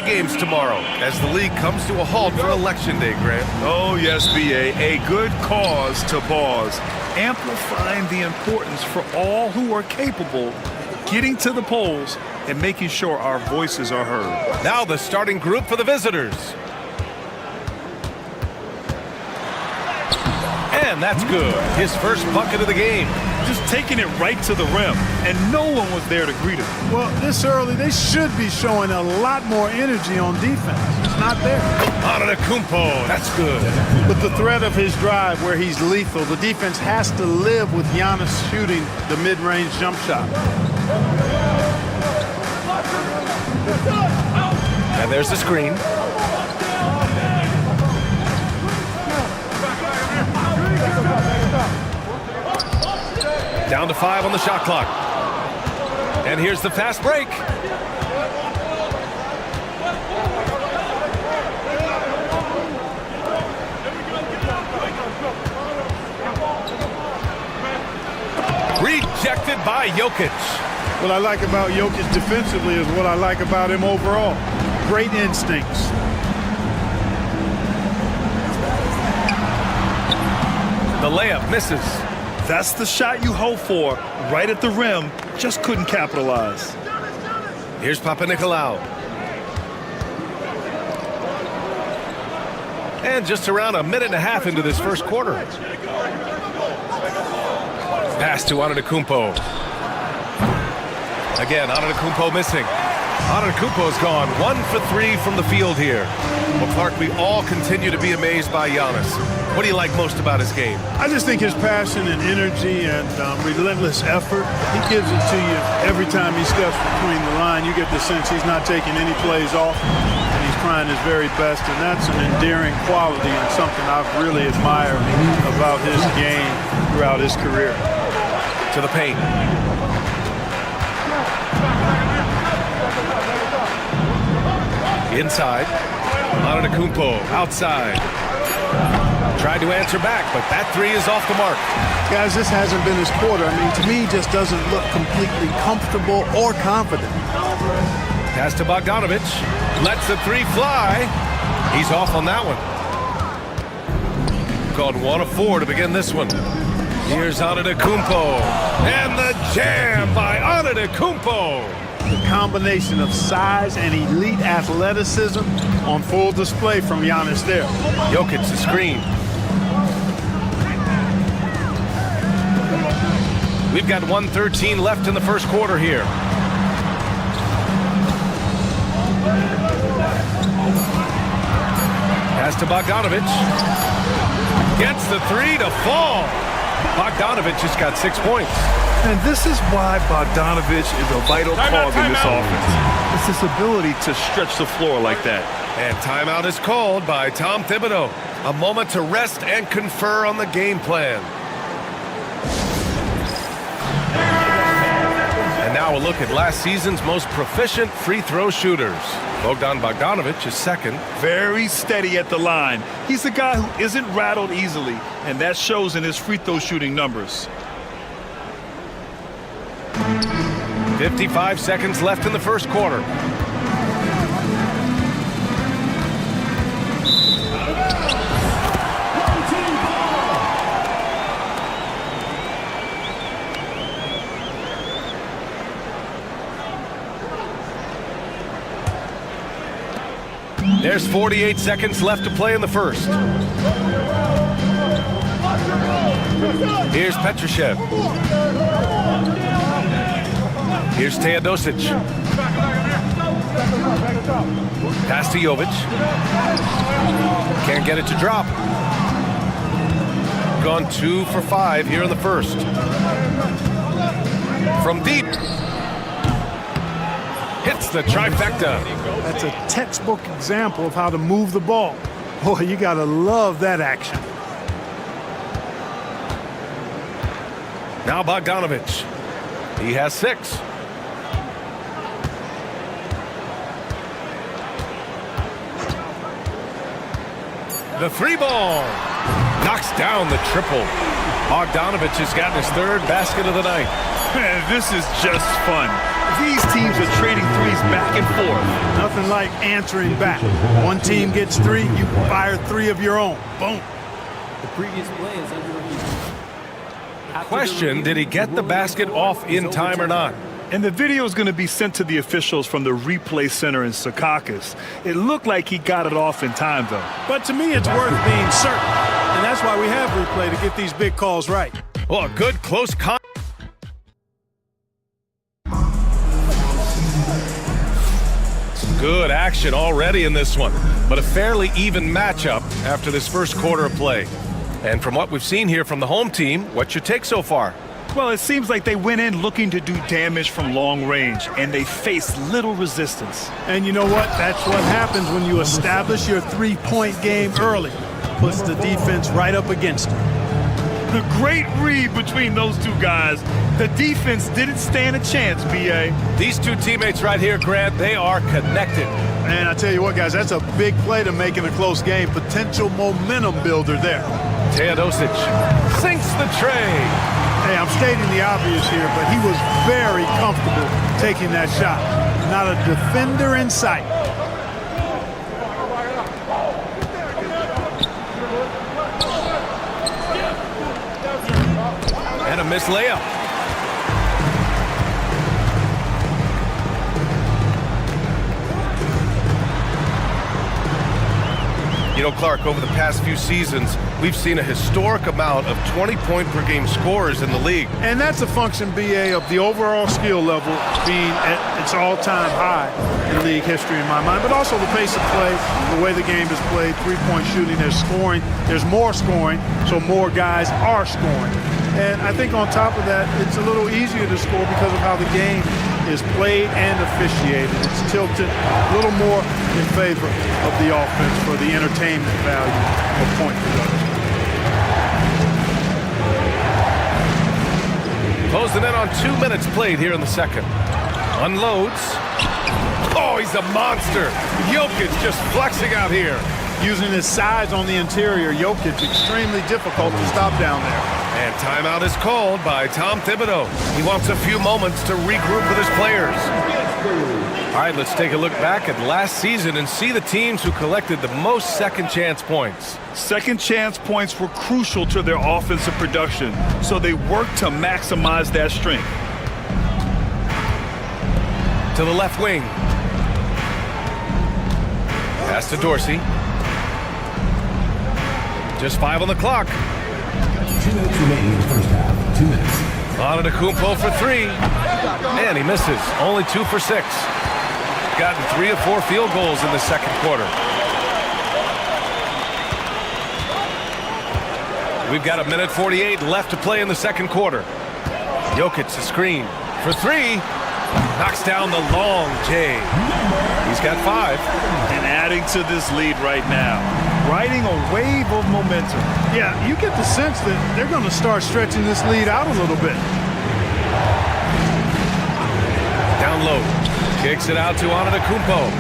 games tomorrow as the league comes to a halt for Election Day, Grant. Oh, yes, B.A. A good cause to pause. Amplifying the importance for all who are capable getting to the polls and making sure our voices are heard. Now the starting group for the visitors. And that's good. His first bucket of the game. Just taking it right to the rim, and no one was there to greet him. Well, this early, they should be showing a lot more energy on defense. It's not there. Antetokounmpo, that's good. With the threat of his drive where he's lethal, the defense has to live with Giannis shooting the mid-range jump shot. And there's the screen. Down to 5 on the shot clock. And here's the fast break. Rejected by Jokic. What I like about Jokic defensively is what I like about him overall. Great instincts. The layup misses. That's the shot you hope for, right at the rim, just couldn't capitalize. Here's Papanikolaou. And just around a minute and a half into this first quarter. Pass to Antetokounmpo. Again, Antetokounmpo missing. Antetokounmpo's gone 1 for 3 from the field here. Well, Clark, we all continue to be amazed by Giannis. What do you like most about his game? I just think his passion and energy and relentless effort, he gives it to you every time he steps between the line. You get the sense he's not taking any plays off, and he's trying his very best, and that's an endearing quality and something I've really admired about his game throughout his career. To the paint. Inside. Antetokounmpo outside. Tried to answer back, but that three is off the mark. Guys, this hasn't been his quarter. I mean, to me, he just doesn't look completely comfortable or confident. Pass to Bogdanovic. Lets the three fly. He's off on that one. Called 1 of 4 to begin this one. Here's Antetokounmpo. And the jam by Antetokounmpo. The combination of size and elite athleticism on full display from Giannis there. Jokic the screen. We've got 1:13 left in the first quarter here. Pass to Bogdanovic. Gets the three to fall. Bogdanovic just got 6 points. And this is why Bogdanovic is a vital cog in this offense. It's his ability to stretch the floor like that. And timeout is called by Tom Thibodeau. A moment to rest and confer on the game plan. And now a look at last season's most proficient free throw shooters. Bogdan Bogdanovic is second. Very steady at the line. He's a guy who isn't rattled easily, and that shows in his free throw shooting numbers. 55 seconds left in the first quarter. There's 48 seconds left to play in the first. Here's Petrushev. Here's Teodosic. Pass to Jovic. Can't get it to drop. Gone 2 for 5 here in the first. From deep. Hits the trifecta. That's a textbook example of how to move the ball. Boy, you gotta love that action. Now Bogdanovic. He has 6. The three ball. Knocks down the triple. Bogdanovic has gotten his 3rd basket of the night. Man, this is just fun. These teams are trading threes back and forth. Nothing like answering back. One team gets 3, you fire 3 of your own. Boom. The previous play is under review. Question, did he get the basket off in time or not? And the video is going to be sent to the officials from the replay center in Secaucus. It looked like he got it off in time, though. But to me, it's worth being certain. And that's why we have replay, to get these big calls right. Well, a good close contact. Good action already in this one, but a fairly even matchup after this first quarter of play. And from what we've seen here from the home team, what's your take so far? Well, it seems like they went in looking to do damage from long range, and they faced little resistance. And you know what? That's what happens when you establish your three-point game early. Puts the defense right up against it. The great read between those two guys. The defense didn't stand a chance, B.A. These two teammates right here, Grant, they are connected. And I tell you what, guys, that's a big play to make in a close game. Potential momentum builder there. Teodosic sinks the tray. Hey, I'm stating the obvious here, but he was very comfortable taking that shot. Not a defender in sight. And a missed layup. You know, Clark, over the past few seasons, we've seen a historic amount of 20-point-per-game scorers in the league. And that's a function, B.A., of the overall skill level being at its all-time high in league history in my mind, but also the pace of play, the way the game is played, three-point shooting, there's scoring, there's more scoring, so more guys are scoring. And I think on top of that, it's a little easier to score because of how the game is played and officiated. It's tilted a little more in favor of the offense for the entertainment value of point production. Closing in on 2 minutes played here in the second. Unloads. Oh, he's a monster. Jokic just flexing out here. Using his size on the interior, Jokic extremely difficult to stop down there. And timeout is called by Tom Thibodeau. He wants a few moments to regroup with his players. All right, let's take a look back at last season and see the teams who collected the most second chance points. Second chance points were crucial to their offensive production, so they worked to maximize that strength. To the left wing. Pass to Dorsey. Just 5 on the clock. 2 minutes remaining in the first half. 2 minutes. Antetokounmpo for 3. And he misses. Only 2 for 6. Gotten 3 of 4 field goals in the second quarter. We've got 1:48 left to play in the second quarter. Jokic the screen for 3. Knocks down the long J. He's got 5. And adding to this lead right now. Riding a wave of momentum. Yeah, you get the sense that they're going to start stretching this lead out a little bit. Down low. Kicks it out to Antetokounmpo.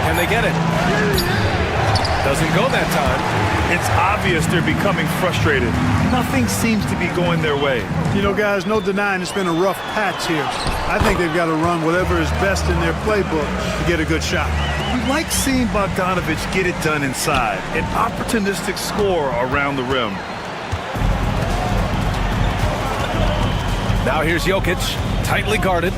Can they get it? Doesn't go that time. It's obvious they're becoming frustrated. Nothing seems to be going their way. You know, guys, no denying it's been a rough patch here. I think they've got to run whatever is best in their playbook to get a good shot. We like seeing Bogdanovic get it done inside. An opportunistic score around the rim. Now here's Jokic, tightly guarded.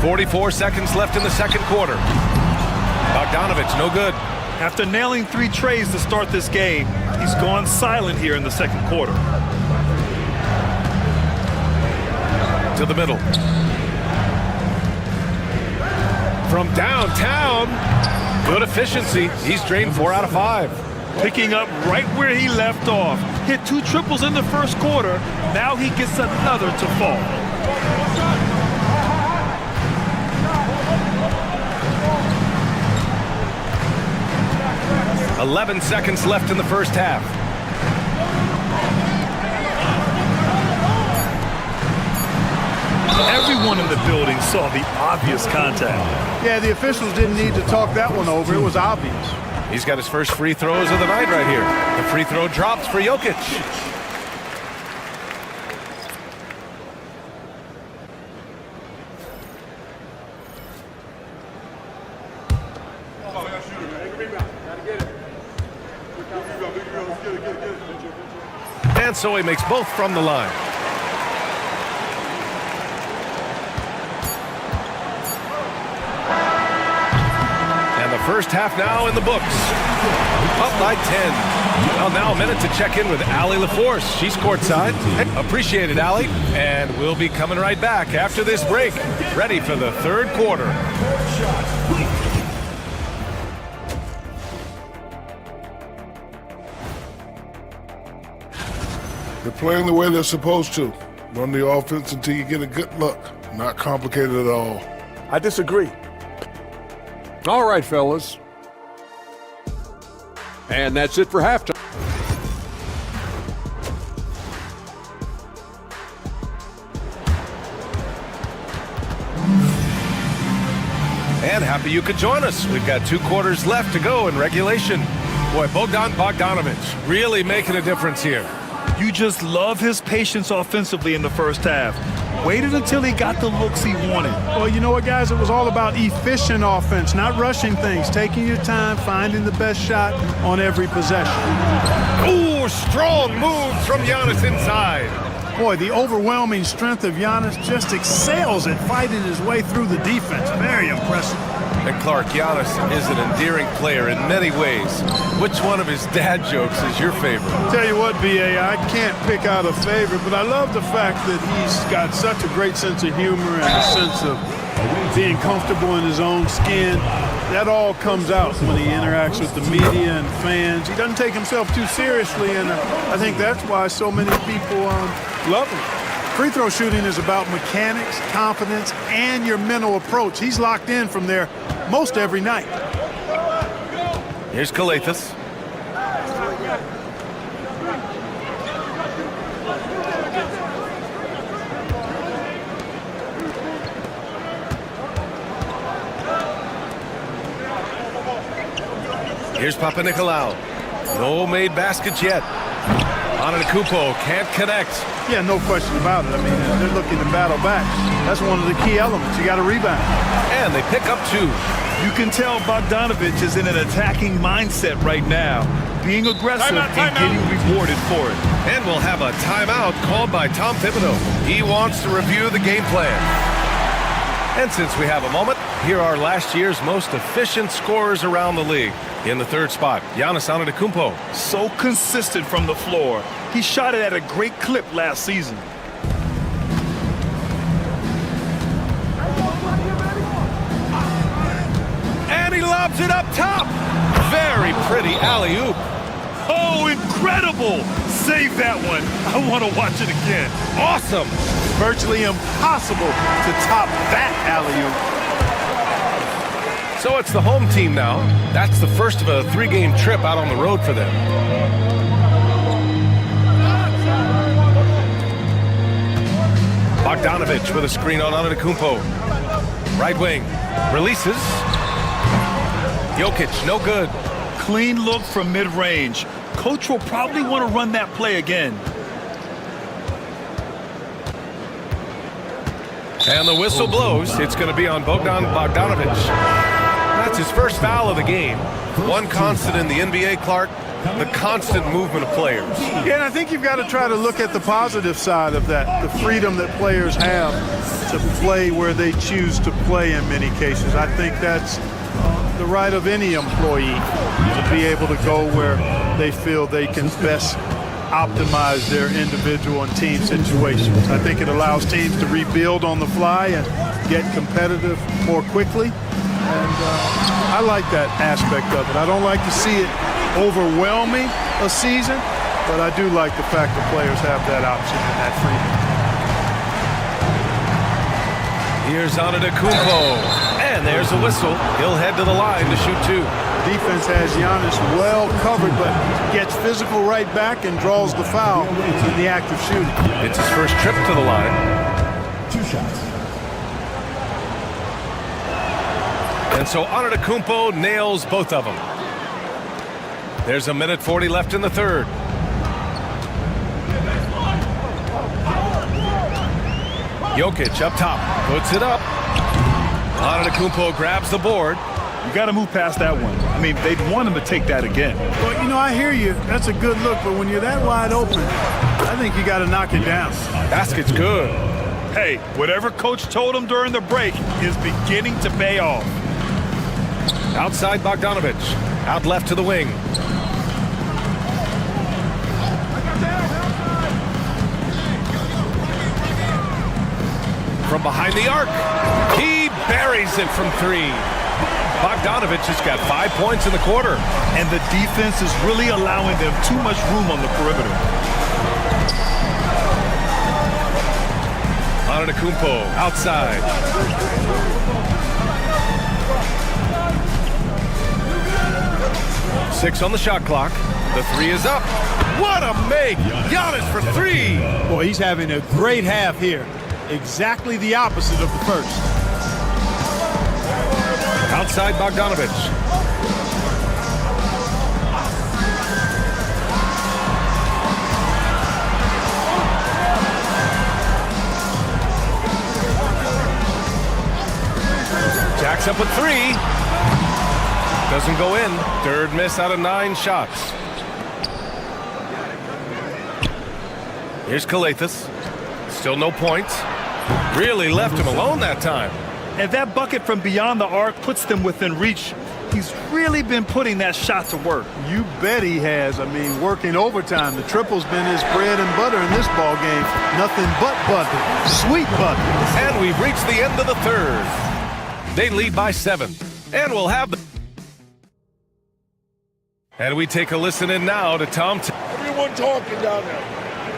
.44 seconds left in the second quarter. Bogdanovic, no good. After nailing 3 trays to start this game, he's gone silent here in the second quarter. To the middle. From downtown. Good efficiency. He's drained 4 out of 5. Picking up right where he left off. Hit 2 triples in the first quarter. Now he gets another to fall. 11 seconds left in the first half. Everyone in the building saw the obvious contact. Yeah, the officials didn't need to talk that one over. It was obvious. He's got his first free throws of the night right here. The free throw drops for Jokic. And so he makes both from the line. And the first half now in the books. Up by 10. Well, now a minute to check in with Allie LaForce. She's courtside. Appreciate it, Allie. And we'll be coming right back after this break. Ready for the third quarter. They're playing the way they're supposed to. Run the offense until you get a good look. Not complicated at all. I disagree. All right, fellas. And that's it for halftime. And happy you could join us. We've got 2 quarters left to go in regulation. Boy, Bogdan Bogdanovic really making a difference here. You just love his patience offensively in the first half. Waited until he got the looks he wanted. Well, you know what, guys? It was all about efficient offense, not rushing things, taking your time, finding the best shot on every possession. Ooh, strong moves from Giannis inside. Boy, the overwhelming strength of Giannis just excels at fighting his way through the defense. Very impressive. And Clark, Giannis is an endearing player in many ways. Which one of his dad jokes is your favorite? Tell you what, B.A., I can't pick out a favorite, but I love the fact that he's got such a great sense of humor and a sense of being comfortable in his own skin. That all comes out when he interacts with the media and fans. He doesn't take himself too seriously, and I think that's why so many people love him. Free throw shooting is about mechanics, confidence, and your mental approach. He's locked in from there most every night. Here's Kalathis. Here's Papanikolaou. No made baskets yet. Antetokounmpo can't connect. Yeah, no question about it. I mean, they're looking to battle back. That's one of the key elements. You got to rebound. And they pick up 2. You can tell Bogdanovic is in an attacking mindset right now, being aggressive and getting rewarded for it. And we'll have a timeout called by Tom Thibodeau. He wants to review the game plan. And since we have a moment, here are last year's most efficient scorers around the league. In the 3rd spot, Giannis Antetokounmpo. So consistent from the floor. He shot it at a great clip last season. And he lobs it up top. Very pretty alley-oop. Oh, incredible! Save that one. I want to watch it again. Awesome. Virtually impossible to top that alley-oop. So it's the home team now. That's the first of a 3-game trip out on the road for them. Bogdanovic with a screen on Antetokounmpo. Right wing. Releases. Jokic, no good. Clean look from mid-range. Coach will probably want to run that play again. And the whistle blows. It's going to be on Bogdan Bogdanovic. That's his first foul of the game. One constant in the NBA, Clark, the constant movement of players. Yeah, and I think you've got to try to look at the positive side of that, the freedom that players have to play where they choose to play in many cases. I think that's the right of any employee to be able to go where they feel they can best optimize their individual and team situations. I think it allows teams to rebuild on the fly and get competitive more quickly. And I like that aspect of it. I don't like to see it overwhelming a season, but I do like the fact that players have that option and that freedom. Here's Antetokounmpo. And there's a whistle. He'll head to the line to shoot 2. Defense has Giannis well covered, but gets physical right back and draws the foul in the act of shooting. It's his first trip to the line. 2 shots. And so Antetokounmpo nails both of them. There's 1:40 left in the third. Jokic up top, puts it up. Antetokounmpo grabs the board. You got to move past that one. I mean, they'd want him to take that again. Well, you know, I hear you. That's a good look, but when you're that wide open, I think you got to knock it down. Basket's good. Hey, whatever coach told him during the break is beginning to pay off. Outside Bogdanovic, out left to the wing. From behind the arc, he buries it from three. Bogdanovic has got 5 points in the quarter. And the defense is really allowing them too much room on the perimeter. Antetokounmpo outside. Six on the shot clock. The three is up. What a make! Giannis for three. Boy, he's having a great half here. Exactly the opposite of the first. Outside Bogdanovic. Jacks up with three. Doesn't go in. Third miss out of 9 shots. Here's Kalathis. Still no points. Really left him alone that time. And that bucket from beyond the arc puts them within reach. He's really been putting that shot to work. You bet he has. I mean, working overtime. The triple's been his bread and butter in this ball game. Nothing but butter. Sweet butter. And we've reached the end of the third. They lead by 7. And we'll have the... And we take a listen in now to Tom. Everyone talking down there.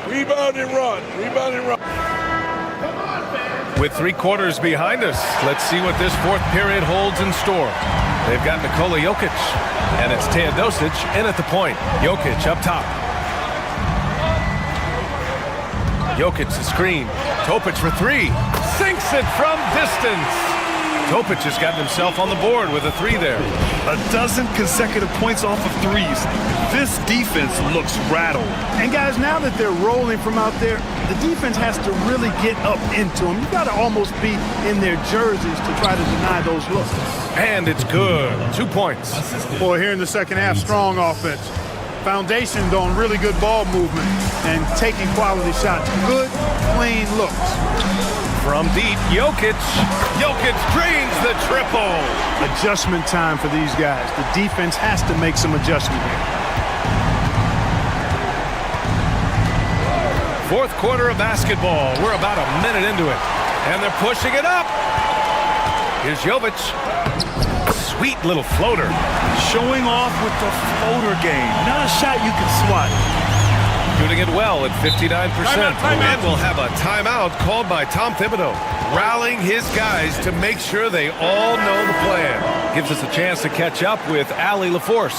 Rebound and run. Rebound and run. With 3 quarters behind us, let's see what this fourth period holds in store. They've got Nikola Jokic, and it's Teodosic in at the point. Jokic up top. Jokic the screen. Topic for 3. Sinks it from distance. Topic has gotten himself on the board with a 3 there. 12 consecutive points off of threes. This defense looks rattled. And guys, now that they're rolling from out there, the defense has to really get up into them. You've got to almost be in their jerseys to try to deny those looks. And it's good. 2 points. Boy, here in the second half, strong offense. Foundationed on really good ball movement and taking quality shots. Good, clean looks. From deep, Jokic. Jokic drains the triple. Adjustment time for these guys. The defense has to make some adjustment here. Fourth quarter of basketball. We're about a minute into it. And they're pushing it up. Here's Jovic. Sweet little floater. Showing off with the floater game. Not a shot you can swat. Shooting it well at 59%. Timeout. And we'll have a timeout called by Tom Thibodeau, rallying his guys to make sure they all know the plan. Gives us a chance to catch up with Allie LaForce.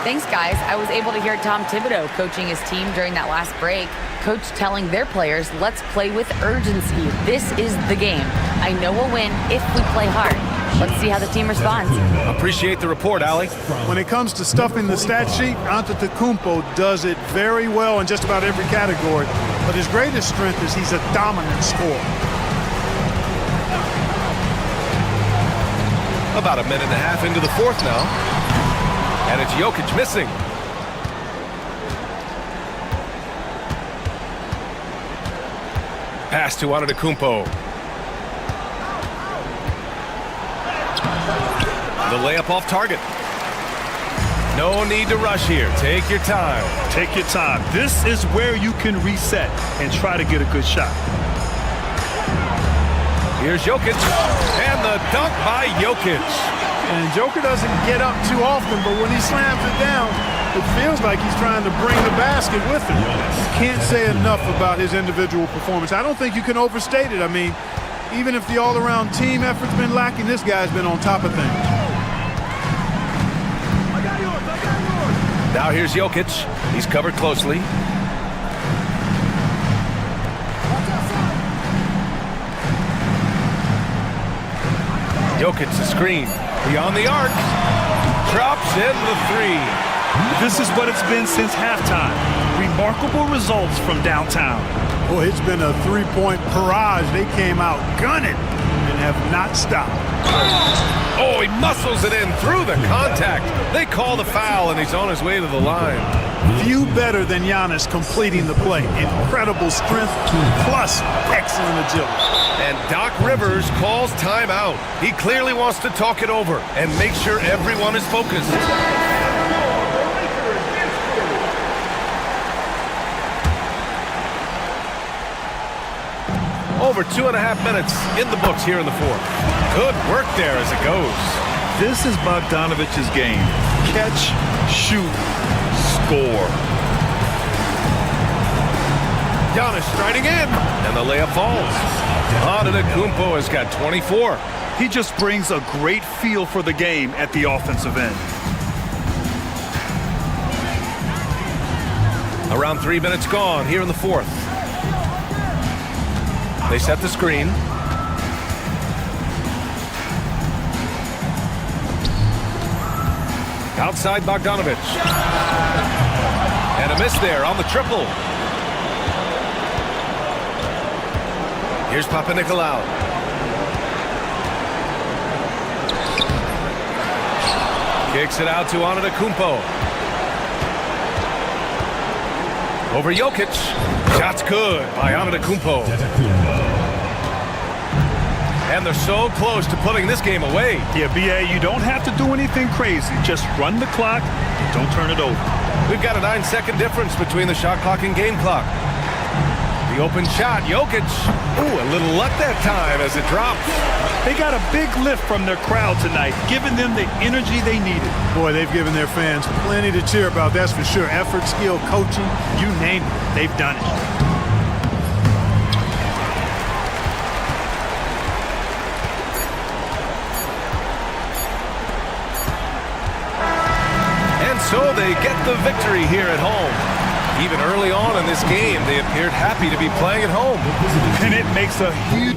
Thanks, guys. I was able to hear Tom Thibodeau coaching his team during that last break. Coach telling their players, let's play with urgency. This is the game. I know we'll win if we play hard. Let's see how the team responds. Appreciate the report, Allie. When it comes to stuffing the stat sheet, Antetokounmpo does it very well in just about every category. But his greatest strength is he's a dominant scorer. About a minute and a half into the fourth now. And it's Jokic missing. Pass to Antetokounmpo. The layup off target. No need to rush here. Take your time. Take your time. This is where you can reset and try to get a good shot. Here's Jokic. And the dunk by Jokic. And Joker doesn't get up too often, but when he slams it down, it feels like he's trying to bring the basket with him. Can't say enough about his individual performance. I don't think you can overstate it. I mean, even if the all-around team effort's been lacking, this guy's been on top of things. Now here's Jokic. He's covered closely. Jokic the screen. Beyond the arc. Drops in the three. This is what it's been since halftime. Remarkable results from downtown. Boy, it's been a three-point barrage. They came out gunning and have not stopped. Oh, he muscles it in through the contact. They call the foul, and he's on his way to the line. Few better than Giannis completing the play. Incredible strength plus excellent agility. And Doc Rivers calls timeout. He clearly wants to talk it over and make sure everyone is focused. Over 2.5 minutes in the books here in the fourth. Good work there as it goes. This is Bogdanovic's game. Catch, shoot, score. Giannis striding in, and the layup falls. Antetokounmpo has got 24. He just brings a great feel for the game at the offensive end. Around 3 minutes gone here in the fourth. They set the screen. Outside Bogdanovic. And a miss there on the triple. Here's Papanikolaou. Kicks it out to Antetokounmpo. Over Jokic. Shot's good by Antetokounmpo. And they're so close to putting this game away. Yeah, B.A., you don't have to do anything crazy. Just run the clock. Don't turn it over. We've got a 9-second difference between the shot clock and game clock. The open shot, Jokic. Ooh, a little luck that time as it drops. They got a big lift from their crowd tonight, giving them the energy they needed. Boy, they've given their fans plenty to cheer about, that's for sure. Effort, skill, coaching, you name it, they've done it. And so they get the victory here at home. Even early on in this game, they appeared happy to be playing at home. And it makes a huge...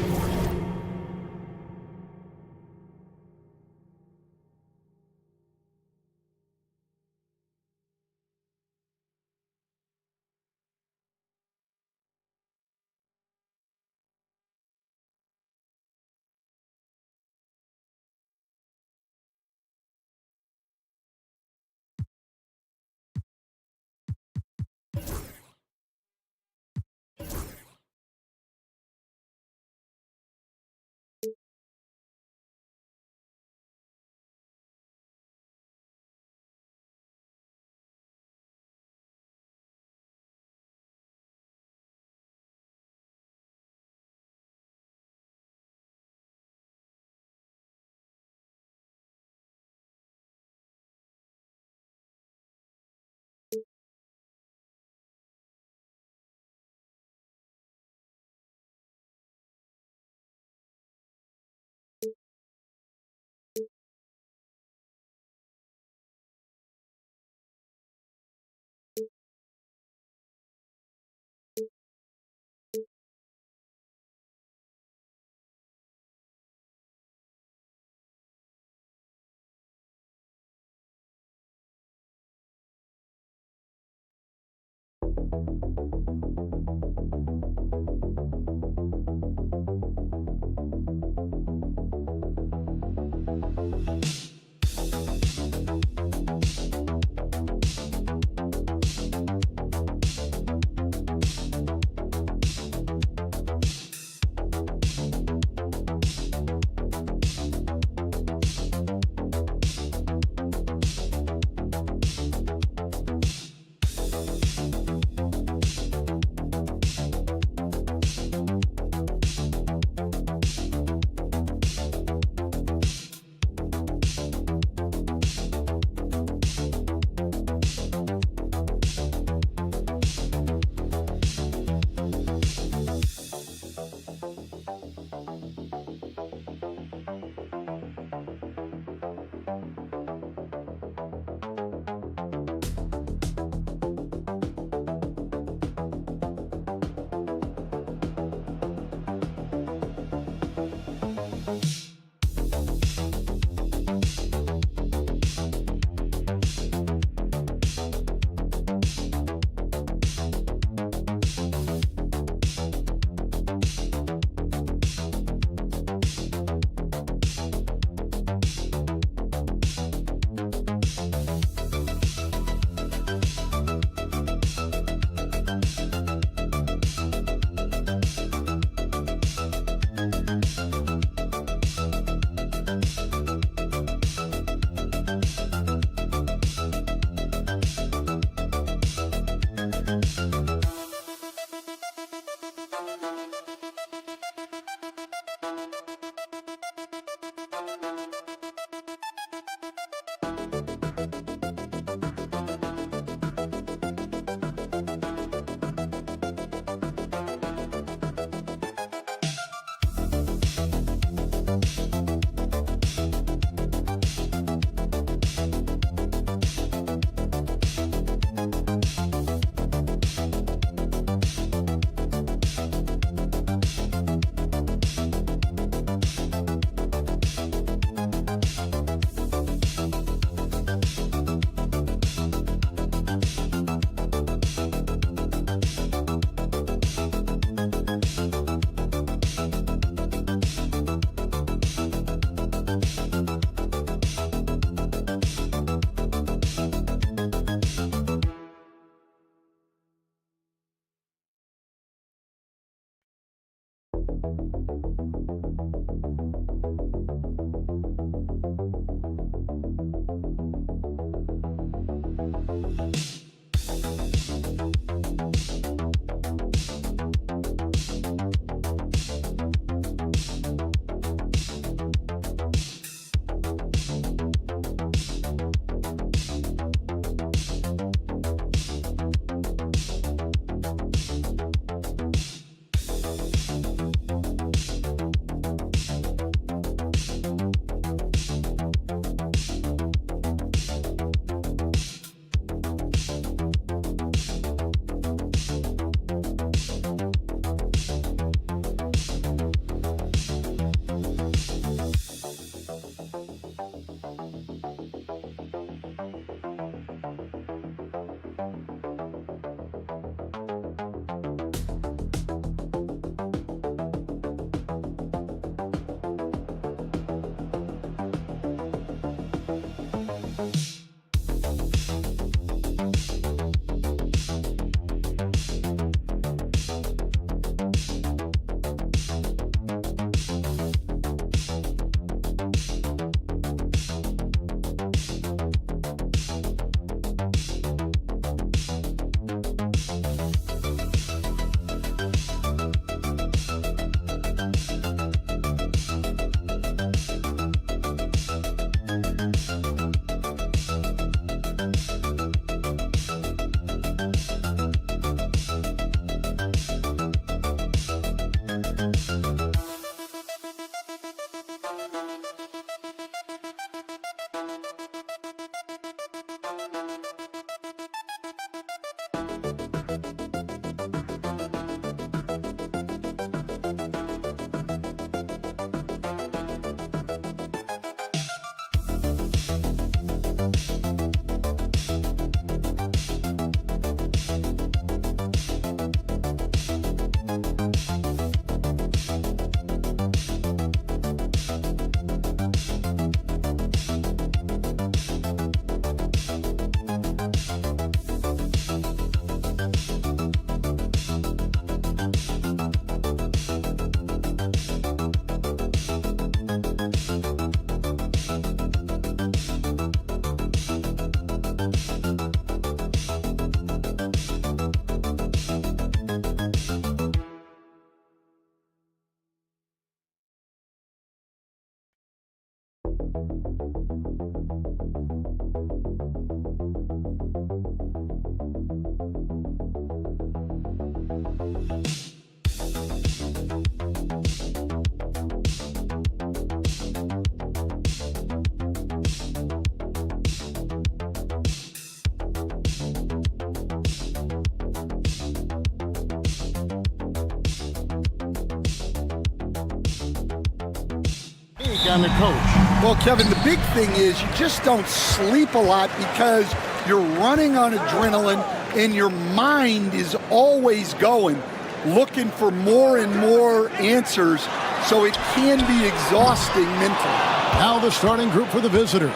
On the coach. Well, Kevin, the big thing is you just don't sleep a lot because you're running on adrenaline and your mind is always going, looking for more and more answers, so it can be exhausting mentally. Now the starting group for the visitors.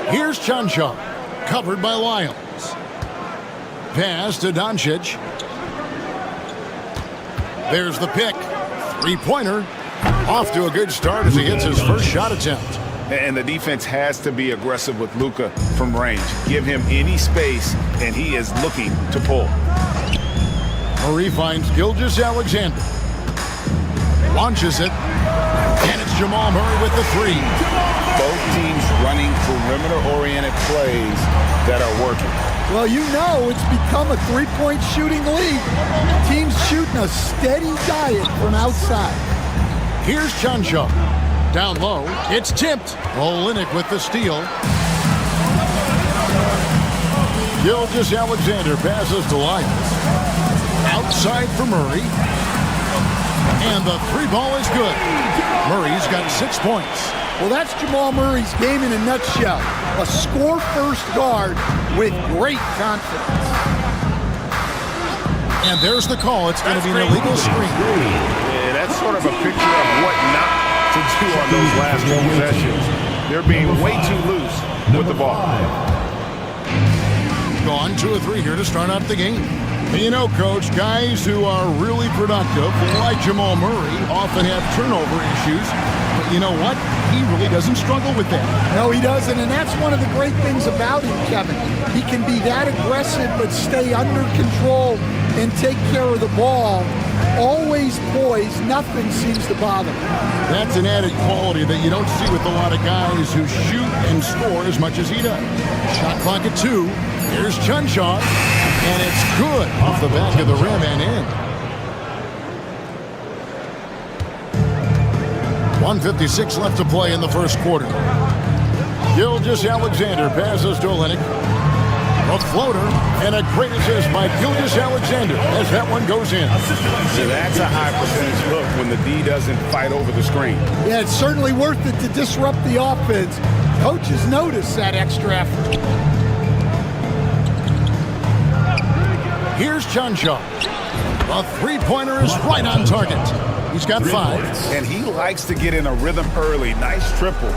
Here's Chancho, covered by Lyles. Pass to Doncic. There's the pick. Three-pointer. Off to a good start as he hits his first shot attempt. And the defense has to be aggressive with Luka from range. Give him any space, and he is looking to pull. Murray finds Gilgeous-Alexander. Launches it. And it's Jamal Murray with the three. Both teams running perimeter-oriented plays that are working. Well, you know it's become a three-point shooting league. Teams shooting a steady diet from outside. Here's Chancho. Down low, it's tipped. Olynyk with the steal. Gilgeous-Alexander passes to Lyles. Outside for Murray. And the three ball is good. Murray's got 6 points. Well, that's Jamal Murray's game in a nutshell. A score-first guard with great confidence. And there's the call. It's going to be an illegal screen. Yeah, that's sort of a picture of what not to do on those last two possessions. They're being way too loose with the ball. Gone 2 of 3 here to start out the game. You know, Coach, guys who are really productive, like Jamal Murray, often have turnover issues. But you know what? He really doesn't struggle with that. No, he doesn't, and that's one of the great things about him, Kevin. He can be that aggressive but stay under control and take care of the ball. Always poised, nothing seems to bother him. That's an added quality that you don't see with a lot of guys who shoot and score as much as he does. Shot clock at 2. Here's Chunshaw, and it's good off the back of the rim and in. 1:56 left to play in the first quarter. Gilgeous-Alexander passes to Olynyk. A floater and a great assist by Gilgeous-Alexander as that one goes in. So that's a high percentage look when the D doesn't fight over the screen. Yeah, it's certainly worth it to disrupt the offense. Coaches notice that extra effort. Here's Chunshaw. The three-pointer is right on target. He's got 5. And he likes to get in a rhythm early. Nice triple.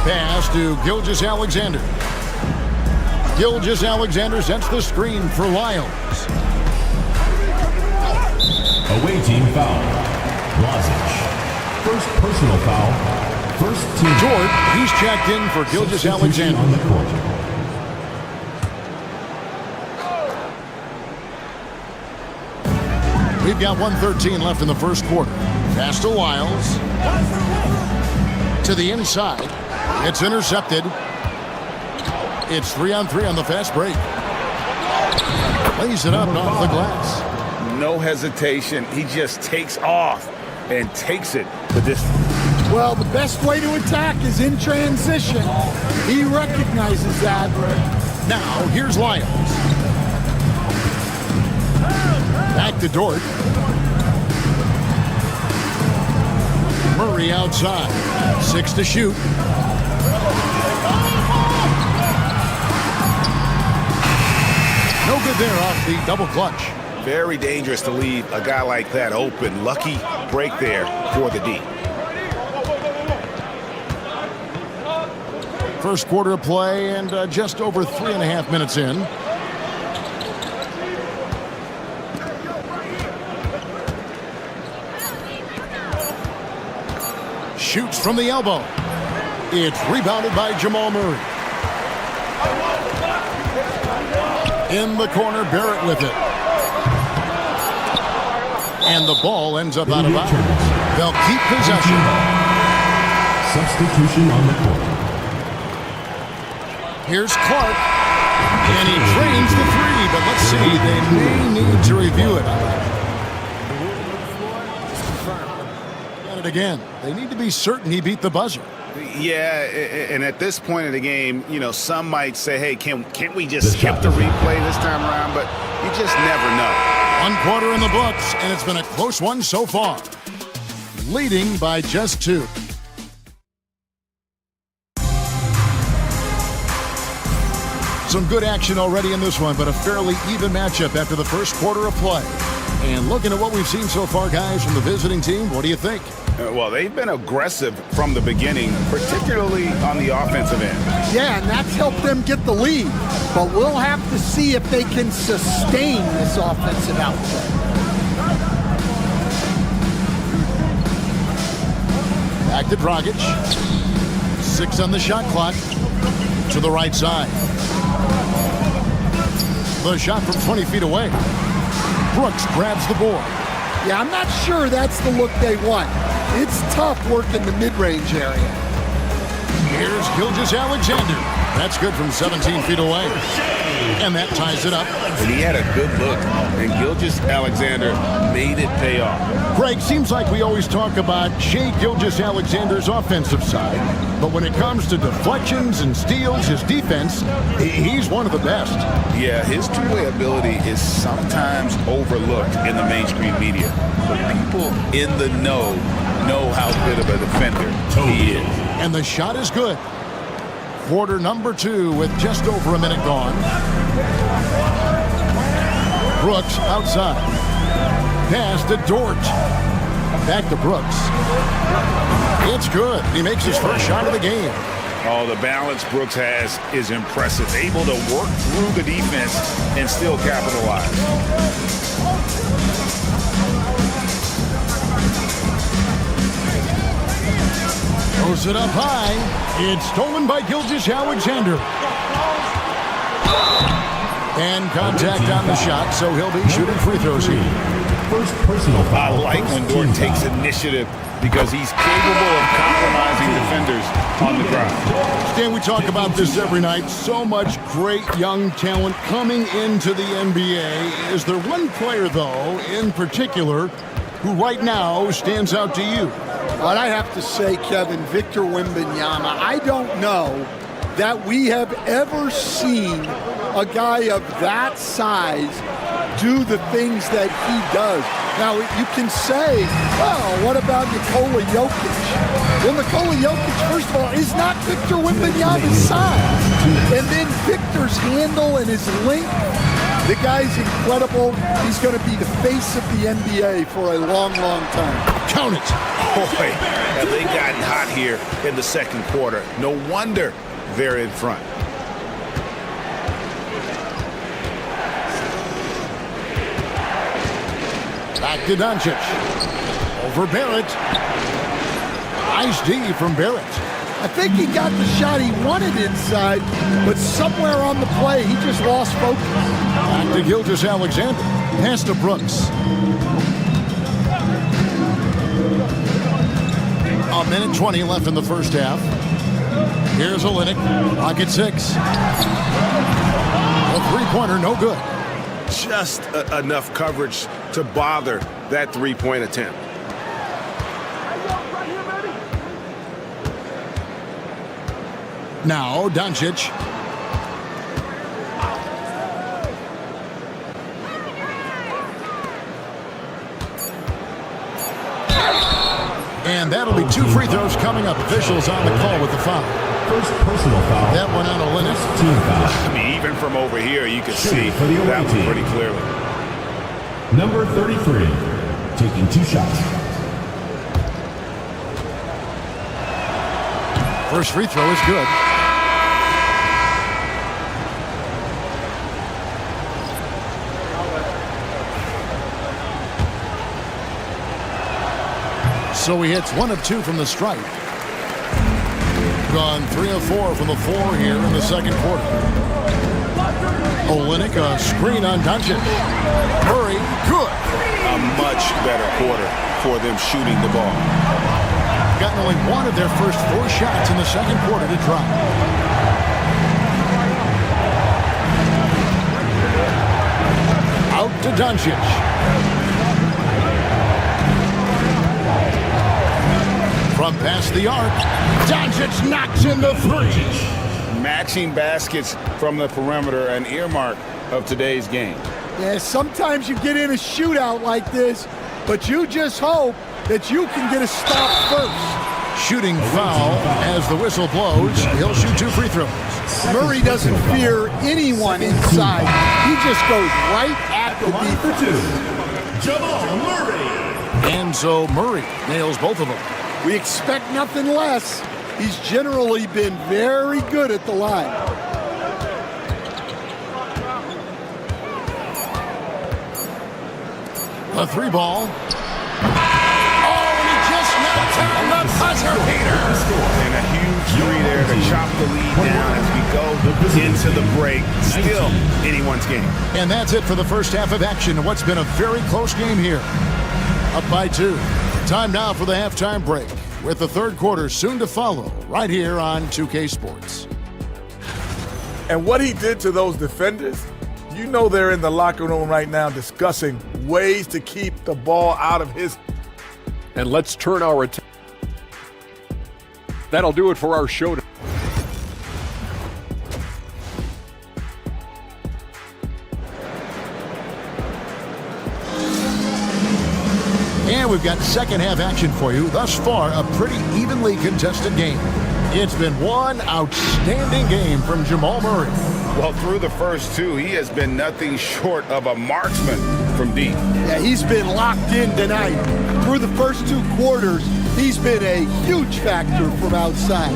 Pass to Gilgeous-Alexander. Gilgeous-Alexander sets the screen for Lyles. Away team foul. Blasic. First personal foul. First team. Dort, he's checked in for Gilgeous-Alexander. On the court. We've got 1:13 left in the first quarter. Pass to Lyles. To the inside. It's intercepted. It's 3-on-3 on the fast break. Lays it up off the glass. No hesitation. He just takes off and takes it the distance. Well, the best way to attack is in transition. He recognizes that. Now, here's Lyles. Back to Dort. Murray outside. 6 to shoot. No good there off the double clutch. Very dangerous to leave a guy like that open. Lucky break there for the D. First quarter of play and just over 3.5 minutes in. Shoots from the elbow. It's rebounded by Jamal Murray. In the corner, Barrett with it. And the ball ends up out of bounds. They'll keep possession. Substitution on the court. Here's Clark. And he drains the 3, but let's see. They may need to review it. Got it again. They need to be certain he beat the buzzer. Yeah, and at this point of the game, you know, some might say, hey, can't we just skip the replay this time around? But you just never know. 1 quarter in the books, and it's been a close one so far. Leading by just 2. Some good action already in this one, but a fairly even matchup after the first quarter of play. And looking at what we've seen so far, guys, from the visiting team, what do you think? Well, they've been aggressive from the beginning, particularly on the offensive end. Yeah, and that's helped them get the lead. But we'll have to see if they can sustain this offensive output. Back to Dragic. 6 on the shot clock. To the right side. The shot from 20 feet away. Brooks grabs the board. Yeah, I'm not sure that's the look they want. It's tough working the mid-range area. Here's Gilgeous-Alexander. That's good from 17 feet away. And that ties it up. And he had a good look, and Gilgeous-Alexander made it pay off. Greg, seems like we always talk about Shai Gilgeous-Alexander's offensive side, but when it comes to deflections and steals, his defense, he's one of the best. Yeah, his two-way ability is sometimes overlooked in the mainstream media, but people in the know how good of a defender he is. And the shot is good. Quarter number 2 with just over a minute gone. Brooks outside. Pass to Dort. Back to Brooks. It's good. He makes his first shot of the game. Oh, the balance Brooks has is impressive. Able to work through the defense and still capitalize. Throws it up high. It's stolen by Gilgeous-Alexander. And contact on the shot, so he'll be shooting free throws here. First personal I foul. like when Dort takes initiative because he's capable of compromising defenders on the ground. Stan, we talk about this every night. So much great young talent coming into the NBA. Is there one player, though, in particular, who right now stands out to you? But I have to say, Kevin, Victor Wembanyama, I don't know that we have ever seen a guy of that size do the things that he does. Now, you can say, well, what about Nikola Jokic? Well, Nikola Jokic, first of all, is not Victor Wembanyama's size. And then Victor's handle and his length, the guy's incredible. He's going to be the face of the NBA for a long, long time. Count it. Boy, have they gotten hot here in the second quarter. No wonder they're in front. Back to Doncic. Over Barrett. Nice D from Barrett. I think he got the shot he wanted inside, but somewhere on the play, he just lost focus. Back to Gilgeous-Alexander. Pass to Brooks. A minute 20 left in the first half. Here's Olynyk. Pocket 6. A three-pointer, no good. Just enough coverage to bother that three-point attempt. Now, Doncic. And that'll be 2 free throws coming up. Officials on the call with the foul. First personal foul. That one on Olynyk. Team foul. I mean, even from over here, you can see that one pretty clearly. Number 33, taking 2 shots. First free throw is good. So he hits 1 of 2 from the stripe. Gone 3 of 4 from the floor here in the second quarter. Olynyk, a screen on Doncic. Murray, good. A much better quarter for them shooting the ball. Gotten only 1 of their first 4 shots in the second quarter to drop. Out to Doncic. From past the arc, Doncic knocks in the 3. Matching baskets from the perimeter, an earmark of today's game. Yeah, sometimes you get in a shootout like this, but you just hope that you can get a stop first. Shooting foul as the whistle blows. He'll shoot 2 free throws. Murray doesn't fear anyone inside. He just goes right at the defense. Jamal Murray. And so Murray nails both of them. We expect nothing less. He's generally been very good at the line. A 3 ball. Oh, and he just knocked down the buzzer beater. And a huge 3 there to chop the lead down as we go into the break. Still anyone's game. And that's it for the first half of action. What's been a very close game here. Up by 2. Time now for the halftime break, with the third quarter soon to follow, right here on 2K Sports. And what he did to those defenders, you know they're in the locker room right now discussing ways to keep the ball out of his. And let's turn our attention. That'll do it for our show. And we've got second half action for you. Thus far, a pretty evenly contested game. It's been one outstanding game from Jamal Murray. Well, through the first 2, he has been nothing short of a marksman from deep. Yeah, he's been locked in tonight. Through the first 2 quarters, He's been a huge factor from outside.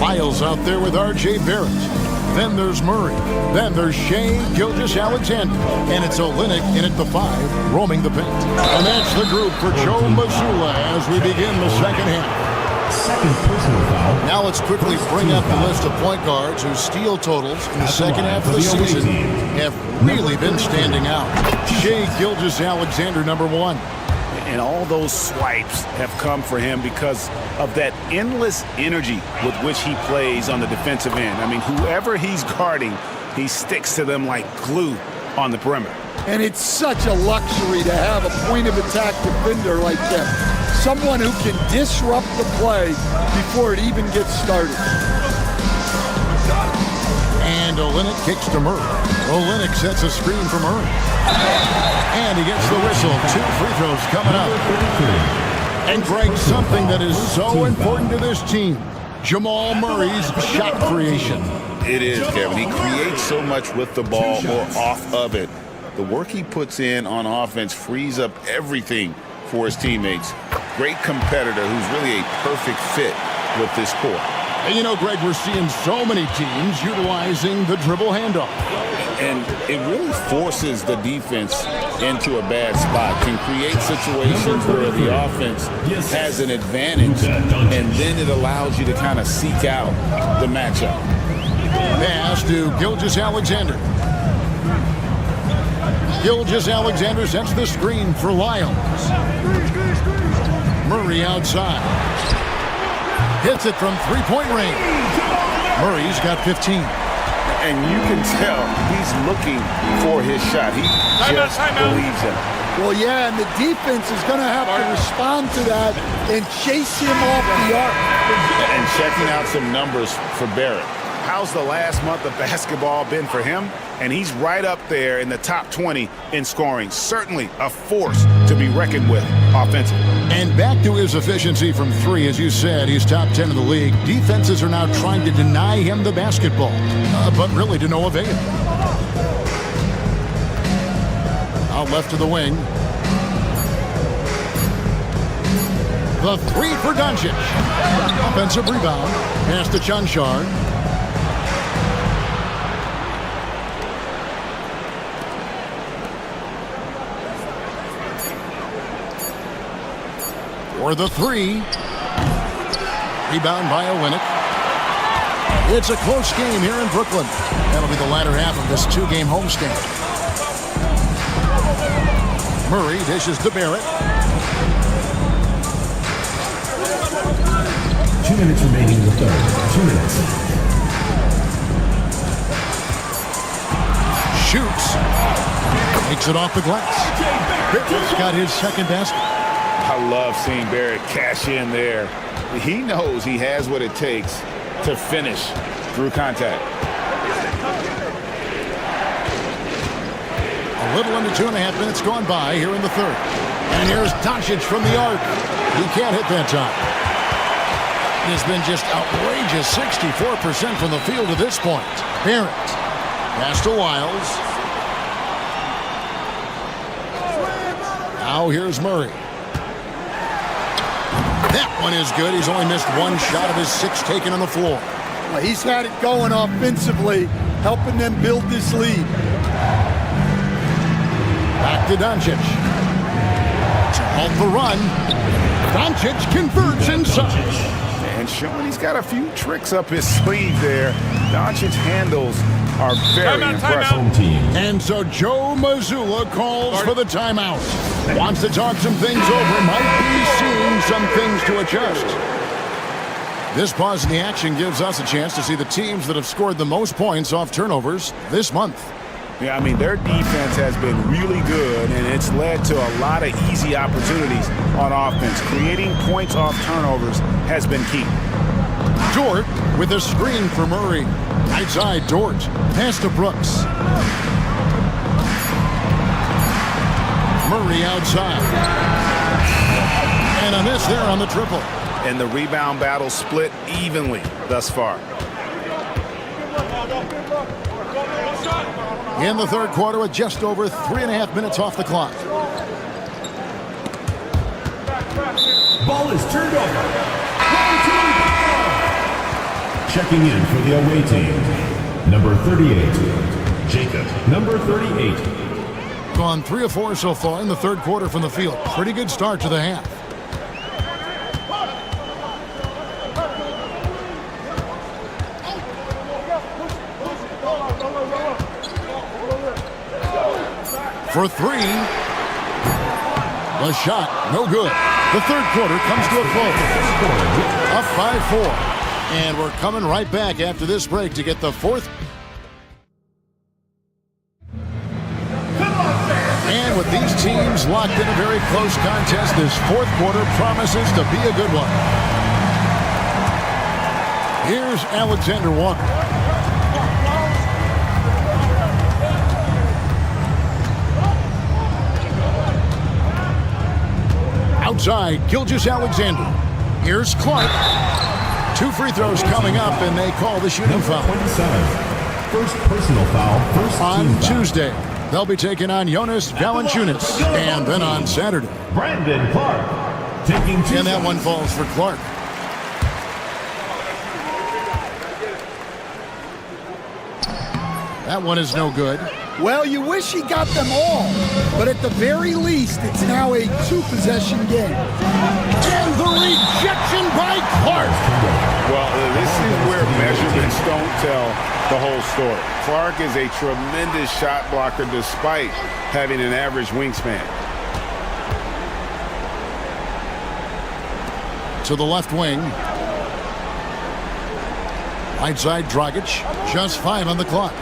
Lyles out there with R.J. Barrett. Then there's Murray. Then there's Shea Gilgeous-Alexander. And it's Olynyk in at the 5, roaming the paint. And that's the group for Joe Mazzulla as we begin the second half. Second personal foul. Now let's quickly bring up the list of point guards whose steal totals in the second half of the season have really been standing out. Shea Gilgeous-Alexander, number 1. And all those swipes have come for him because of that endless energy with which he plays on the defensive end. I mean, whoever he's guarding, he sticks to them like glue on the perimeter. And it's such a luxury to have a point-of-attack defender like that. Someone who can disrupt the play before it even gets started. And Olynyk kicks to Murray. Olynyk sets a screen for Murray. And he gets the whistle. 2 free throws coming up. And Greg, something that is so important to this team, Jamal Murray's shot creation. It is, Kevin. He creates so much with the ball or off of it. The work he puts in on offense frees up everything for his teammates. Great competitor who's really a perfect fit with this core. And you know, Greg, we're seeing so many teams utilizing the dribble handoff. And it really forces the defense into a bad spot, can create situations where the offense has an advantage, and then it allows you to kind of seek out the matchup. Pass to Gilgeous-Alexander. Gilgeous-Alexander sets the screen for Lyles. Murray outside. Hits it from three-point range. Murray's got 15. And you can tell he's looking for his shot. He just believes in it. Well, yeah, and the defense is going to have to respond to that and chase him off the arc. And checking out some numbers for Barrett. How's the last month of basketball been for him? And he's right up there in the top 20 in scoring. Certainly a force to be reckoned with offensively. And back to his efficiency from 3, as you said, he's top 10 in the league. Defenses are now trying to deny him the basketball, but really to no avail. Out left to the wing. The 3 for Doncic. Offensive rebound. Pass to Chanchar. For the 3. Rebound by Olynyk. It's a close game here in Brooklyn. That'll be the latter half of this 2-game homestand. Murray dishes to Barrett. 2 minutes remaining in the third. 2 minutes. Shoots. Takes it off the glass. Barrett's got his second basket. I love seeing Barrett cash in there. He knows he has what it takes to finish through contact. A little under 2.5 minutes gone by here in the third. And here's Doncic from the arc. He can't hit that time. It has been just outrageous 64% from the field to this point. Barrett. Pass to Lyles. Now here's Murray. That one is good. He's only missed 1 shot of his 6 taken on the floor. Well, he's had it going offensively, helping them build this lead. Back to Doncic. To halt the run. Doncic converts inside. And showing he's got a few tricks up his sleeve there. Doncic's handles are very impressive. And so Joe Mazzulla calls for the timeout. Wants to talk some things over. Might be seeing some things to adjust. This pause in the action gives us a chance to see the teams that have scored the most points off turnovers this month. Yeah, I mean, their defense has been really good, and it's led to a lot of easy opportunities on offense. Creating points off turnovers has been key. Dort with a screen for Murray. Outside Dort. Pass to Brooks. Murray outside. And a miss there on the triple. And the rebound battle split evenly thus far. In the third quarter with just over 3.5 minutes off the clock. Ball is turned over. Checking in for the away team, number 38, Jacob. Number 38. Gone 3 of 4 so far in the third quarter from the field. Pretty good start to the half. For 3. The shot, no good. The third quarter comes to a close. Up by 4. And we're coming right back after this break to get the fourth. And with these teams locked in a very close contest, this fourth quarter promises to be a good one. Here's Alexander Walker. Outside, Gilgeous-Alexander. Here's Clark. 2 free throws coming up, and they call the shooting foul. 27. First personal foul. On Tuesday, they'll be taking on Jonas Valanciunas, and then on Saturday, Brandon Clark taking 2 and that one falls for Clark. That one is no good. Well, you wish he got them all, but at the very least, it's now a 2-possession game. And the rejection by Clark. Well, this is where measurements don't tell the whole story. Clark is a tremendous shot blocker despite having an average wingspan. To the left wing. Right side, Dragic. Just 5 on the clock.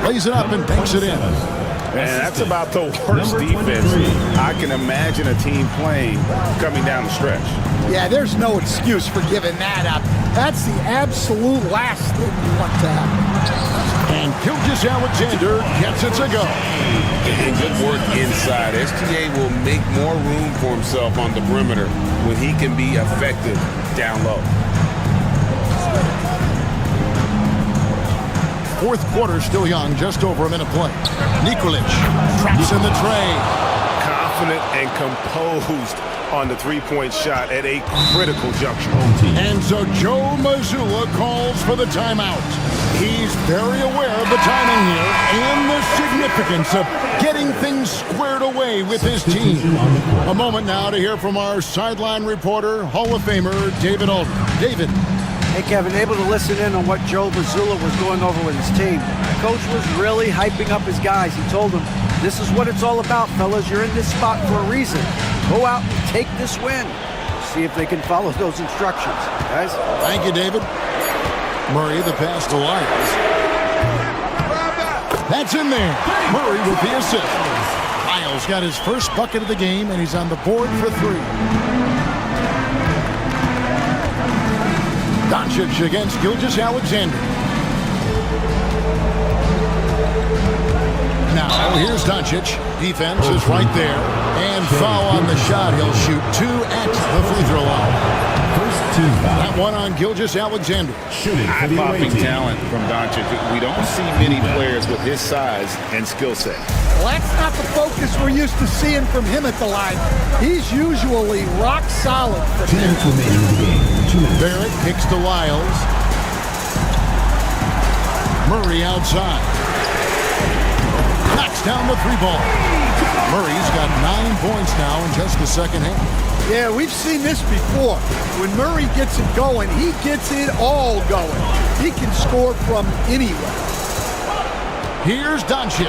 Lays it up and banks it in. Man, that's about the worst defense I can imagine a team playing coming down the stretch. Yeah, there's no excuse for giving that up. That's the absolute last thing you want to happen. And Gilgeous-Alexander gets it to go. And good work inside. SGA will make more room for himself on the perimeter when he can be effective down low. Fourth quarter still young, just over a minute play. Nikolic traps in the tray. Confident and composed on the three-point shot at a critical juncture. And so Joe Mazzulla calls for the timeout. He's very aware of the timing here and the significance of getting things squared away with his team. A moment now to hear from our sideline reporter, Hall of Famer David Aldridge. David. Hey, Kevin, able to listen in on what Joe Mazzulla was going over with his team. Coach was really hyping up his guys. He told them, this is what it's all about, fellas. You're in this spot for a reason. Go out and take this win. See if they can follow those instructions, guys. Thank you, David. Murray, the pass to Lyles. That's in there. Murray with the assist. Lyles got his first bucket of the game, and he's on the board for 3. Doncic against Gilgeous-Alexander. Now, here's Doncic. Defense is right there. And foul on the shot. He'll shoot 2 at the free throw line. First team foul. That one on Gilgeous-Alexander. Shooting for the away Eye-popping team. talent from Doncic. We don't see many players with his size and skill set. Well, that's not the focus we're used to seeing from him at the line. He's usually rock solid. 2 minutes remaining in the game. 2 minutes. Barrett kicks to Lyles. Murray outside. Knocks down the 3-ball. Murray's got 9 points now in just the second half. Yeah, we've seen this before. When Murray gets it going, he gets it all going. He can score from anywhere. Here's Doncic.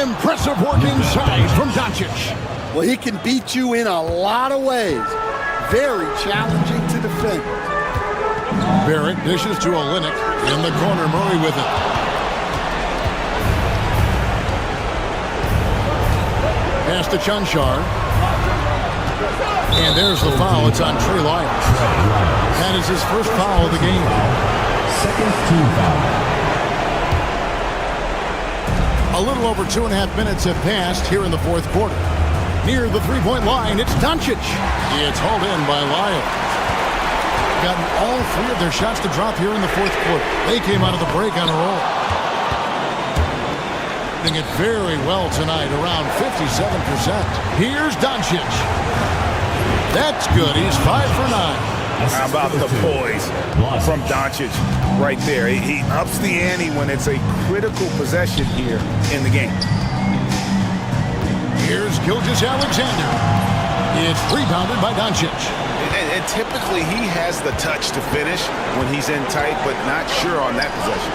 Impressive work inside from Doncic. Well, he can beat you in a lot of ways. Very challenging to defend. Barrett dishes to Olynyk. In the corner, Murray with it. Pass to Chunchar. And there's the foul. It's on Trey Lyles. That is his first foul of the game. Second team foul. A little over 2.5 minutes have passed here in the fourth quarter. Near the 3-point line, it's Doncic. It's hauled in by Lyles. Gotten all 3 of their shots to drop here in the fourth quarter. They came out of the break on a roll. shooting it very well tonight, around 57%. Here's Doncic. That's good. He's 5 for 9. How about the poise from Doncic right there? He ups the ante when it's a critical possession here in the game. Here's Gilgeous-Alexander. It's rebounded by Doncic. And typically he has the touch to finish when he's in tight, but not sure on that possession.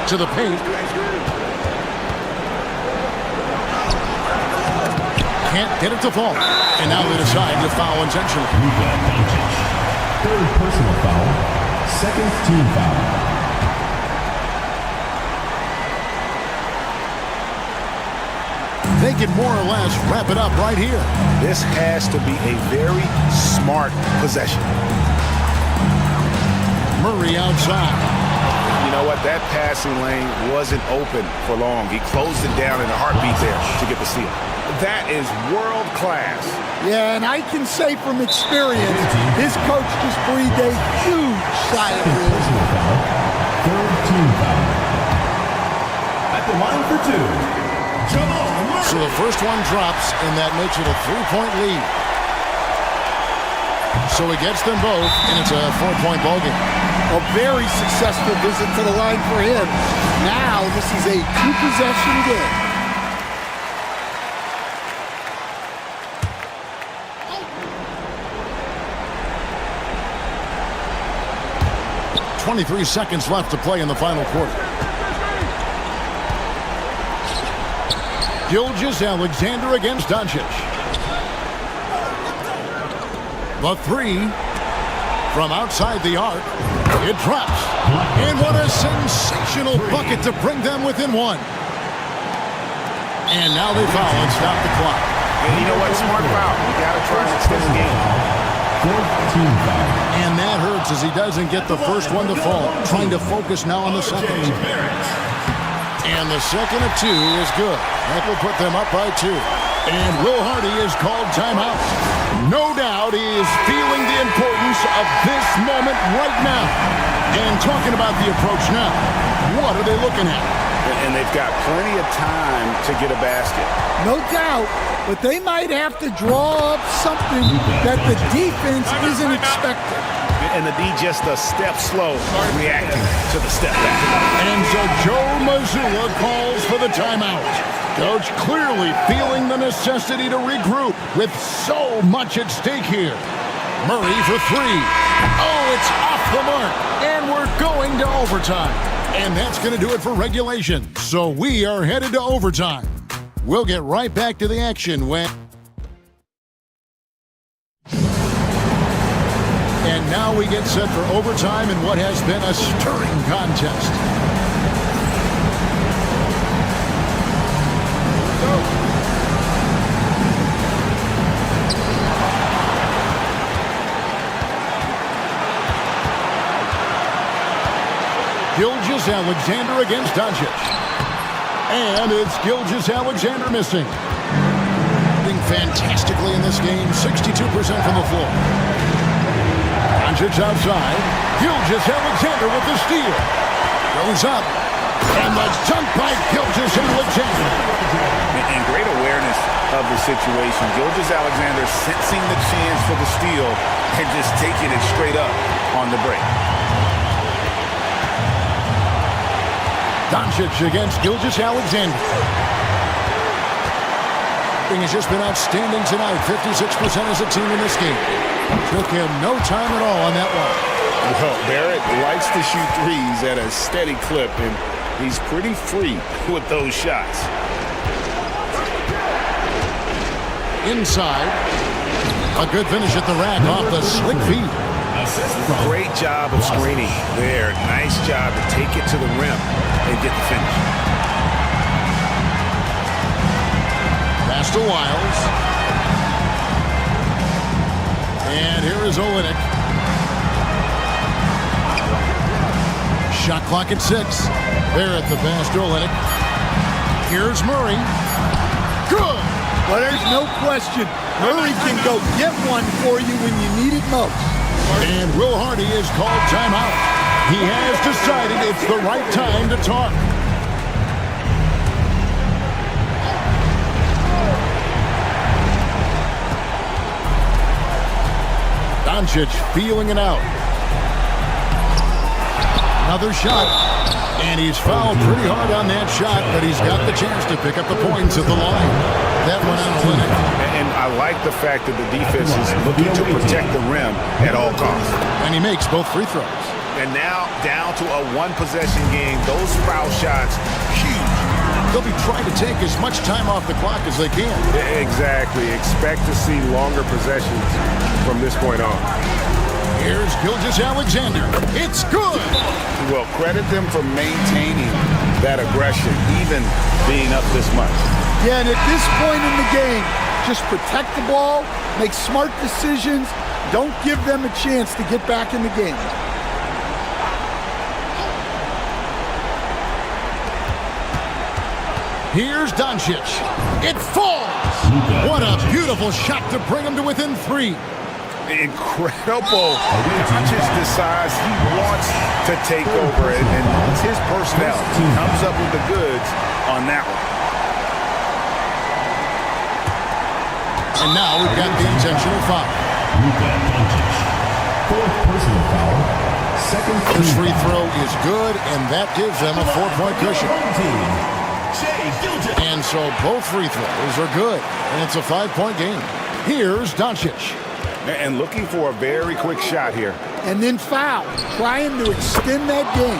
To the paint. Can't get it to fall. And now they decide to foul intentionally. Third personal foul. Second team foul. They can more or less wrap it up right here. This has to be a very smart possession. Murray outside. You know what? That passing lane wasn't open for long. He closed it down in a heartbeat there to get the steal. That is world class. Yeah, and I can say from experience, his coach just breathed a huge sigh of relief. Third team foul. At the line for 2, Jamal Murray. So the first one drops, and that makes it a 3-point lead. So he gets them both, and it's a 4-point ballgame. A very successful visit to the line for him. Now this is a 2-possession game. 23 seconds left to play in the final quarter. Gilgeous-Alexander against Doncic. The 3 from outside the arc. It drops. And what a sensational bucket to bring them within 1. And now they foul and stop the clock. And you know what? Smart foul. You got to try and extend the game. And that hurts as he doesn't get the first one to fall. Trying to focus now on the second. And the second of 2 is good. That will put them up by 2. And Will Hardy is called timeout. No doubt he is feeling the importance of this moment right now. And talking about the approach now, what are they looking at? And they've got plenty of time to get a basket. No doubt, but they might have to draw up something that the defense isn't expecting. And the D just a step slow reacting to the step back. And so Joe Mazzulla calls for the timeout. Coach clearly feeling the necessity to regroup with so much at stake here. Murray for 3. Oh, it's off the mark. And we're going to overtime. And that's going to do it for regulation. So we are headed to overtime. We'll get right back to the action when... And now we get set for overtime in what has been a stirring contest. Gilgeous-Alexander against Doncic. And it's Gilgeous-Alexander missing. Doing fantastically in this game, 62% from the floor. Doncic outside. Gilgeous-Alexander with the steal. Goes up. And the dunk by Gilgeous-Alexander. And great awareness of the situation. Gilgeous-Alexander sensing the chance for the steal and just taking it straight up on the break. Doncic against Gilgeous-Alexander. He has just been outstanding tonight. 56% as a team in this game. Took him no time at all on that one. Well, Barrett likes to shoot threes at a steady clip, and he's pretty free with those shots. Inside. A good finish at the rack off the slick feet. Great job of screening there. Nice job to take it to the rim and get the finish. Pass to Wiles. And here is Olynyk. Shot clock at 6. Barrett the pass to Olynyk. Here's Murray. Good. Well, there's no question. Murray can go get one for you when you need it most. And Will Hardy is called timeout. He has decided it's the right time to talk. Doncic feeling it out. Another shot. And he's fouled pretty hard on that shot, but he's got the chance to pick up the points at the line. That one out of limit. And I like the fact that the defense is looking to protect the rim at all costs. And he makes both free throws. And now down to a one-possession game. Those foul shots, huge. They'll be trying to take as much time off the clock as they can. Exactly. Expect to see longer possessions from this point on. Here's Gilgeous-Alexander. It's good. Well, credit them for maintaining that aggression, even being up this much. Yeah, and at this point in the game, just protect the ball, make smart decisions, don't give them a chance to get back in the game. Here's Doncic. It falls. What a beautiful shot to bring him to within 3. Incredible. Doncic decides he wants to take over, and it's his personnel. He comes up with the goods on that one. And now we've got the intentional foul. Fourth personal foul. Second His free throw is good, and that gives them a 4-point cushion. And so both free throws are good, and it's a 5-point game. Here's Doncic. And looking for a very quick shot here. And then foul, trying to extend that game.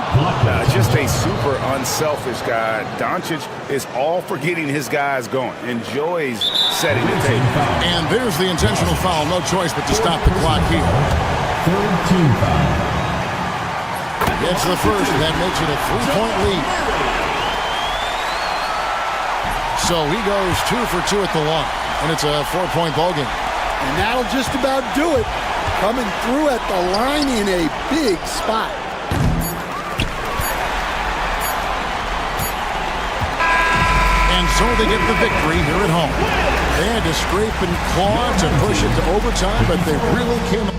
Just a super unselfish guy. Doncic is all for getting his guys going. Enjoys setting the table. And there's the intentional foul. No choice but to stop the clock here. Third team foul. Gets the first, and that makes it a 3-point lead. So he goes 2 for 2 at the line, and it's a 4-point ball game. And that'll just about do it. Coming through at the line in a big spot. And so they get the victory here at home. They had to scrape and claw to push it to overtime, but they really came.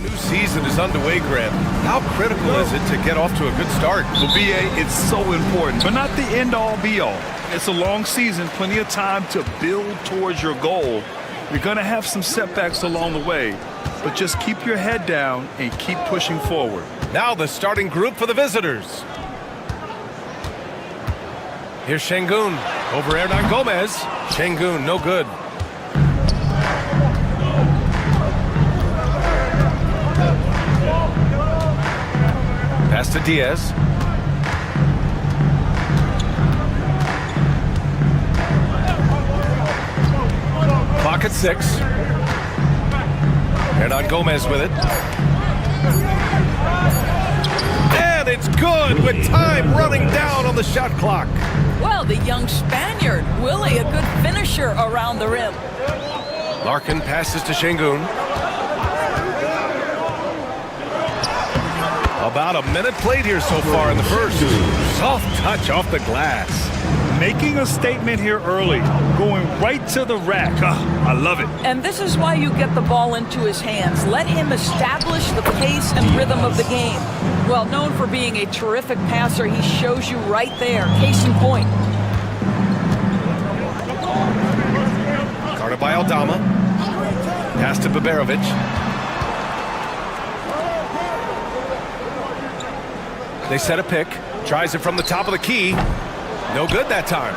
New season is underway, Grant. How critical is it to get off to a good start? Well, BA, it's so important, but not the end-all, be-all. It's a long season, plenty of time to build towards your goal. You're going to have some setbacks along the way, but just keep your head down and keep pushing forward. Now the starting group for the visitors. Here's Şengün over Hernan Gomez. Şengün, no good. Pass to Diaz. Clock at 6. Hernan Gomez with it. And it's good with time running down on the shot clock. Well, the young Spaniard, Willie, a good finisher around the rim. Larkin passes to Şengün. About a minute played here so far in the first. Soft touch off the glass. Making a statement here early, going right to the rack. I love it. And this is why you get the ball into his hands. Let him establish the pace and rhythm of the game. Well, known for being a terrific passer, he shows you right there. Case in point. Guarded by Aldama. Pass to Baberovic. They set a pick. Tries it from the top of the key. No good that time.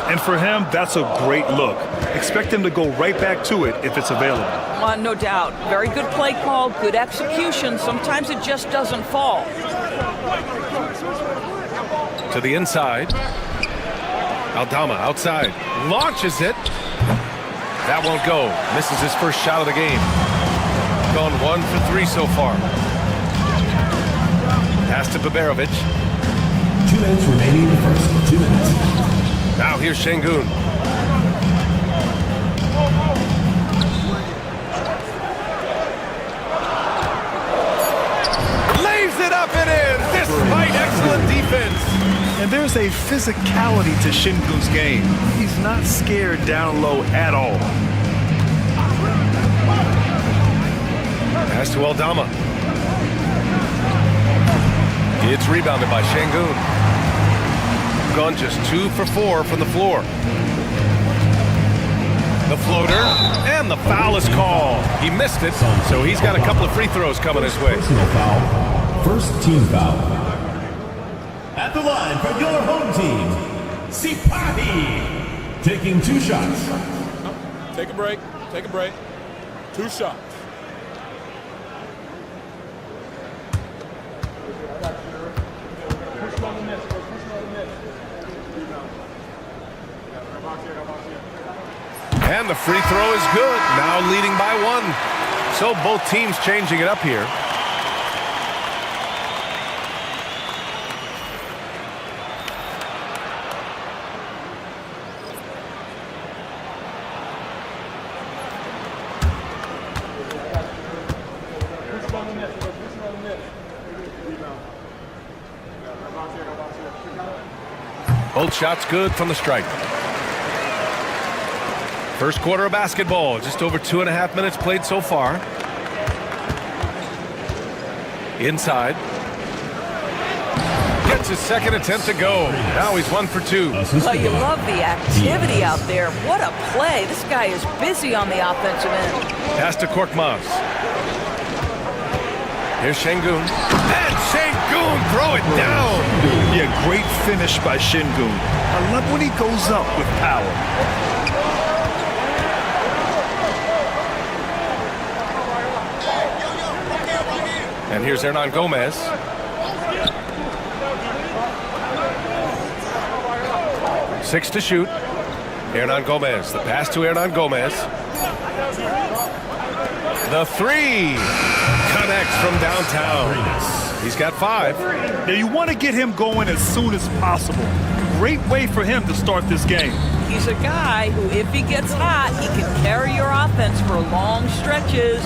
And for him, that's a great look. Expect him to go right back to it if it's available. No doubt. Very good play call, good execution. Sometimes it just doesn't fall. To the inside. Aldama outside. Launches it. That won't go. Misses his first shot of the game. Gone 1 for 3 so far. Pass to Baberovic. 2 minutes remaining in the first. 2 minutes. Now here's Şengün. Lays it up and in, despite excellent defense. And there's a physicality to Şengün's game. He's not scared down low at all. Pass to Aldama. It's rebounded by Şengün. Gone just 2 for 4 from the floor. The floater, and the foul is called. He missed it, so he's got a couple of free throws coming his way. Personal foul. First team foul. At the line for your home team, Serbia. Taking 2 shots. Take a break. Take a break. 2 shots. And the free throw is good. Now leading by 1. So both teams changing it up here. Both shots good from the stripe. First quarter of basketball, just over 2.5 minutes played so far. Inside. Gets his second attempt to go. Now he's 1 for 2. Well, you love the activity out there. What a play. This guy is busy on the offensive end. Pass to Korkmaz. Here's Şengün. And Şengün, throw it down. Yeah, great finish by Şengün. I love when he goes up with power. And here's Hernan Gomez. Six to shoot. Hernan Gomez. The pass to Hernan Gomez. The 3 connects from downtown. He's got 5. Now you want to get him going as soon as possible. Great way for him to start this game. He's a guy who, if he gets hot, he can carry your offense for long stretches.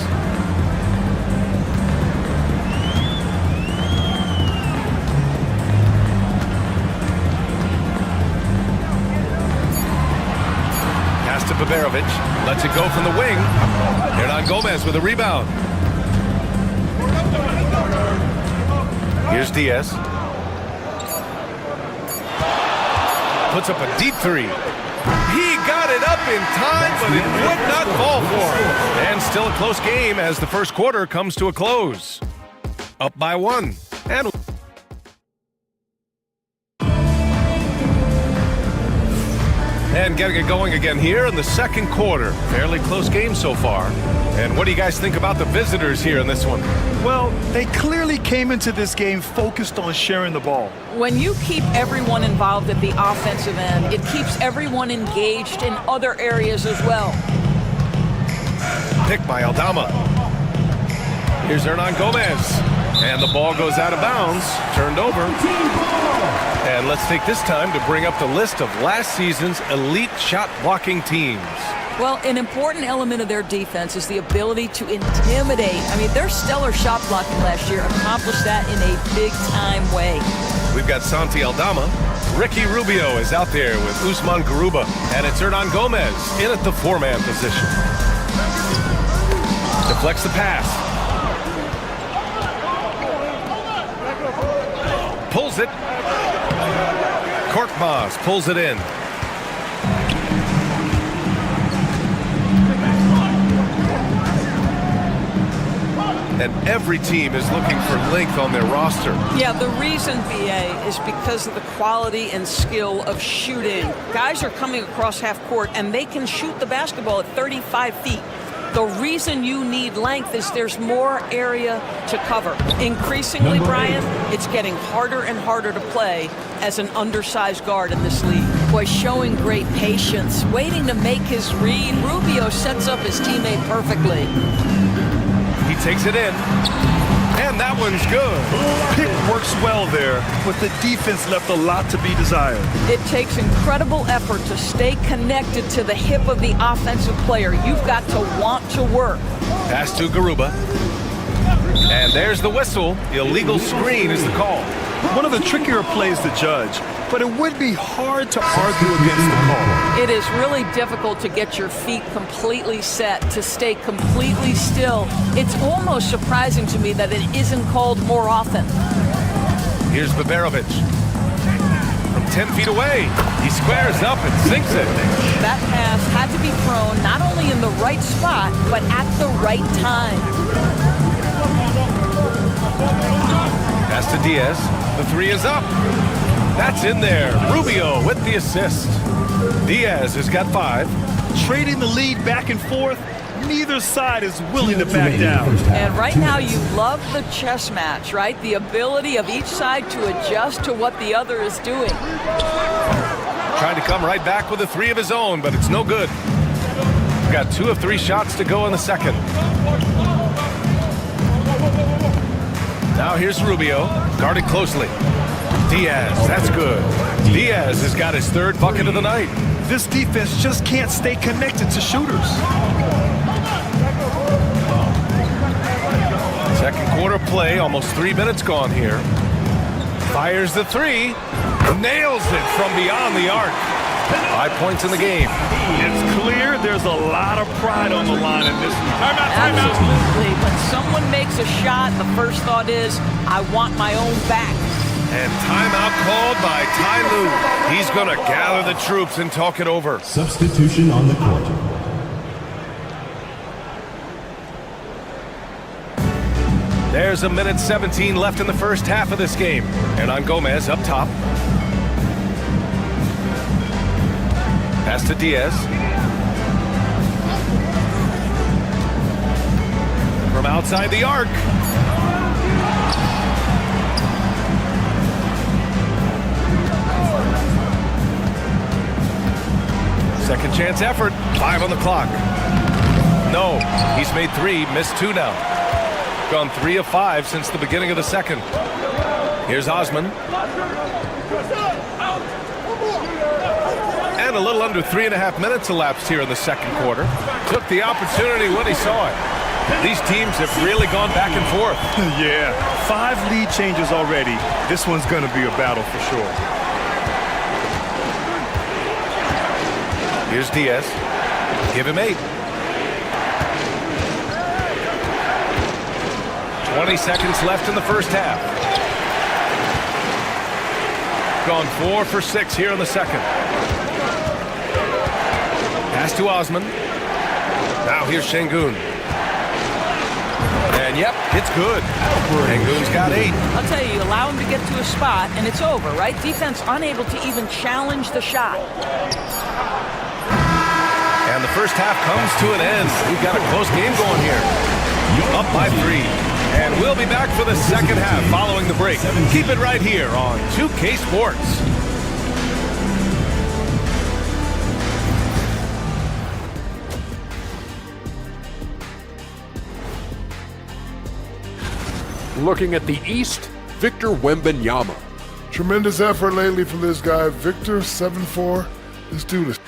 Baberovic. Lets it go from the wing. Hernan Gomez with a rebound. Here's Diaz. Puts up a deep three. He got it up in time, but it would not fall for him. And still a close game as the first quarter comes to a close. Up by 1. And getting it going again here in the second quarter. Fairly close game so far. And what do you guys think about the visitors here in this one? Well, they clearly came into this game focused on sharing the ball. When you keep everyone involved at the offensive end, it keeps everyone engaged in other areas as well. Pick by Aldama. Here's Hernan Gomez. And the ball goes out of bounds. Turned over. And let's take this time to bring up the list of last season's elite shot blocking teams. Well, an important element of their defense is the ability to intimidate. I mean, their stellar shot blocking last year accomplished that in a big-time way. We've got Santi Aldama. Ricky Rubio is out there with Usman Garuba. And it's Hernan Gomez in at the four-man position. Deflects the pass. Pulls it. Korkmaz pulls it in. And every team is looking for length on their roster. Yeah, the reason, BA, is because of the quality and skill of shooting. Guys are coming across half court, and they can shoot the basketball at 35 feet. The reason you need length is there's more area to cover. Increasingly, Brian, it's getting harder and harder to play as an undersized guard in this league. Boy, showing great patience, waiting to make his read. Rubio sets up his teammate perfectly. He takes it in, and that one's good. Pick works well there, but the defense left a lot to be desired. It takes incredible effort to stay connected to the hip of the offensive player. You've got to want to work. Pass to Garuba. And there's the whistle. Illegal screen is the call. One of the trickier plays to judge, but it would be hard to argue against the call. It is really difficult to get your feet completely set, to stay completely still. It's almost surprising to me that it isn't called more often. Here's Baberovic. From 10 feet away, he squares up and sinks it. That pass had to be thrown not only in the right spot, but at the right time. Pass to Diaz. The three is up. That's in there. Rubio with the assist. Diaz has got 5. Trading the lead back and forth, neither side is willing to back down. And right now you love the chess match, right? The ability of each side to adjust to what the other is doing. Trying to come right back with a 3 of his own, but it's no good. We've got 2 of 3 shots to go in the second. Now here's Rubio, guarded closely. Diaz, that's good. Diaz has got his 3rd bucket of the night. This defense just can't stay connected to shooters. Second quarter play, almost 3 minutes gone here. Fires the 3, nails it from beyond the arc. 5 points in the game. It's clear there's a lot of pride on the line in this one. Absolutely. When someone makes a shot, the first thought is, I want my own back. And timeout called by Ty Lue. He's going to gather the troops and talk it over. Substitution on the court. There's 1:17 left in the first half of this game. Hernan Gomez up top. Pass to Diaz. From outside the arc. Second chance effort. 5 on the clock. No, he's made 3, missed 2 now. Gone 3 of 5 since the beginning of the second. Here's Osman. And a little under 3.5 minutes elapsed here in the second quarter. Took the opportunity when he saw it. These teams have really gone back and forth. Yeah, 5 lead changes already. This one's going to be a battle for sure. Here's Diaz. Give him 8. 20 seconds left in the first half. Gone 4 for 6 here in the second. Pass to Osman. Now here's Şengün. And yep, it's good. Şengün's got 8. I'll tell you, allow him to get to a spot, and it's over, right? Defense unable to even challenge the shot. And the first half comes to an end. We've got a close game going here. Up by 3. And we'll be back for the second half following the break. Keep it right here on 2K Sports. Looking at the East, Victor Wembanyama. Tremendous effort lately from this guy, Victor, 7'4". This dude is...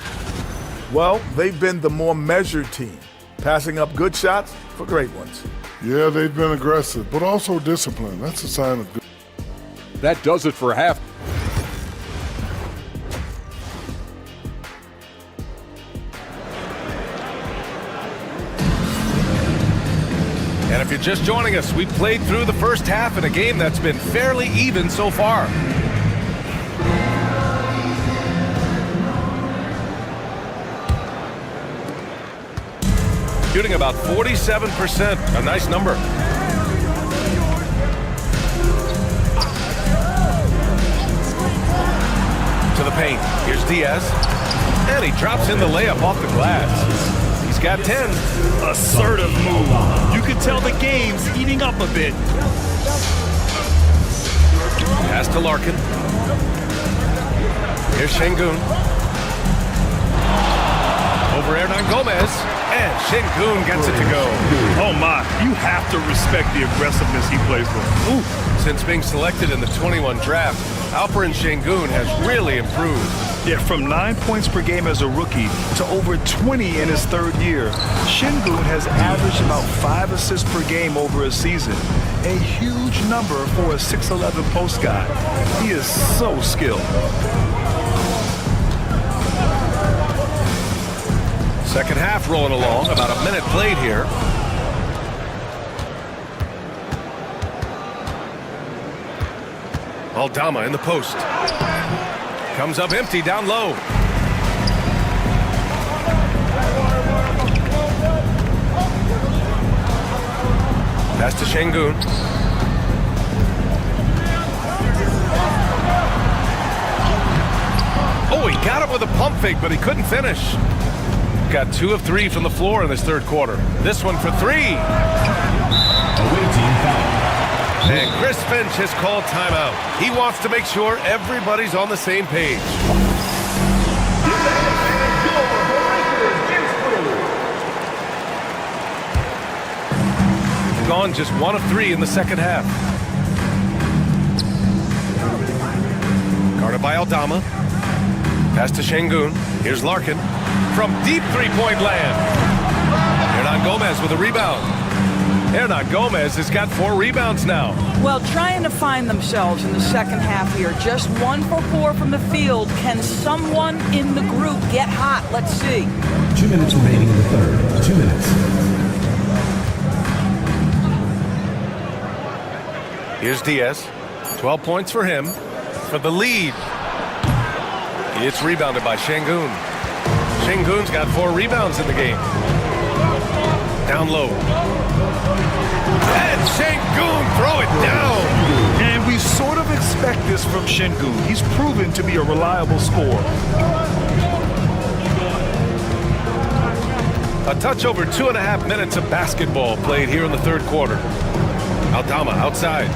Well, they've been the more measured team, passing up good shots for great ones. Yeah, they've been aggressive, but also disciplined. That's a sign of good. That does it for half. And if you're just joining us, we played through the first half in a game that's been fairly even so far. Shooting about 47%, a nice number. To the paint, here's Diaz. And he drops in the layup off the glass. He's got 10. Assertive move. You can tell the game's heating up a bit. Pass to Larkin. Here's Şengün. Over Hernan Gomez. And Şengün gets it to go. Oh my, you have to respect the aggressiveness he plays with. Ooh. Since being selected in the 21 draft, Alperen Şengün has really improved. Yeah, from 9 points per game as a rookie to over 20 in his third year, Şengün has averaged about 5 assists per game over a season. A huge number for a 6'11" post guy. He is so skilled. Second half rolling along, about a minute played here. Aldama in the post. Comes up empty down low. Pass to Şengün. Oh, he got it with a pump fake, but he couldn't finish. Got 2 of 3 from the floor in this third quarter. This one for 3. And Chris Finch has called timeout. He wants to make sure everybody's on the same page. Gone just 1 of 3 in the second half. Guarded by Aldama. Pass to Şengün. Here's Larkin. From deep three-point land. Hernan Gomez with a rebound. Hernan Gomez has got 4 rebounds now. Well, trying to find themselves in the second half here. Just 1 for 4 from the field. Can someone in the group get hot? Let's see. 2 minutes remaining in the third. 2 minutes. Here's Diaz. 12 points for him. For the lead. It's rebounded by Şengün. Şengün's got 4 rebounds in the game. Down low. And Şengün throw it down. And we sort of expect this from Şengün. He's proven to be a reliable scorer. A touch over 2.5 minutes of basketball played here in the third quarter. Aldama outside.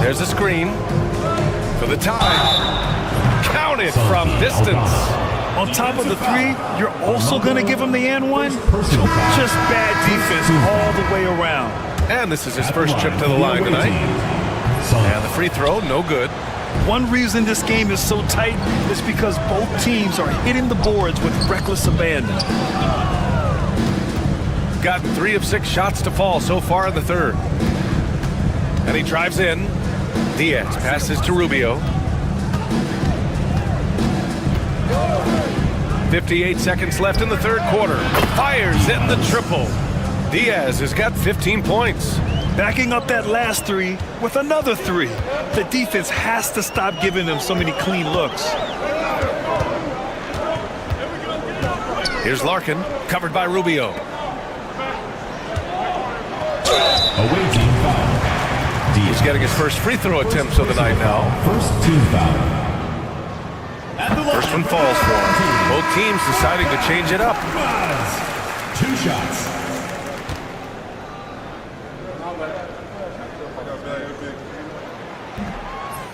There's a screen for the tie. Counted from distance. On top of the 3, you're also going to give him the and one? Just bad defense all the way around. And this is his first trip to the line tonight. And the free throw, no good. One reason this game is so tight is because both teams are hitting the boards with reckless abandon. Got 3 of 6 shots to fall so far in the third. And he drives in. Diaz passes to Rubio. 58 seconds left in the third quarter. Fires in the triple. Diaz has got 15 points. Backing up that last three with another three. The defense has to stop giving them so many clean looks. Here's Larkin, covered by Rubio. Away team foul. He's getting his first free throw attempts of the night now. First team foul. First one falls for him. Both teams deciding to change it up. 2 shots.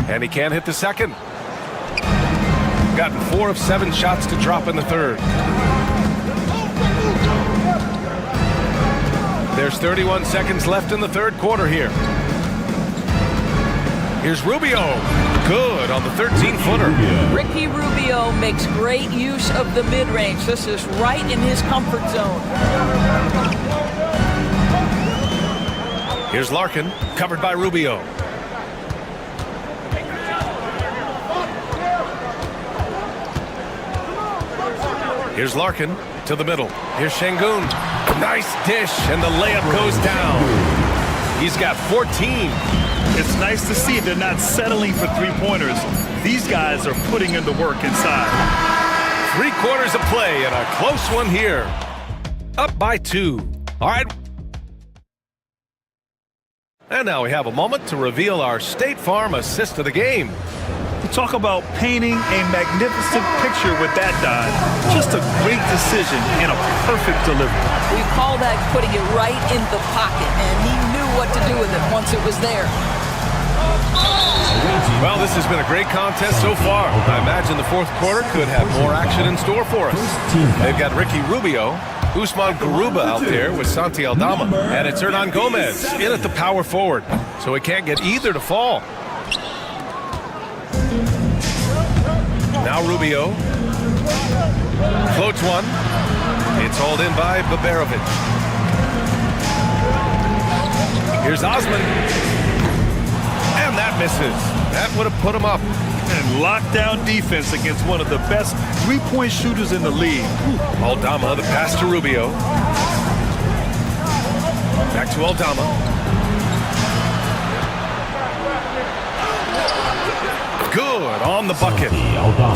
And he can't hit the second. Gotten 4 of 7 shots to drop in the third. There's 31 seconds left in the third quarter here. Here's Rubio. Good on the 13-footer. Ricky Rubio makes great use of the mid-range. This is right in his comfort zone. Here's Larkin, covered by Rubio. Here's Larkin to the middle. Here's Şengün. Nice dish, and the layup goes down. He's got 14. It's nice to see they're not settling for three-pointers. These guys are putting in the work inside. 3 quarters of play and a close one here. Up by 2. All right. And now we have a moment to reveal our State Farm assist of the game. Talk about painting a magnificent picture with that dive. Just a great decision and a perfect delivery. We call that putting it right in the pocket, and he knew what to do with it once it was there. Well, this has been a great contest so far. I imagine the fourth quarter could have more action in store for us. They've got Ricky Rubio, Usman Garuba out there with Santi Aldama, and it's Hernan Gomez in at the power forward, so he can't get either to fall. Now Rubio floats one. It's hauled in by Baberovic. Here's Osman. And that misses. That would have put him up. And lockdown defense against one of the best three-point shooters in the league. Aldama, the pass to Rubio. Back to Aldama. Good on the bucket.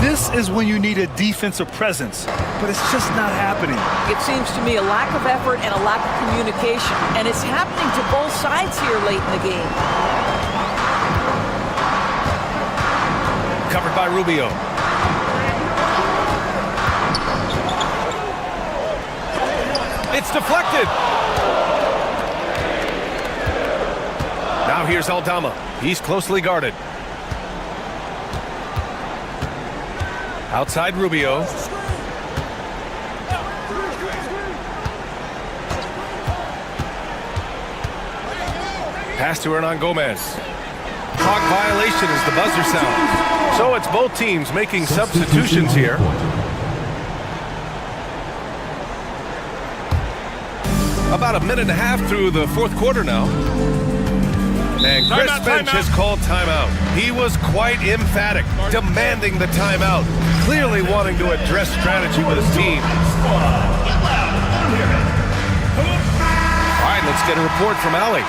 This is when you need a defensive presence, but it's just not happening. It seems to me a lack of effort and a lack of communication, and it's happening to both sides here late in the game. Covered by Rubio. It's deflected. Now here's Aldama. He's closely guarded. Outside Rubio. Pass to Hernan Gomez. Clock violation as the buzzer sounds. So it's both teams making substitutions here. About a minute and a half through the fourth quarter now. And Chris Finch has called timeout. He was quite emphatic, demanding the timeout, clearly wanting to address strategy with his team. All right, let's get a report from Allie.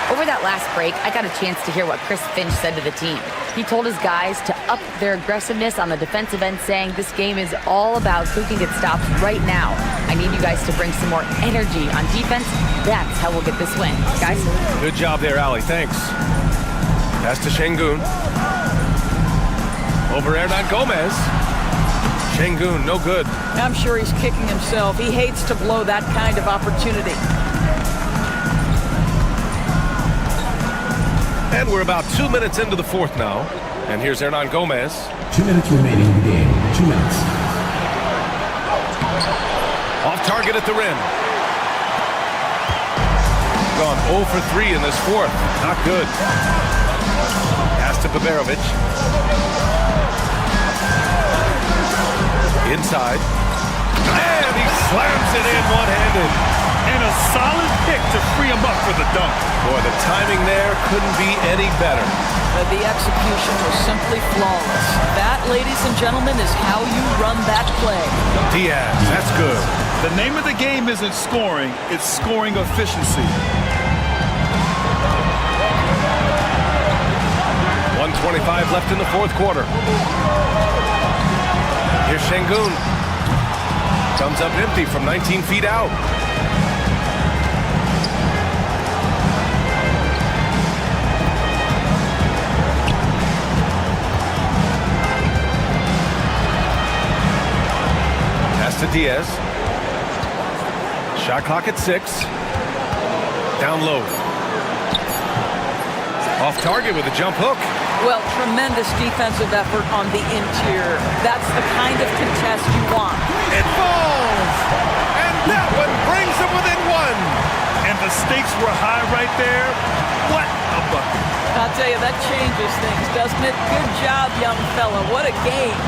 Over that last break, I got a chance to hear what Chris Finch said to the team. He told his guys to up their aggressiveness on the defensive end, saying this game is all about who can get stops right now. I need you guys to bring some more energy on defense. That's how we'll get this win. Guys? Good job there, Allie. Thanks. Pass to Şengün. Over Hernan Gomez. Şengün, no good. I'm sure he's kicking himself. He hates to blow that kind of opportunity. And we're about 2 minutes into the fourth now. And here's Hernan Gomez. 2 minutes remaining in the game. 2 minutes. Off target at the rim. Gone 0 for 3 in this fourth. Not good. Pass to Baberovic. Inside. And he slams it in one-handed. And a solid pick to free him up for the dunk. Boy, the timing there couldn't be any better. The execution was simply flawless. That, ladies and gentlemen, is how you run that play. Diaz, that's good. The name of the game isn't scoring, it's scoring efficiency. 1:25 left in the fourth quarter. Here's Şengün. Comes up empty from 19 feet out. Pass to Diaz. Shot clock at 6. Down low. Off target with a jump hook. Well, tremendous defensive effort on the interior. That's the kind of contest you want. It falls! And that one brings them within one. And the stakes were high right there. What a bucket. I'll tell you, that changes things, doesn't it? Good job, young fella. What a game.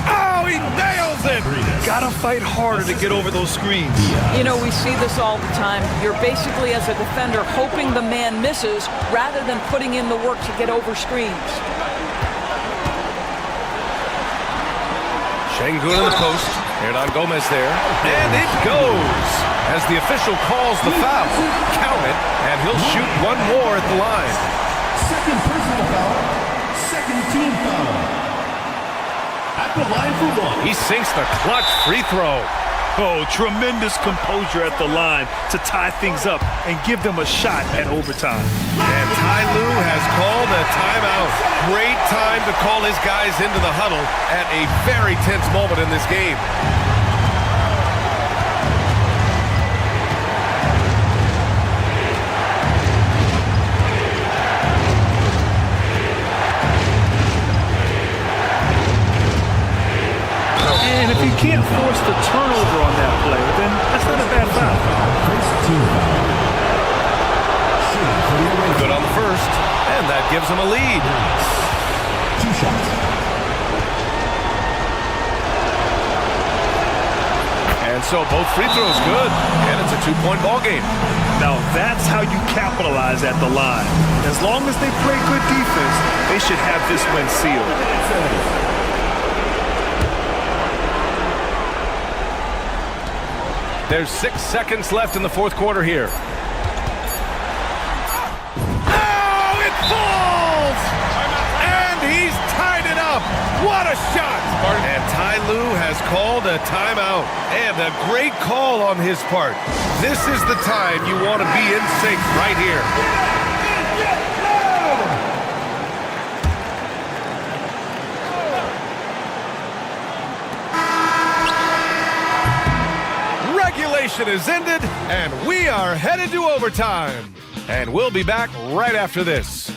Oh, he nails it! Gotta fight harder to get over those screens. You know, we see this all the time. You're basically, as a defender, hoping the man misses rather than putting in the work to get over screens. Şengün in the post. Hernan Gomez there. And it goes! As the official calls the foul. Count it, and he'll shoot one more at the line. Second personal foul. Second team foul. At the line for one. He sinks the clutch free throw. Oh, tremendous composure at the line to tie things up and give them a shot at overtime. And Ty Lue has called a timeout. Great time to call his guys into the huddle at a very tense moment in this game. And if you can't force the turnover on that play, then that's not a bad foul. Good on the first, and that gives him a lead. 2 shots. And so both free throws good, and it's a 2-point ball game. Now that's how you capitalize at the line. As long as they play good defense, they should have this win sealed. There's 6 seconds left in the fourth quarter here. Oh, it falls! And he's tied it up. What a shot! And Ty Lue has called a timeout. And a great call on his part. This is the time you want to be in sync right here. Regulation is ended, and we are headed to overtime. And we'll be back right after this.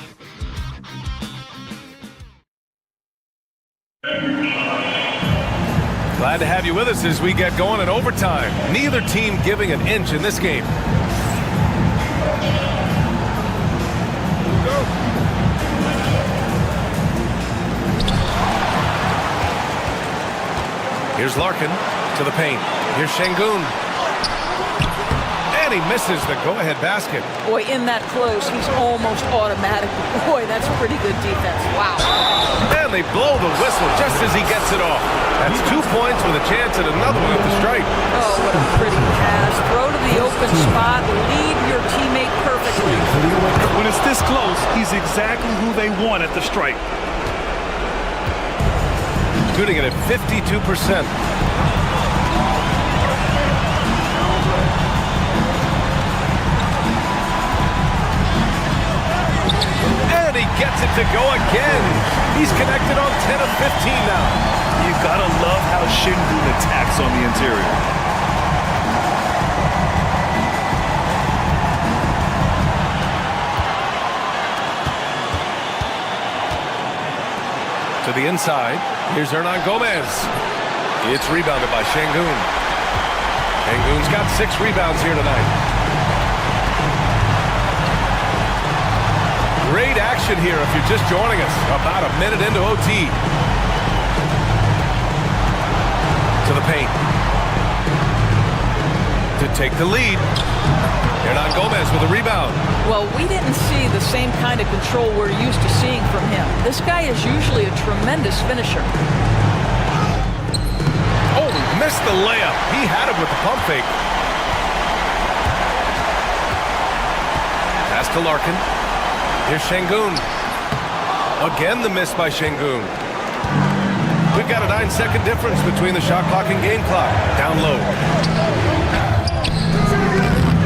Glad to have you with us as we get going in overtime. Neither team giving an inch in this game. Here's Larkin to the paint. Here's Şengün. And he misses the go-ahead basket. Boy, in that close, he's almost automatic. Boy, that's pretty good defense. Wow. And they blow the whistle just as he gets it off. That's 2 points with a chance at another one at the stripe. Oh, what a pretty pass. Throw to the open spot. Lead your teammate perfectly. When it's this close, he's exactly who they want at the stripe. Shooting it at 52%. And he gets it to go again. He's connected on 10 of 15 now. You gotta love how Şengün attacks on the interior. To the inside. Here's Hernan Gomez. It's rebounded by Şengün. Şengün's got 6 rebounds here tonight. Great action here if you're just joining us. About a minute into OT. To the could take the lead. Hernan Gomez with a rebound. Well, we didn't see the same kind of control we're used to seeing from him. This guy is usually a tremendous finisher. Oh, missed the layup. He had him with the pump fake. Pass to Larkin. Here's Şengün. Again, the miss by Şengün. We've got a 9-second difference between the shot clock and game clock. Down low.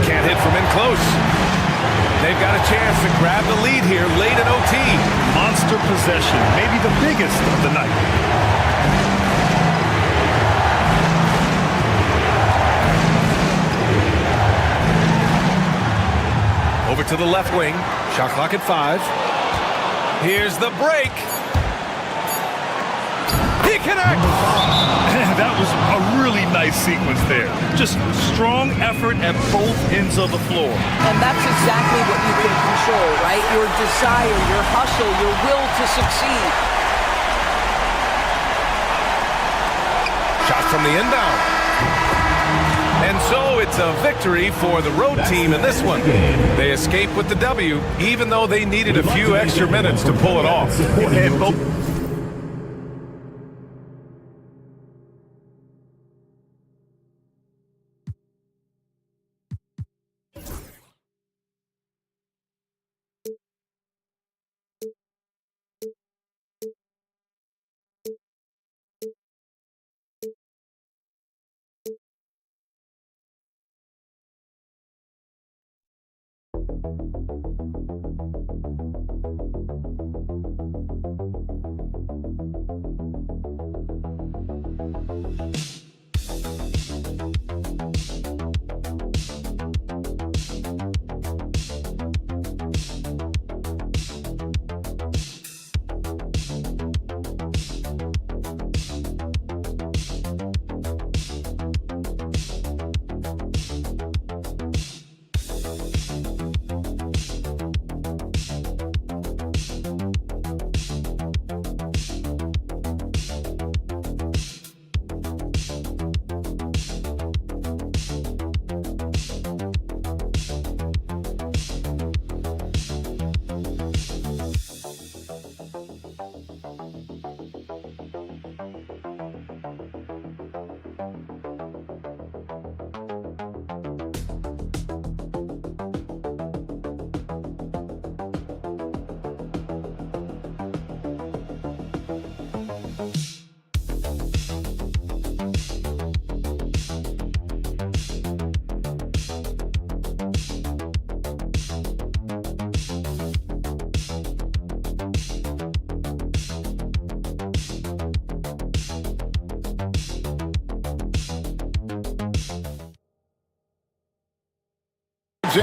Can't hit from in close. They've got a chance to grab the lead here late in OT. Monster possession, maybe the biggest of the night. Over to the left wing. Shot clock at 5. Here's the break. He connects. That was a really nice sequence there. Just strong effort at both ends of the floor. And that's exactly what you can control, right? Your desire, your hustle, your will to succeed. Shot from the inbound. And so it's a victory for the road team in this one. They escape with the W, even though they needed a few extra minutes to pull it off. And both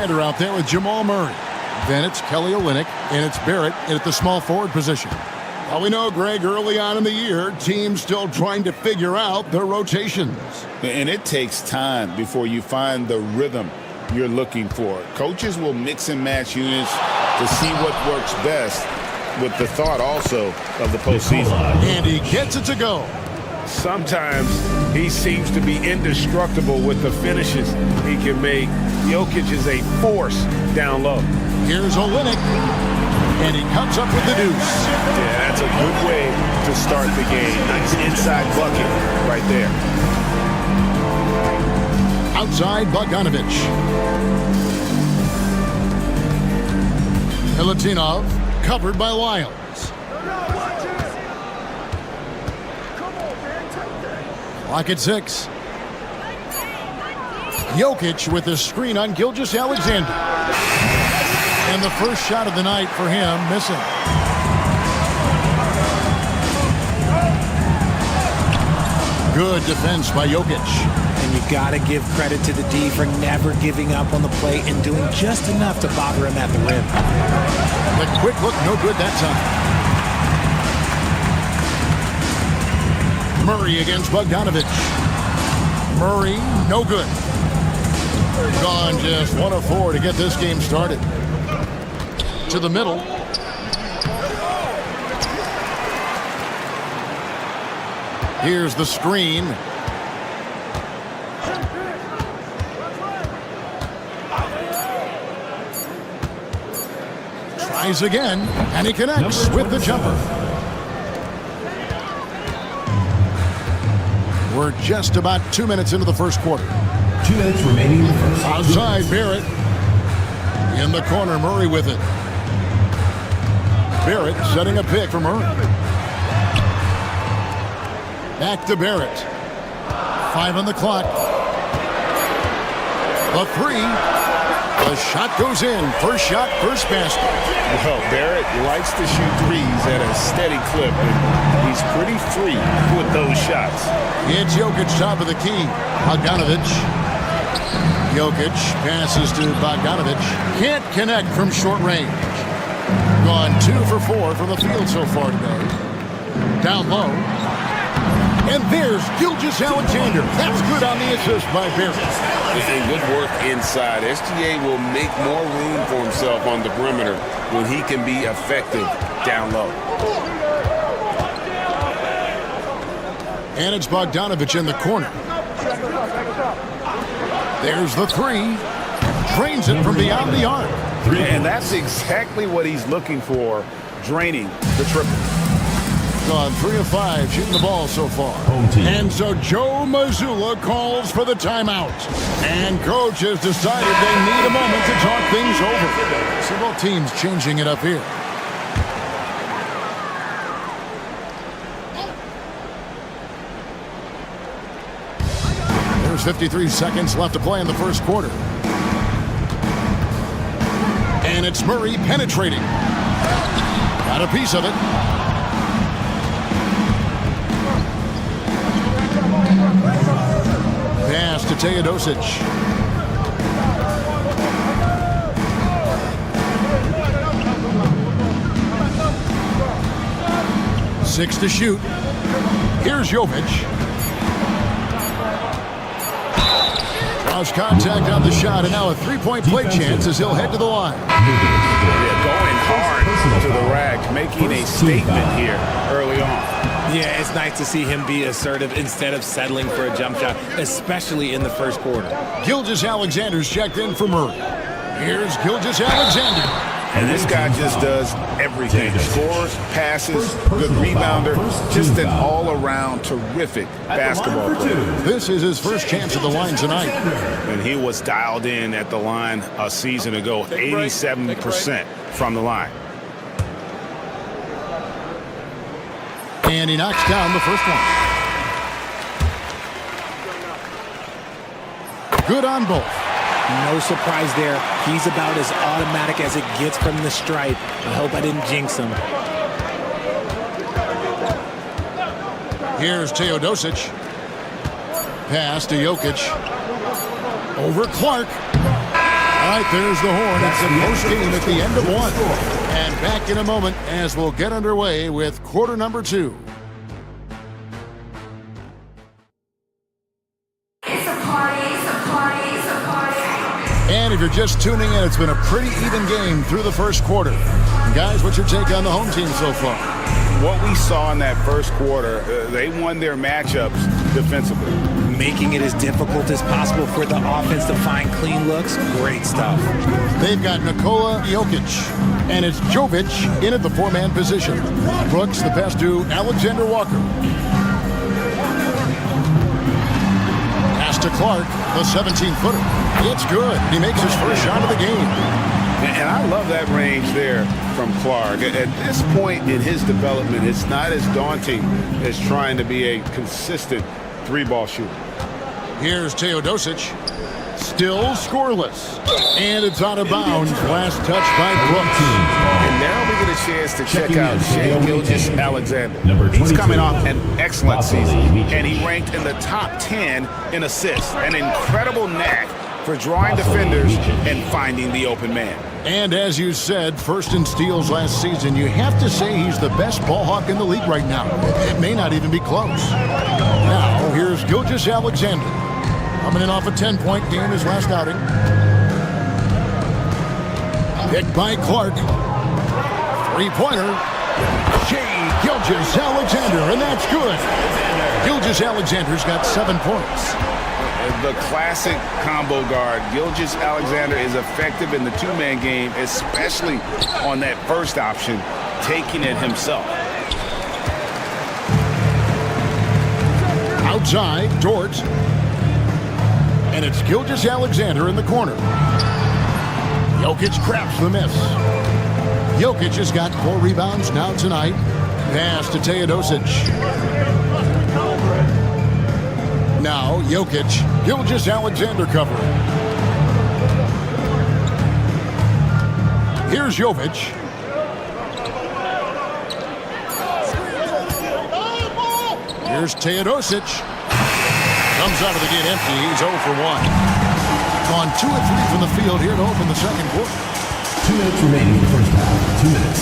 Alexander out there with Jamal Murray. Then it's Kelly Olynyk, and it's Barrett at the small forward position. Well, we know, Greg, early on in the year, teams still trying to figure out their rotations. And it takes time before you find the rhythm you're looking for. Coaches will mix and match units to see what works best, with the thought also of the postseason. And he gets it to go. Sometimes he seems to be indestructible with the finishes he can make. Jokic is a force down low. Here's Olynyk, and he comes up with the deuce. Yeah, that's a good way to start the game. Nice inside bucket right there. Outside Bogdanovic. Milutinov covered by Lyles. Clock at 6. Jokic with the screen on Gilgeous-Alexander. And the first shot of the night for him, missing. Good defense by Jokic. And you got to give credit to the D for never giving up on the play and doing just enough to bother him at the rim. The quick look, no good that time. Murray against Bogdanovic. Murray, no good. Gone just 1 of 4 to get this game started. To the middle. Here's the screen. Tries again, and he connects with the jumper. We're just about 2 minutes into the first quarter. 2 minutes remaining in the first. Outside, Barrett. In the corner, Murray with it. Barrett setting a pick for Murray. Back to Barrett. 5 on the clock. The 3. The shot goes in. First shot, first basket. Well, Barrett likes to shoot threes at a steady clip, and he's pretty free with those shots. It's Jokic, top of the key. Bogdanovic. Jokic passes to Bogdanovic. Can't connect from short range. Gone 2 for 4 from the field so far today. Down low. And there's Gilgeous-Alexander. That's good on the assist by Barrett. And good work inside. SGA will make more room for himself on the perimeter when he can be effective down low. And it's Bogdanovic in the corner. There's the 3. Drains it from beyond the arc. And that's exactly what he's looking for, draining the triple. Gone 3 of 5 shooting the ball so far. And so Joe Mazzulla calls for the timeout. And coach has decided they need a moment to talk things over. Several teams changing it up here. There's 53 seconds left to play in the first quarter. And it's Murray penetrating. Got a piece of it. Pass to Teodosic. Six to shoot. Here's Jovic. Lost contact on the shot, and now a three-point play chance as he'll head to the line. Yeah, going hard to the rack, making a statement here early on. Yeah, it's nice to see him be assertive instead of settling for a jump shot, especially in the first quarter. Gilgeous-Alexander's checked in for Murray. Here's Gilgeous-Alexander. And this guy just does everything. Scores, passes, good rebounder, just an all-around terrific basketball player. This is his first chance at the line tonight. And he was dialed in at the line a season ago, 87% from the line. And he knocks down the first one. Good on both. No surprise there. He's about as automatic as it gets from the stripe. I hope I didn't jinx him. Here's Teodosic. Pass to Jokic. Over Clark. All right, there's the horn. It's a close game at the end of one. And back in a moment as we'll get underway with quarter number 2. And if you're just tuning in, it's been a pretty even game through the first quarter. Guys, what's your take on the home team so far? What we saw in that first quarter, they won their matchups defensively. Making it as difficult as possible for the offense to find clean looks. Great stuff. They've got Nikola Jokic, and it's Jovic in at the 4-man position. Brooks the pass to Alexander Walker. Pass to Clark, the 17-footer. It's good. He makes his first shot of the game. And I love that range there from Clark. At this point in his development, it's not as daunting as trying to be a consistent three-ball shooter. Here's Teodosic. Still scoreless. And it's out of bounds. Last touch by Brooks. And now we get a chance to check out Shai Gilgeous-Alexander. He's coming off an excellent season, and he ranked in the top 10 in assists. An incredible knack for drawing defenders and finding the open man. And as you said, first in steals last season, you have to say he's the best ball hawk in the league right now. It may not even be close. Now, here's Gilgeous-Alexander. Coming in off a 10-point game his last outing. Picked by Clark. Three-pointer. Shai Gilgeous-Alexander, and that's good. Gilgeous-Alexander's got 7 points. the classic combo guard. Gilgeous-Alexander is effective in the two-man game, especially on that first option, taking it himself. Outside, Dort. And it's Gilgeous-Alexander in the corner. Jokic crafts the miss. Jokic has got 4 rebounds now tonight. Pass to Teodosic. Now Jokic, Gilgeous-Alexander covering. Here's Jovic. Here's Teodosic. Comes out of the gate empty. He's 0 for 1. Gone 2 of 3 from the field here to open the second quarter. 2 minutes remaining in the first half. 2 minutes.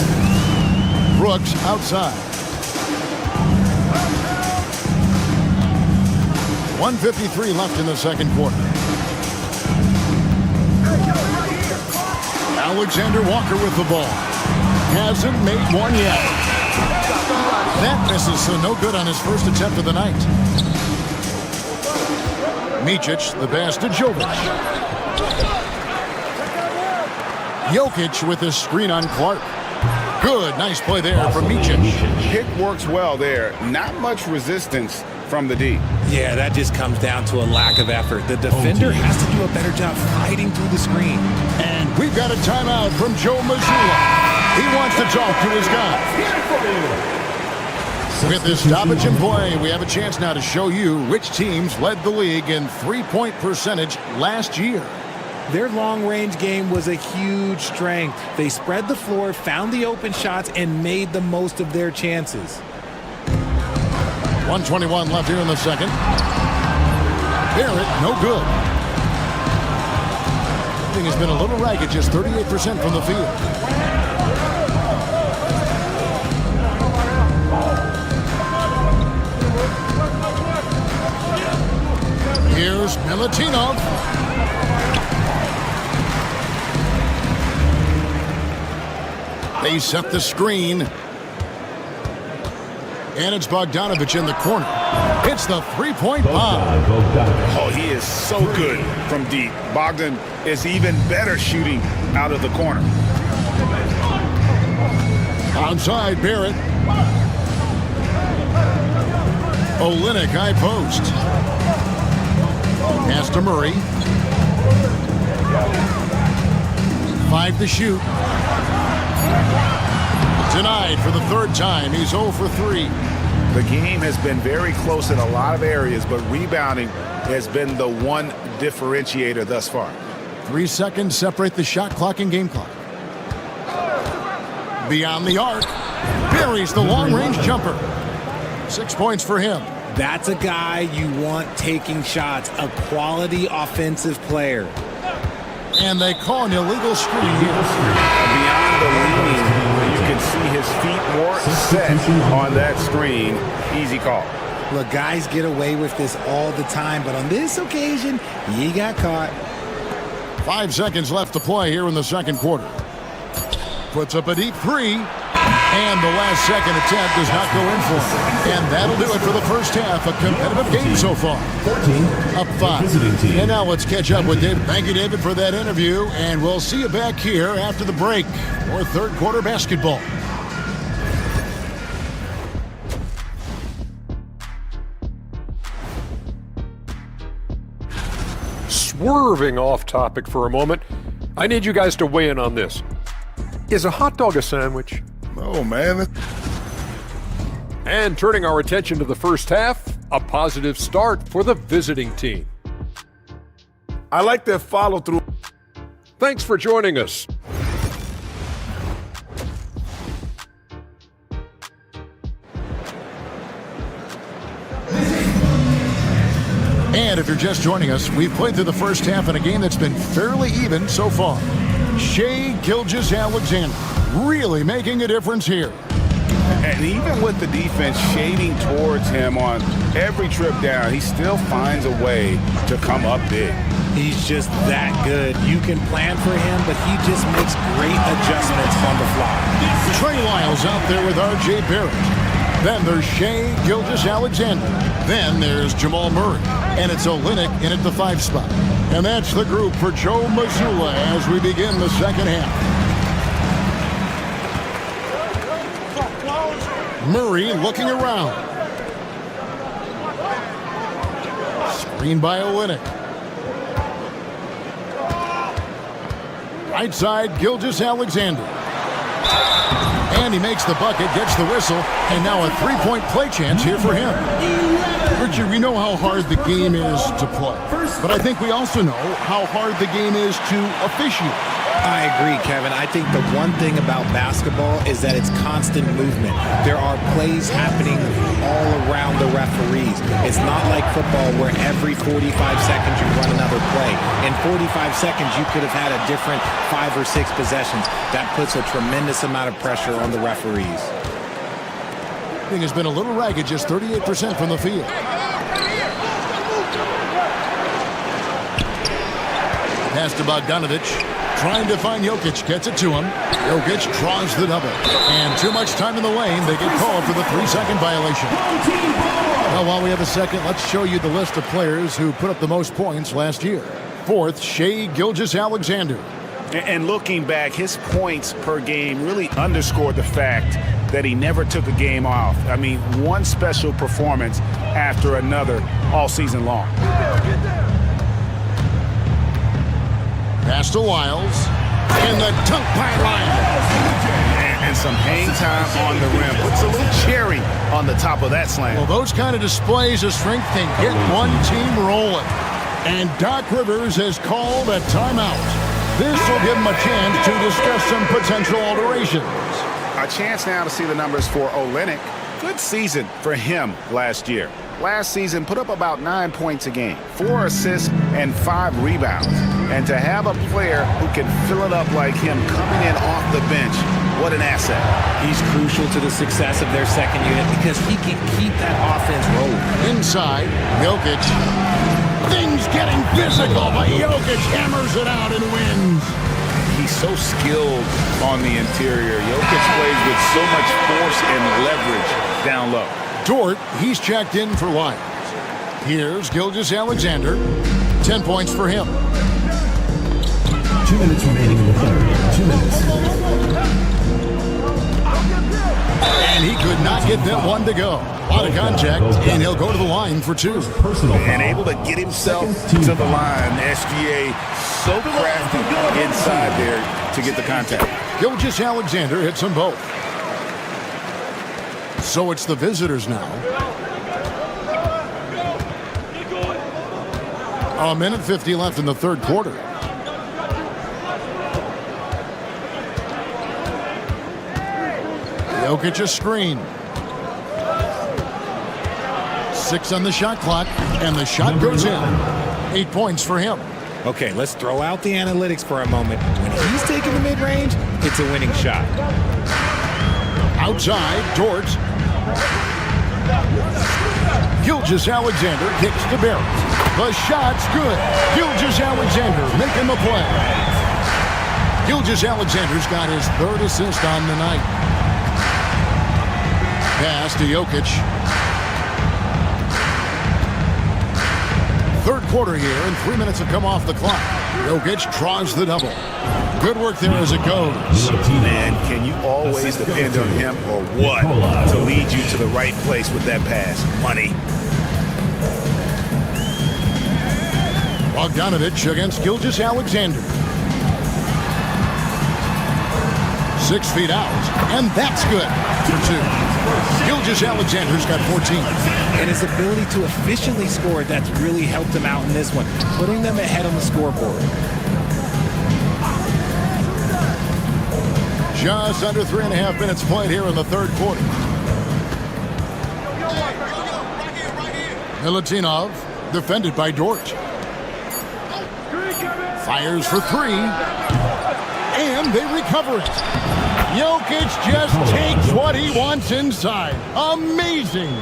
Brooks outside. 1:53 left in the second quarter. Alexander Walker with the ball. Hasn't made one yet. That misses, so no good on his first attempt of the night. Micic, the pass to Jovic. Jokic with his screen on Clark. Good, nice play there from Micic. Pick works well there. Not much resistance from the D. Yeah, that just comes down to a lack of effort. The defender has to do a better job fighting through the screen. And we've got a timeout from Joe Mazzulla. He wants to talk to his guy. With this stoppage in play, we have a chance now to show you which teams led the league in three-point percentage last year. Their long-range game was a huge strength. They spread the floor, found the open shots, and made the most of their chances. 1:21 left here in the second. Barrett, no good. Thing has been a little ragged, just 38% from the field. Here's Milutinov. They set the screen. And it's Bogdanovic in the corner. It's the three-point bomb. Oh, he is so good from deep. Bogdan is even better shooting out of the corner. Outside, Barrett. Olynyk, high post. Pass to Murray. 5 to shoot. Denied for the third time. He's 0 for 3. The game has been very close in a lot of areas, but rebounding has been the one differentiator thus far. 3 seconds separate the shot clock and game clock. Beyond the arc. Buries the long-range jumper. 6 points for him. That's a guy you want taking shots, a quality offensive player. And they call an illegal screen here. Beyond the leaning, you can see his feet more set on that screen. Easy call. Look, guys get away with this all the time, but on this occasion, he got caught. 5 seconds left to play here in the second quarter. Puts up a deep 3. And the last second attempt does not go in for him. And that'll do it for the first half. A competitive game so far. 14. Up 5. And now let's catch up with David. Thank you, David, for that interview. And we'll see you back here after the break for third quarter basketball. Swerving off topic for a moment, I need you guys to weigh in on this. Is a hot dog a sandwich? Oh, man. And turning our attention to the first half, a positive start for the visiting team. I like that follow-through. Thanks for joining us. And if you're just joining us, we've played through the first half in a game that's been fairly even so far. Shai Gilgeous-Alexander really making a difference here. And even with the defense shading towards him on every trip down, he still finds a way to come up big. He's just that good. You can plan for him, but he just makes great adjustments on the fly. Trey Lyles out there with R.J. Barrett. Then there's Shea Gilgeous-Alexander. Then there's Jamal Murray. And it's Olynyk in at the 5 spot. And that's the group for Joe Mazzulla as we begin the second half. Murray looking around. Screen by Olynyk. Right side, Gilgeous-Alexander. And he makes the bucket, gets the whistle, and now a three-point play chance here for him. Richard, we know how hard the game is to play, but I think we also know how hard the game is to officiate. I agree, Kevin. I think the one thing about basketball is that it's constant movement. There are plays happening all around the referees. It's not like football where every 45 seconds you run another play. In 45 seconds, you could have had a different 5 or 6 possessions. That puts a tremendous amount of pressure on the referees. Thing has been a little ragged, just 38% from the field. Pass to Bogdanovic. Trying to find Jokic, gets it to him. Jokic draws the double. And too much time in the lane. They get called for the 3-second violation. Well, while we have a second, let's show you the list of players who put up the most points last year. 4th, Shea Gilgeous-Alexander. And looking back, his points per game really underscored the fact that he never took a game off. I mean, one special performance after another all season long. Pass to Wiles, and the dunk by Ryan. And some hang time on the rim. Puts a little cherry on the top of that slam. Well, those kind of displays of strength can get one team rolling. And Doc Rivers has called a timeout. This will give him a chance to discuss some potential alterations. A chance now to see the numbers for Olynyk. Good season for him last year. Last season, put up about 9 points a game, 4 assists, and 5 rebounds. And to have a player who can fill it up like him coming in off the bench, what an asset. He's crucial to the success of their second unit because he can keep that offense rolling. Inside, Jokic. Things getting physical, but Jokic hammers it out and wins. He's so skilled on the interior. Jokic plays with so much force and leverage down low. Dort, he's checked in for Lyons. Here's Gilgeous-Alexander. 10 points for him. 2 minutes remaining in the third. 2 minutes. And he could not get that one to go. A lot of contact, and he'll go to the line for 2. And able to get himself to the line. SGA so crafty inside there to get the contact. Gilgeous-Alexander hits them both. So it's the visitors now. A minute 50 left in the third quarter. Jokic a screen. 6 on the shot clock, and the shot goes in. 8 points for him. Okay, let's throw out the analytics for a moment. When he's taking the mid-range, it's a winning shot. Outside, Dort. Gilgeous-Alexander kicks to Barrett. The shot's good. Gilgeous-Alexander making the play. Gilgeous-Alexander's got his 3rd assist on the night. Pass to Jokic. Third quarter here, and 3 minutes have come off the clock. Jokic draws the double. Good work there as it goes. Man, can you always depend on him or what to lead you to the right place with that pass? Money. Bogdanovic against Gilgeous-Alexander. 6 feet out, and that's good for 2. Gilgeous-Alexander's got 14. And his ability to efficiently score, that's really helped him out in this one, putting them ahead on the scoreboard. Just under 3.5 minutes played here in the third quarter. Milutinov, defended by Dort. Fires for 3. And they recover it. Jokic just takes what he wants inside. Amazing.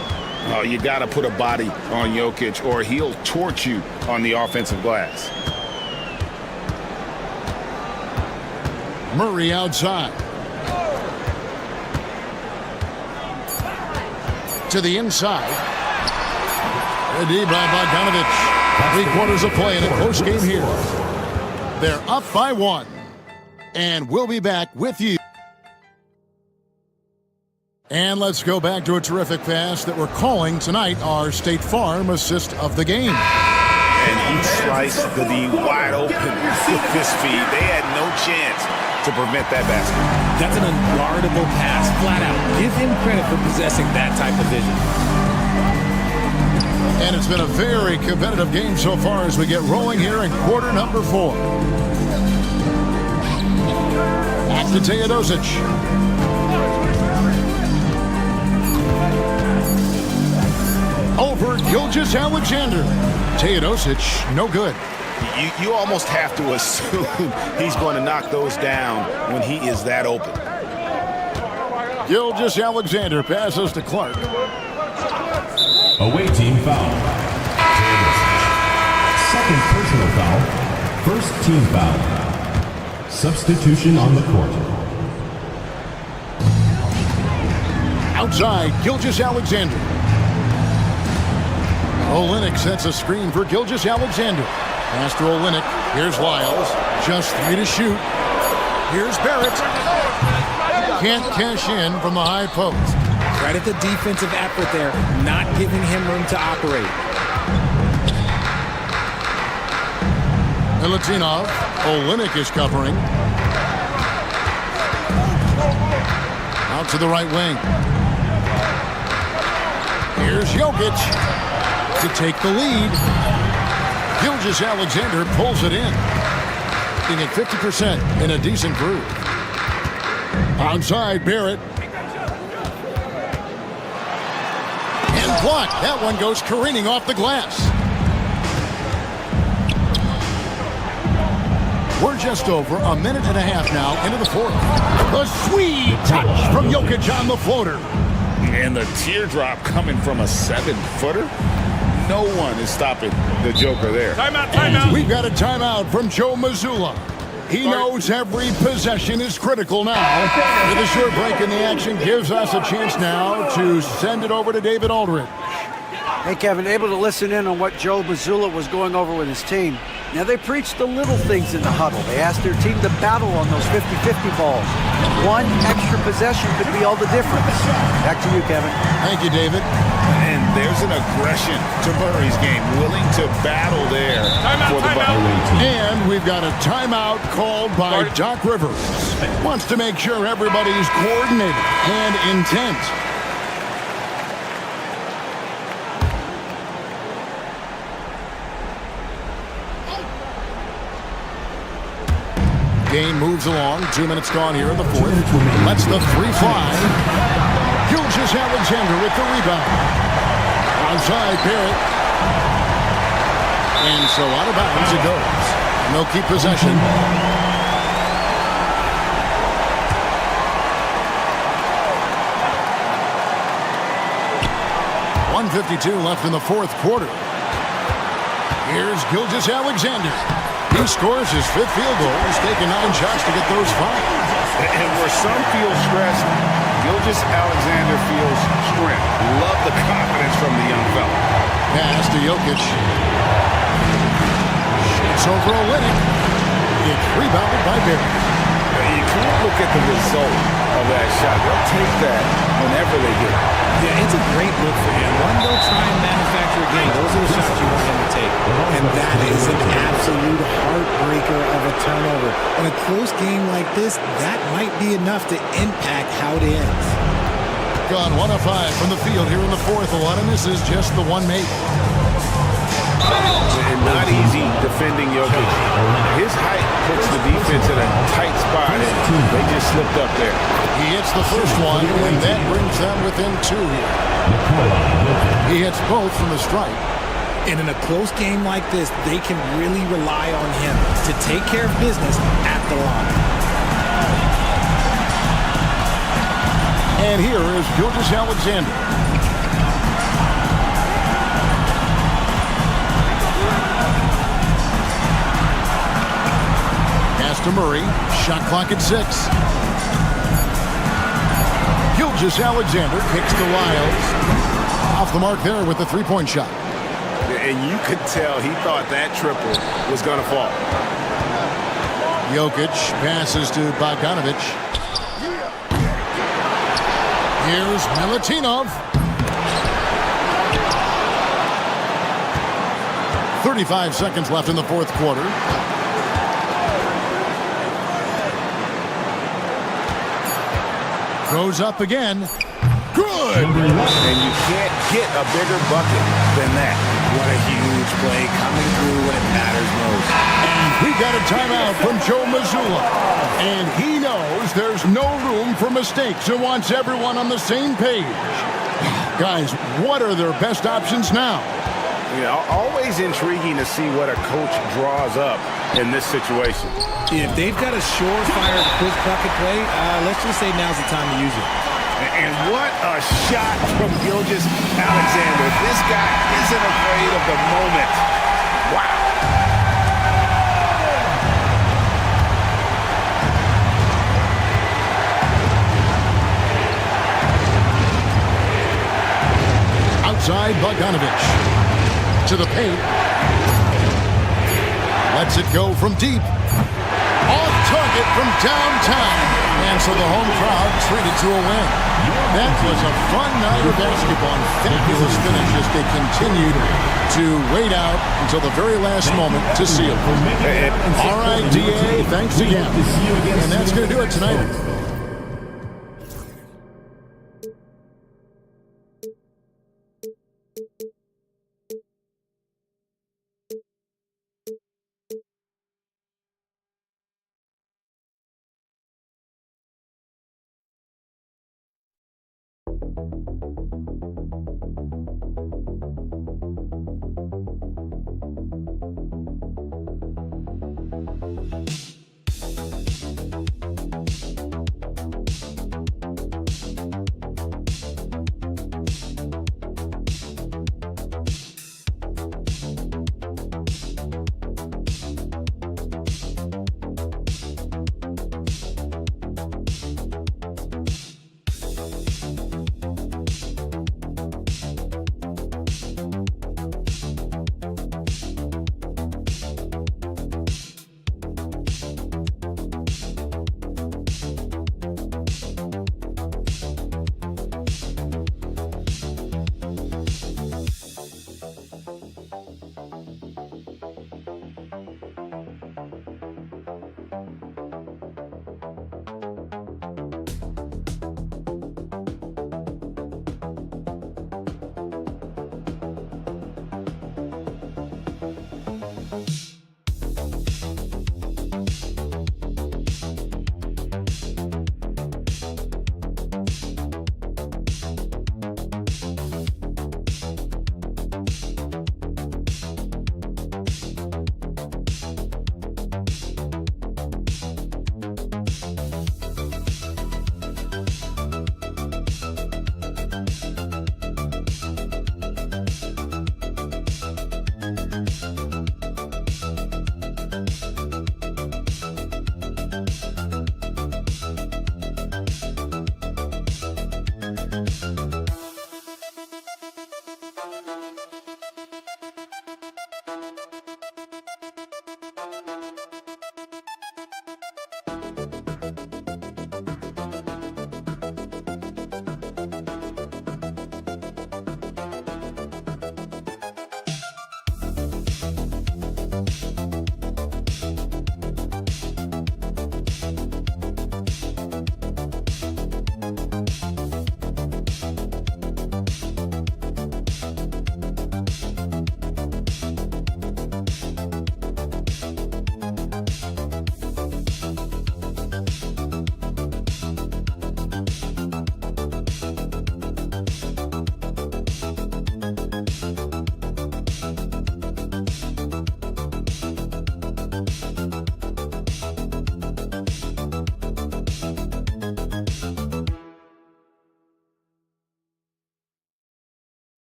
Oh, you got to put a body on Jokic or he'll torch you on the offensive glass. Murray outside. to the inside. Ready by Bogdanovich. 3 quarters of play in a close game here. They're up by 1. And we'll be back with you. And let's go back to a terrific pass that we're calling tonight our State Farm assist of the game. And he sliced the D wide open with this feed. They had no chance to prevent that basket. That's an unguardable pass, flat out. Give him credit for possessing that type of vision. And it's been a very competitive game so far as we get rolling here in quarter number 4. Back to Teodosic. Over Gilgeous-Alexander. Teodosic, no good. You almost have to assume he's going to knock those down when he is that open. Gilgeous-Alexander passes to Clark. Away team foul. Second personal foul. First team foul. Substitution on the court. Outside, Gilgeous-Alexander. Olynyk sets a screen for Gilgeous-Alexander. Pass to Olynyk. Here's Lyles. Just 3 to shoot. Here's Barrett. Can't cash in from the high post. Credit the defensive effort there, not giving him room to operate. Milutinov. Olynyk is covering. Out to the right wing. Here's Jokic to take the lead. Gilgeous-Alexander pulls it in. Being at 50% in a decent groove. Onside, Barrett. And blocked. That one goes careening off the glass. We're just over a minute and a half now into the 4th. The sweet touch from Jokic on the floater. And the teardrop coming from a 7-footer. No one is stopping the Joker there. Timeout, timeout. We've got a timeout from Joe Mazzulla. He knows every possession is critical now. With a short break in the action gives us a chance now to send it over to David Aldridge. Hey, Kevin, able to listen in on what Joe Mazzulla was going over with his team. Now, they preached the little things in the huddle. They asked their team to battle on those 50-50 balls. One extra possession could be all the difference. Back to you, Kevin. Thank you, David. And there's an aggression to Murray's game, willing to battle there for the ball. And we've got a timeout called by Doc Rivers. Wants to make sure everybody's coordinated and intent. Game moves along. 2 minutes gone here in the 4th. Lets the 3 fly. Gilgeous-Alexander with the rebound. Onside, Barrett. And so out of bounds it goes. No keep possession. .152 left in the 4th quarter. Here's Gilgeous-Alexander. He scores his 5th field goal. He's taken 9 shots to get those 5. And where some feel stressed, Gilgeous-Alexander feels strength. Love the confidence from the young fella. Pass to Jokic. Shoots over Olynyk. It's rebounded by Barrett. You can't look at the result of that shot. They'll take that whenever they get it. Yeah, it's a great look for him. One, go try and manufacture a game. Those are the shots you want him to take. And that is an absolute heartbreaker of a turnover. In a close game like this, that might be enough to impact how it ends. Gone 1 of 5 from the field here in the 4th. A lot of misses, just the one made. And not easy defending Jokic. His height puts the defense in a tight spot, and they just slipped up there. He hits the first one, and that brings them within 2 here. He hits both from the stripe. And in a close game like this, they can really rely on him to take care of business at the line. And here is Gilgeous-Alexander. Pass to Murray. Shot clock at 6. Gilgeous-Alexander kicks to Lyles. Off the mark there with the three-point shot. And you could tell he thought that triple was going to fall. Jokic passes to Bogdanovic. Here's Milutinov. 35 seconds left in the fourth quarter. Throws up again. Good! And you can't get a bigger bucket than that. What a huge play coming through when it matters most. And we got a timeout from Joe Mazzulla. And he knows there's no room for mistakes and wants everyone on the same page. Guys, what are their best options now? Yeah, always intriguing to see what a coach draws up in this situation. If they've got a surefire quick bucket play, let's just say now's the time to use it. And what a shot from Gilgeous-Alexander. This guy isn't afraid of the moment. Wow. Outside Bogdanovic. To the paint. Lets it go from deep. Off target from downtown. And so the home crowd treated to a win. That was a fun night of basketball and fabulous finish as they continued to wait out until the very last moment to seal. All right, DA, thanks again. And that's going to do it tonight.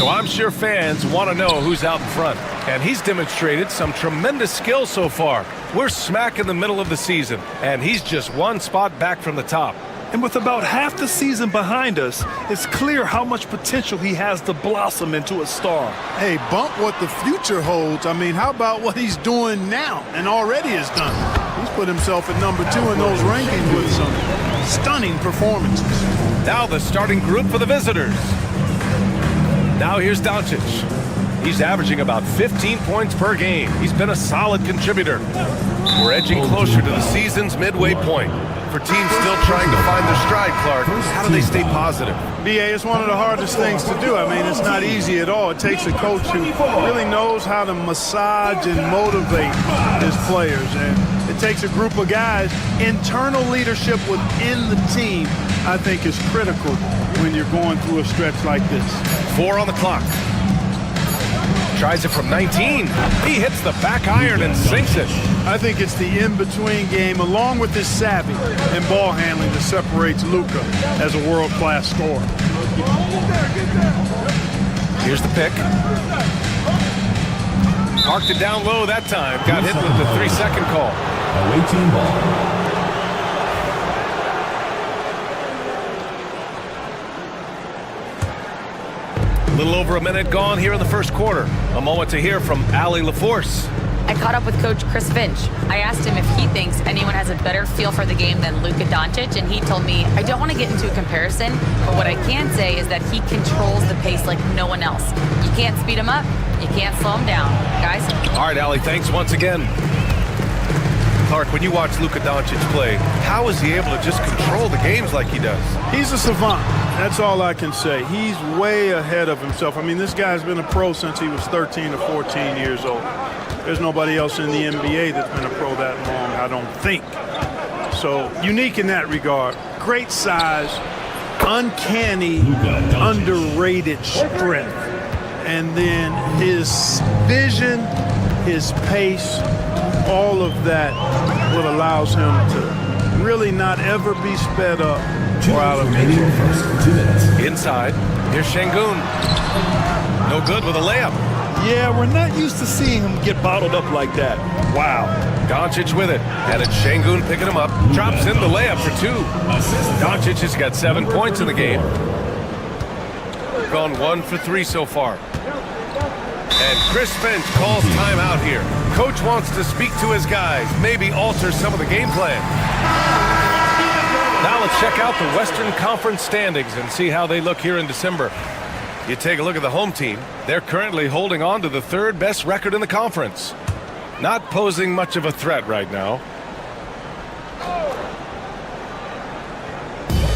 So I'm sure fans want to know who's out in front. And he's demonstrated some tremendous skill so far. We're smack in the middle of the season, and he's just one spot back from the top. And with about half the season behind us, it's clear how much potential he has to blossom into a star. Hey, bump what the future holds. I mean, how about what he's doing now and already has done? He's put himself at number 2 in those rankings with some stunning performances. Now the starting group for the visitors. Now here's Doncic. He's averaging about 15 points per game. He's been a solid contributor. We're edging closer to the season's midway point. For teams still trying to find their stride, Clark, how do they stay positive? BA, it's one of the hardest things to do. I mean, it's not easy at all. It takes a coach who really knows how to massage and motivate his players. And it takes a group of guys. Internal leadership within the team, I think, is critical when you're going through a stretch like this. 4 on the clock. Tries it from 19. He hits the back iron and sinks it. I think it's the in-between game, along with his savvy and ball handling, that separates Luka as a world-class scorer. Here's the pick. Parked it down low that time. Got hit with the 3-second call. Away team ball. A little over a minute gone here in the first quarter. A moment to hear from Allie LaForce. I caught up with Coach Chris Finch. I asked him if he thinks anyone has a better feel for the game than Luka Doncic, and he told me, I don't want to get into a comparison, but what I can say is that he controls the pace like no one else. You can't speed him up, you can't slow him down. Guys? All right, Allie, thanks once again. Clark, when you watch Luka Doncic play, how is he able to just control the games like he does? He's a savant. That's all I can say. He's way ahead of himself. I mean, this guy's been a pro since he was 13 or 14 years old. There's nobody else in the NBA that's been a pro that long, I don't think. So, unique in that regard. Great size, uncanny, underrated strength. And then his vision, his pace, all of that what allows him to really not ever be sped up or out of control. Inside, here's Şengün. No good with a layup. Yeah, we're not used to seeing him get bottled up like that. Wow. Doncic with it. And it's Şengün picking him up. Drops in the layup for 2. Doncic has got 7 points in the game. Gone 1 for 3 so far. And Chris Finch calls timeout here. Coach wants to speak to his guys, maybe alter some of the game plan. Now let's check out the Western Conference standings and see how they look here in December. You take a look at the home team. They're currently holding on to the 3rd best record in the conference. Not posing much of a threat right now.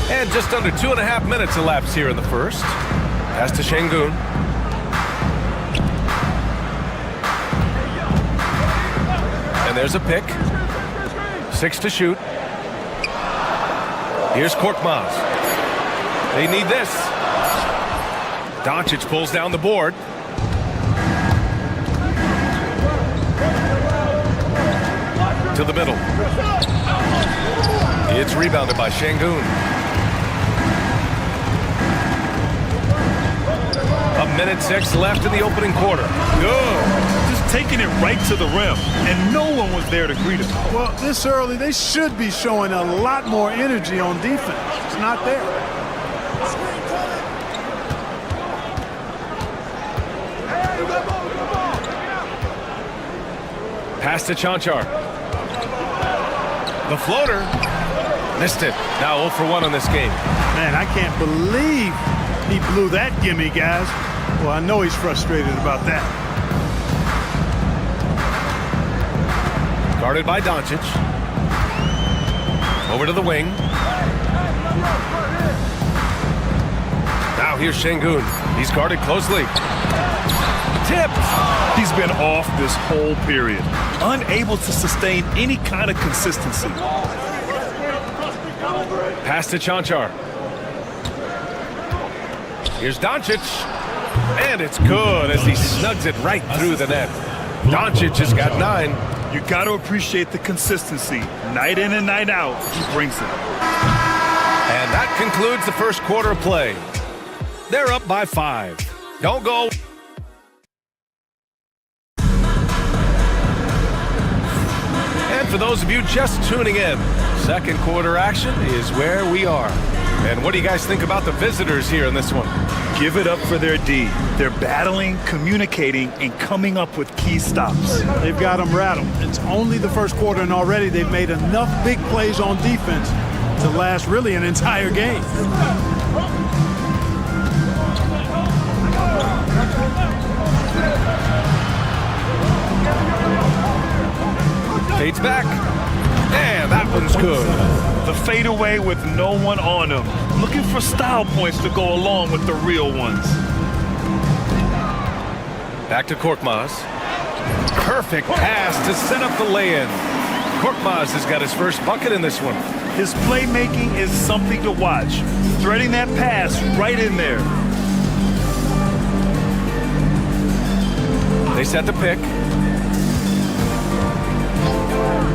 And just under 2.5 minutes elapsed here in the first. Pass to Şengün. And there's a pick. 6 to shoot. Here's Korkmaz. They need this. Doncic pulls down the board. To the middle. It's rebounded by Şengün. 1:06 left in the opening quarter. Good. Just taking it right to the rim, and no one was there to greet him. Well, this early, they should be showing a lot more energy on defense. It's not there. Pass to Cancar. The floater. Missed it. Now 0 for 1 on this game. Man, I can't believe he blew that gimme, guys. Well, I know he's frustrated about that. Guarded by Doncic. Over to the wing. Now here's Şengün. He's guarded closely. Tipped. He's been off this whole period. Unable to sustain any kind of consistency. Pass to Cancar. Here's Doncic. And it's good as he snugs it right through the net. Doncic has got 9. You got to appreciate the consistency. Night in and night out, he brings it. And that concludes the first quarter of play. They're up by 5. Don't go. And for those of you just tuning in, second quarter action is where we are. And what do you guys think about the visitors here in this one? Give it up for their D. They're battling, communicating, and coming up with key stops. They've got them rattled. It's only the first quarter, and already they've made enough big plays on defense to last really an entire game. Fades back. And that one's good. The fadeaway with no one on him. Looking for style points to go along with the real ones. Back to Korkmaz. Perfect pass to set up the lay-in. Korkmaz has got his first bucket in this one. His playmaking is something to watch. Threading that pass right in there. They set the pick.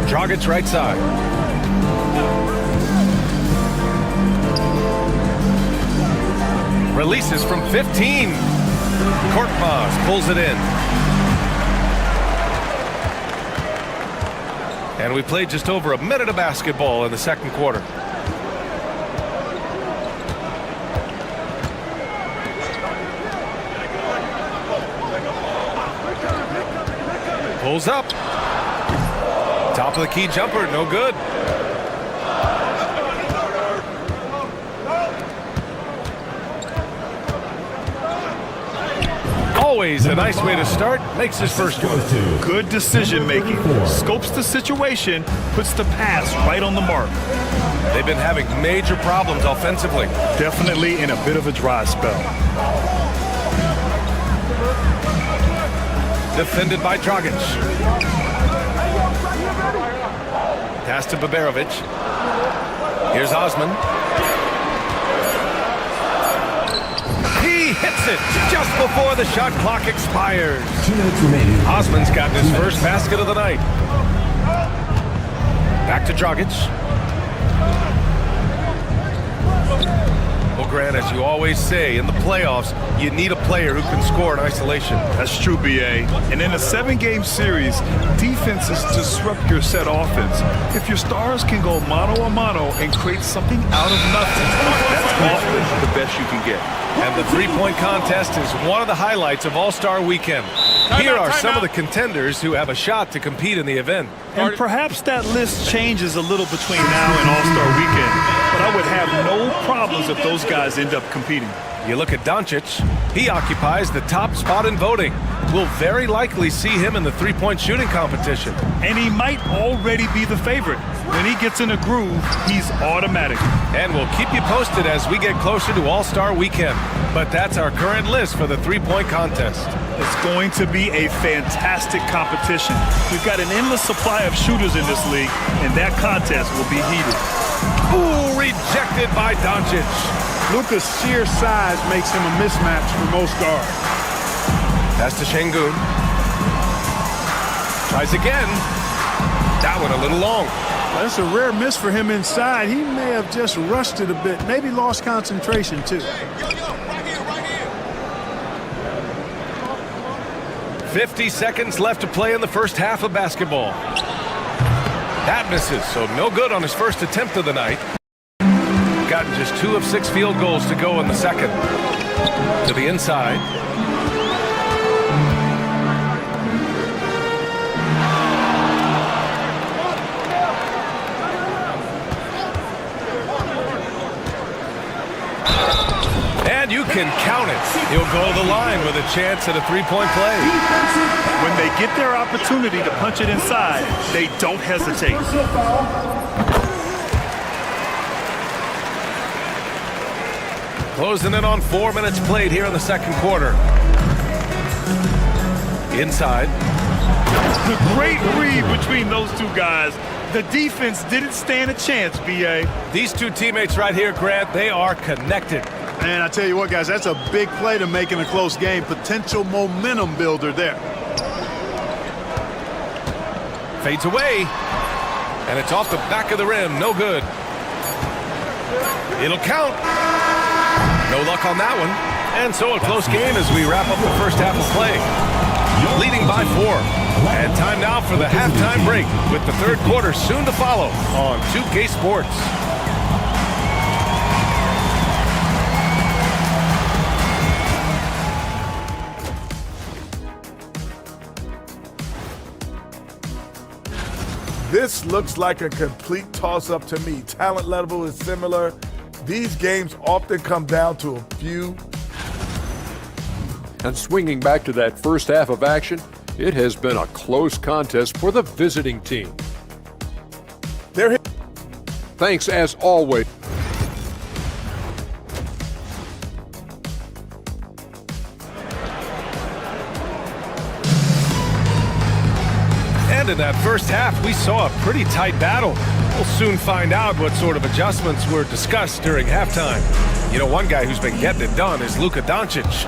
Dragic's right side. Releases from 15. Korkmaz pulls it in. And we played just over a minute of basketball in the second quarter. Pulls up. Top of the key jumper, no good. Always a nice way to start. Makes his first one. Good decision making. Scopes the situation, puts the pass right on the mark. They've been having major problems offensively. Definitely in a bit of a dry spell. Defended by Dragic. Pass to Baberovic. Here's Osman. He hits it just before the shot clock expires. 2 minutes remaining. Osman's gotten his first basket of the night. Back to Dragic. Well, Grant, as you always say, in the playoffs, you need a player who can score in isolation. That's true, B.A. And in a 7-game series, defenses disrupt your set offense. If your stars can go mano-a-mano and create something out of nothing, that's often the best you can get. And the three-point contest is one of the highlights of All-Star Weekend. Here are some of the contenders who have a shot to compete in the event. And perhaps that list changes a little between now and All-Star Weekend, but I would have no problems if those guys end up competing. You look at Doncic. He occupies the top spot in voting. We'll very likely see him in the three-point shooting competition. And he might already be the favorite. When he gets in a groove, he's automatic. And we'll keep you posted as we get closer to All-Star Weekend. But that's our current list for the three-point contest. It's going to be a fantastic competition. We've got an endless supply of shooters in this league, and that contest will be heated. Ooh, rejected by Doncic. Luka's sheer size makes him a mismatch for most guards. Pass to Şengün. Tries again. That one a little long. That's a rare miss for him inside. He may have just rushed it a bit. Maybe lost concentration, too. 50 seconds left to play in the first half of basketball. That misses, so no good on his first attempt of the night. Gotten just 2 of 6 field goals to go in the second. To the inside. And you can count it. He'll go to the line with a chance at a three-point play. When they get their opportunity to punch it inside, they don't hesitate. Closing in on 4 minutes played here in the second quarter. Inside. The great read between those two guys. The defense didn't stand a chance, B.A. These two teammates right here, Grant, they are connected. Man, I tell you what, guys, that's a big play to make in a close game. Potential momentum builder there. Fades away. And it's off the back of the rim. No good. It'll count. No luck on that one. And so a close game as we wrap up the first half of play. Leading by 4. And time now for the halftime break with the third quarter soon to follow on 2K Sports. This looks like a complete toss-up to me. Talent level is similar. These games often come down to a few. And swinging back to that first half of action, it has been a close contest for the visiting team. Thanks as always. And in that first half, we saw a pretty tight battle. We'll soon find out what sort of adjustments were discussed during halftime. You know, one guy who's been getting it done is Luka Doncic.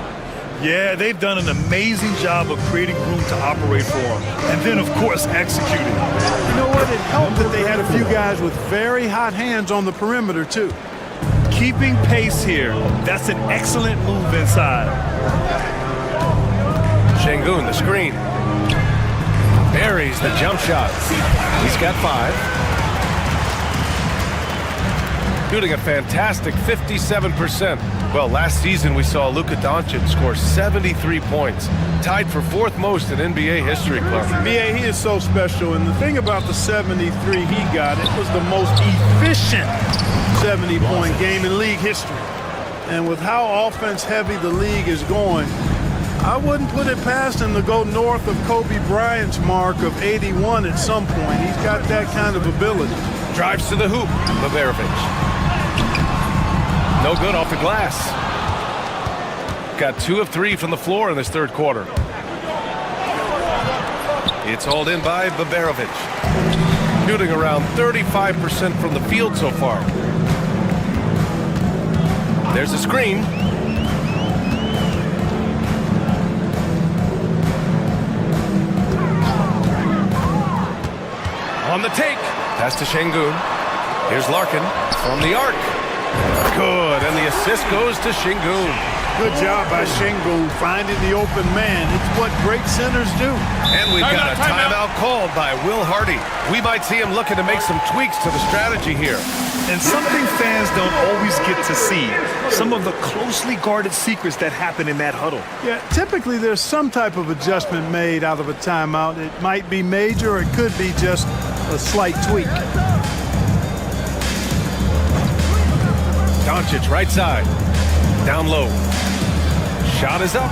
Yeah, they've done an amazing job of creating room to operate for him. And then, of course, executing. You know what? It helped that they had a few guys with very hot hands on the perimeter, too. Keeping pace here. That's an excellent move inside. Şengün, the screen. Buries the jump shot. He's got 5. Shooting a fantastic 57%. Well, last season we saw Luka Doncic score 73 points, tied for 4th most in NBA history, Clark. BA, he is so special, and the thing about the 73 he got, it was the most efficient 70-point game in league history. And with how offense-heavy the league is going, I wouldn't put it past him to go north of Kobe Bryant's mark of 81 at some point. He's got that kind of ability. Drives to the hoop, Baberovic. No good off the glass. Got 2 of 3 from the floor in this third quarter. It's hauled in by Baberovic. Shooting around 35% from the field so far. There's a screen. On the take. Pass to Şengün. Here's Larkin from the arc. Good, and the the assist goes to Şengün. Good job by Şengün finding the open man. It's what great centers do. And we've got a timeout called by Will Hardy. We might see him looking to make some tweaks to the strategy here. And something fans don't always get to see, some of the closely guarded secrets that happen in that huddle. Yeah, typically there's some type of adjustment made out of a timeout. It might be major or it could be just a slight tweak. Doncic right side. Down low. Shot is up.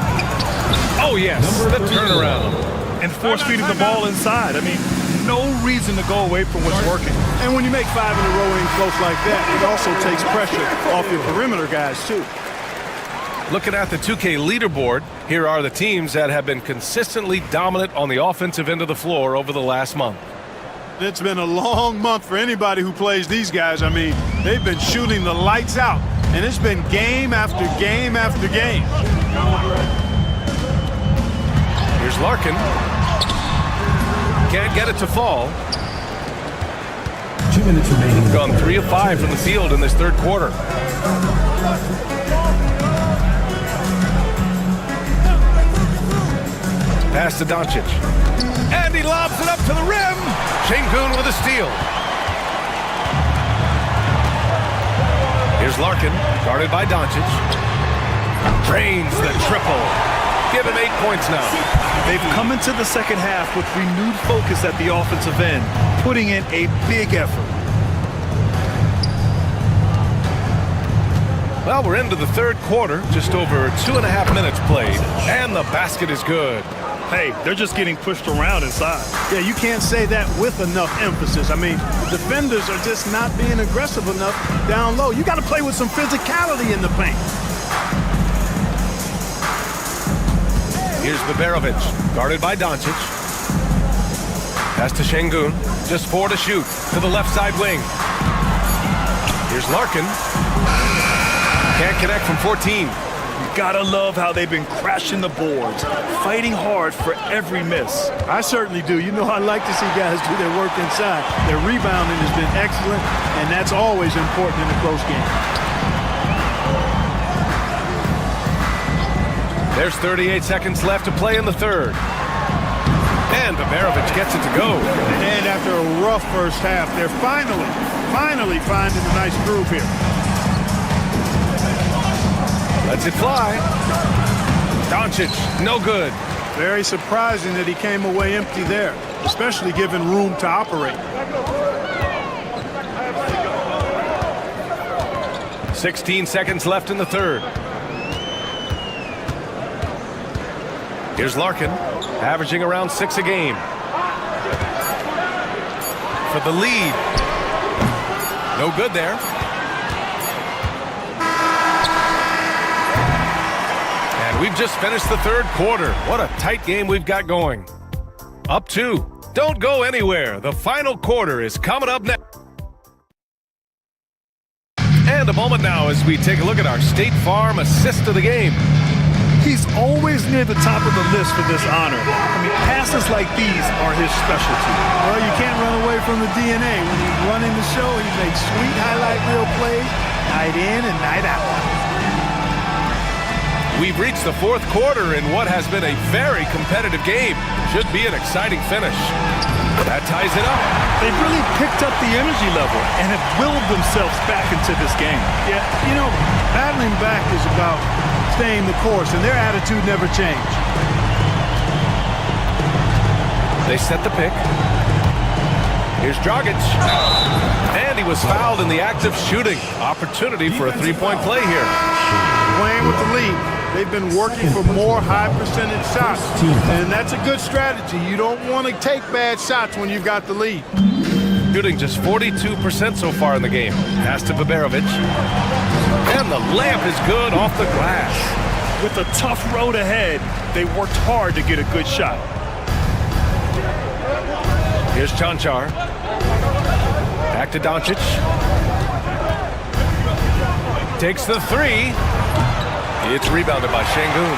Oh, yes, the turnaround. And force-feeding the ball inside. I mean, no reason to go away from what's working. And when you make 5 in a row in close like that, it also takes pressure off your perimeter guys, too. Looking at the 2K leaderboard, here are the teams that have been consistently dominant on the offensive end of the floor over the last month. It's been a long month for anybody who plays these guys. I mean, they've been shooting the lights out, and it's been game after game after game. Here's Larkin. Can't get it to fall. 2 minutes remaining. Gone 3 of 5 from the field in this third quarter. Pass to Doncic. And he lobs it up to the rim. Şengün with a steal. Here's Larkin, guarded by Doncic. Drains the triple. Give him 8 points now. They've come into the second half with renewed focus at the offensive end, putting in a big effort. Well, we're into the third quarter, just over 2.5 minutes played, and the basket is good. Hey, they're just getting pushed around inside. Yeah, you can't say that with enough emphasis. I mean, the defenders are just not being aggressive enough down low. You got to play with some physicality in the paint. Here's Baberovic, guarded by Doncic. Pass to Şengün, just 4 to shoot, to the left side wing. Here's Larkin. Can't connect from 14. You gotta love how they've been crashing the boards, fighting hard for every miss. I certainly do. You know, I like to see guys do their work inside. Their rebounding has been excellent, and that's always important in a close game. There's 38 seconds left to play in the third. And Baberovic gets it to go. And after a rough first half, they're finally finding a nice groove here. Lets it fly. Doncic, no good. Very surprising that he came away empty there, especially given room to operate. 16 seconds left in the third. Here's Larkin, averaging around 6 a game. For the lead. No good there. And we've just finished the third quarter. What a tight game we've got going. Up 2. Don't go anywhere. The final quarter is coming up next. And a moment now as we take a look at our State Farm assist of the game. He's always near the top of the list for this honor. I mean, passes like these are his specialty. Well, you can't run away from the DNA. When he's running the show, he makes sweet highlight reel plays, night in and night out. We've reached the fourth quarter in what has been a very competitive game. Should be an exciting finish. That ties it up. They've really picked up the energy level and have willed themselves back into this game. Yeah, you know, battling back is about staying the course, and their attitude never changed. They set the pick. Here's Dragic. And he was fouled in the act of shooting. Opportunity for a three-point play here. Playing with the lead. They've been working for more high percentage shots, and that's a good strategy. You don't want to take bad shots when you've got the lead. Shooting just 42% so far in the game. Pass to Baberovic. And the layup is good off the glass. With a tough road ahead, they worked hard to get a good shot. Here's Cancar. Back to Doncic. Takes the 3. It's rebounded by Şengün.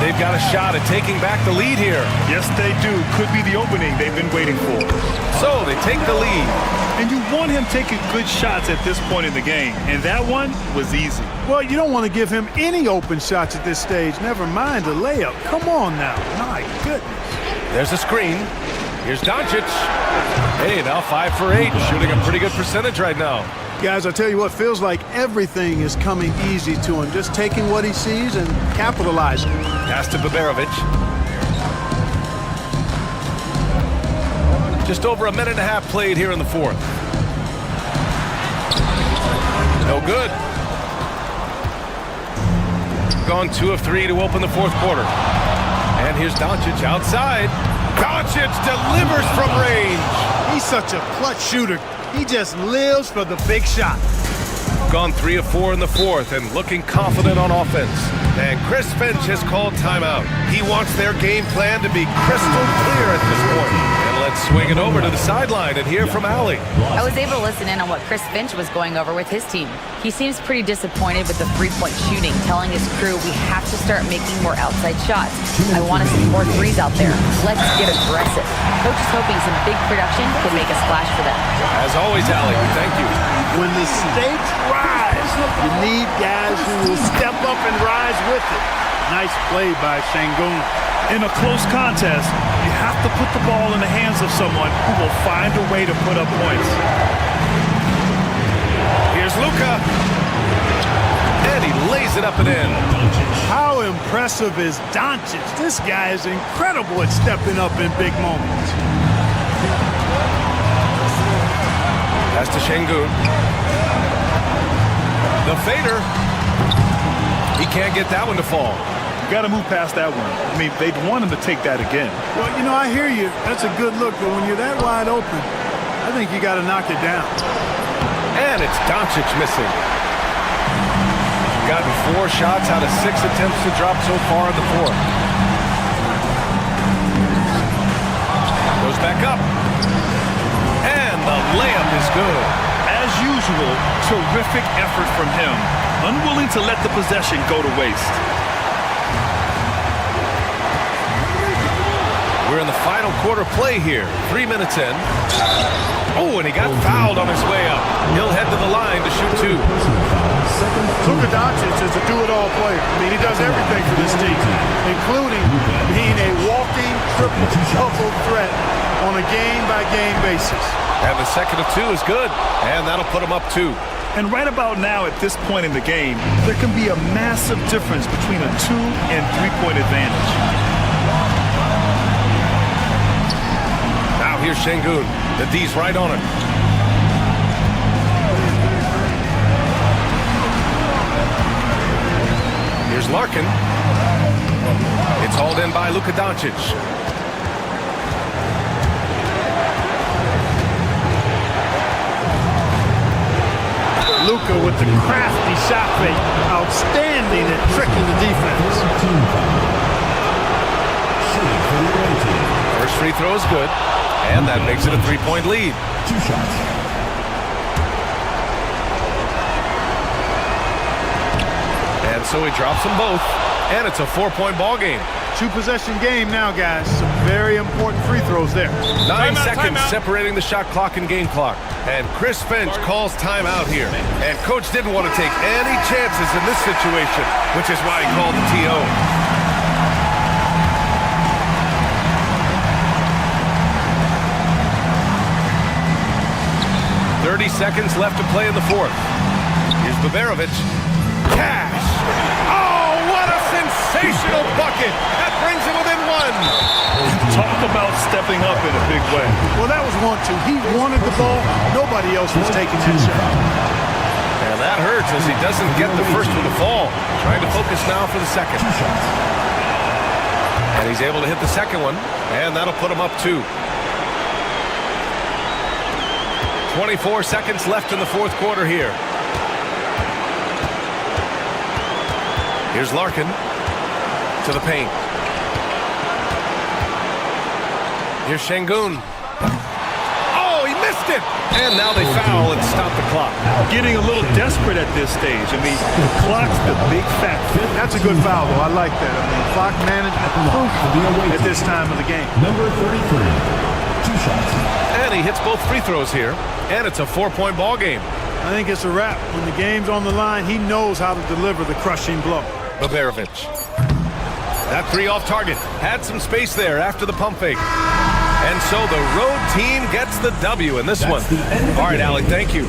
they've got a shot at taking back the lead here. Yes, they do. Could be the opening they've been waiting for. So they take the lead. And you want him taking good shots at this point in the game. And that one was easy. Well, you don't want to give him any open shots at this stage. Never mind a layup. Come on now. My goodness. There's a screen. Here's Doncic. Hey, now 5 for 8. Shooting a pretty good percentage right now. Guys, I tell you what, feels like everything is coming easy to him. Just taking what he sees and capitalizing. Pass to Baberovic. Just over a minute and a half played here in the fourth. No good. Gone 2 of 3 to open the fourth quarter. And here's Doncic outside. Doncic delivers from range. He's such a clutch shooter. He just lives for the big shot. Gone 3 of 4 in the fourth and looking confident on offense. And Chris Finch has called timeout. He wants their game plan to be crystal clear at this point. And let's swing it over to the sideline and hear from Allie. I was able to listen in on what Chris Finch was going over with his team. He seems pretty disappointed with the three-point shooting, telling his crew we have to start making more outside shots. I want to see more threes out there. Let's get aggressive. Coach is hoping some big production can make a splash for them. As always, Allie, thank you. When the stakes rise, you need guys who will step up and rise with it. Nice play by Şengün. In a close contest, you have to put the ball in the hands of someone who will find a way to put up points. Here's Luka. And he lays it up and in. How impressive is Doncic? This guy is incredible at stepping up in big moments. Pass to Şengün. The fader. He can't get that one to fall. You got to move past that one. I mean, they'd want him to take that again. Well, you know, I hear you. That's a good look, but when you're that wide open, I think you got to knock it down. And it's Doncic missing. Gotten 4 shots out of 6 attempts to drop so far in the fourth. Goes back up. And the layup is good. As usual, terrific effort from him. Unwilling to let the possession go to waste. We're in the final quarter play here. 3 minutes in. Oh, and he got fouled on his way up. He'll head to the line to shoot 2. Luka Doncic is a do-it-all player. I mean, he does everything for this team, including being a walking triple-double threat on a game-by-game basis. And the second of 2 is good. And that'll put him up 2. And right about now, at this point in the game, there can be a massive difference between a 2- and 3-point advantage. Now here's Şengün. The D's right on it. Here's Larkin. It's hauled in by Luka Doncic. Luka with the crafty shot fake. Outstanding at tricking the defense. First free throw is good. And that makes it a 3-point lead. 2 shots. And so he drops them both. And it's a 4-point ball game. 2-possession game now, guys. Some very important free throws there. 9 seconds separating the shot clock and game clock. And Chris Finch calls timeout here. And coach didn't want to take any chances in this situation, which is why he called the TO. 30 seconds left to play in the fourth. Here's Baberovic. Cash! Oh, what a sensational bucket! That brings him within 1. Talk about stepping up in a big way. Well, that was 1-2. He wanted the ball. Nobody else was taking that shot. And that hurts as he doesn't get the first one to fall. Trying to focus now for the second. And he's able to hit the second one. And that'll put him up 2. 24 seconds left in the fourth quarter here. Here's Larkin to the paint. Here's Şengün. Oh, he missed it. And now they foul and stop the clock. Getting a little desperate at this stage. I mean, the clock's the big factor. That's a good foul, though. I like that. I mean, clock management crucial at this time of the game. Number 33, 2 shots. And he hits both free throws here. And it's a 4-point ball game. I think it's a wrap. When the game's on the line, he knows how to deliver the crushing blow. Baberovic. That 3 off target. Had some space there after the pump fake. And so the road team gets the W in this one. All right, Alec, thank you.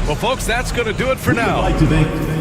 Well, folks, that's going to do it for now. I'd like to thank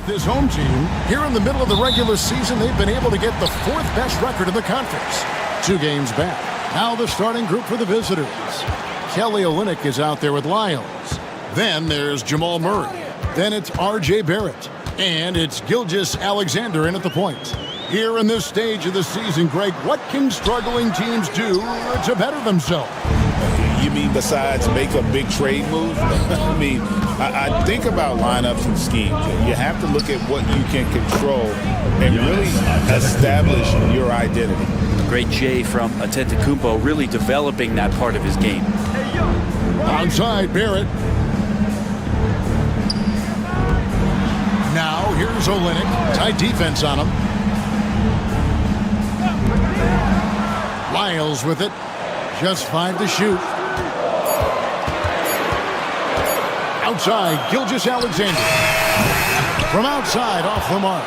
This home team, here in the middle of the regular season, they've been able to get the fourth best record in the conference. 2 games back. Now the starting group for the visitors. Kelly Olynyk is out there with Lyles. Then there's Jamal Murray. Then it's R.J. Barrett. And it's Gilgeous Alexander in at the point. Here in this stage of the season, Greg, what can struggling teams do to better themselves? You mean besides make a big trade move? I mean, I think about lineups and schemes. You have to look at what you can control and really establish your identity. Great Jay from Antetokounmpo really developing that part of his game. Outside Barrett. Now here's Olynyk. Tight defense on him. Lyles with it. Just 5 to shoot. Outside, Gilgeous Alexander. From outside, off the mark.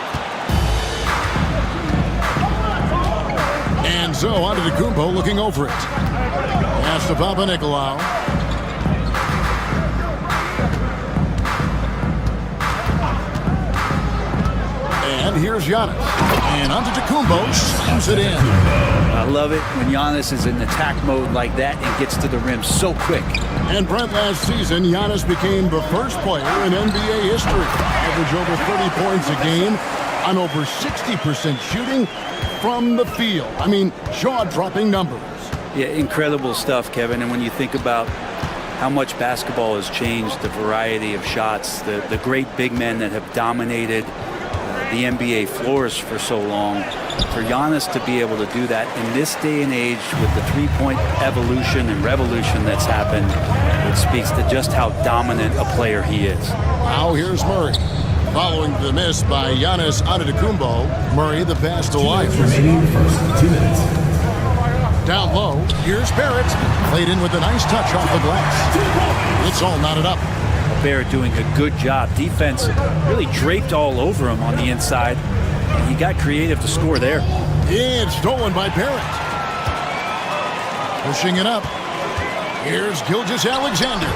And so, Antetokounmpo looking over it. Pass to Papanikolaou. And here's Giannis. And Antetokounmpo slams it in. I love it when Giannis is in attack mode like that and gets to the rim so quick. And Brent, last season, Giannis became the first player in NBA history. Average over 30 points a game on over 60% shooting from the field. I mean, jaw-dropping numbers. Yeah, incredible stuff, Kevin. And when you think about how much basketball has changed, the variety of shots, the great big men that have dominated the NBA floors for so long, for Giannis to be able to do that in this day and age with the three-point evolution and revolution that's happened, it speaks to just how dominant a player he is. Now here's Murray. Following the miss by Giannis Antetokounmpo, Murray the pass to Lyles. Remaining first 2 minutes. Down low, here's Barrett. Played in with a nice touch off the glass. It's all knotted up. Barrett doing a good job. Defense really draped all over him on the inside. And he got creative to score there. It's stolen by Barrett. Pushing it up. Here's Gilgeous Alexander.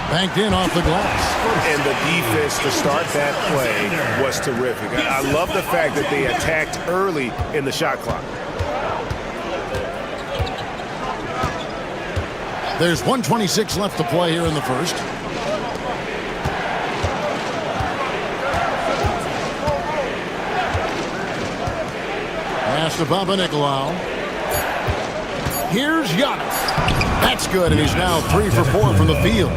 Banked in off the glass. And the defense to start that play was terrific. I love the fact that they attacked early in the shot clock. There's 1:26 left to play here in the first. to Papanikolaou. Here's Giannis. That's good, and he's now 3 for 4 from the field.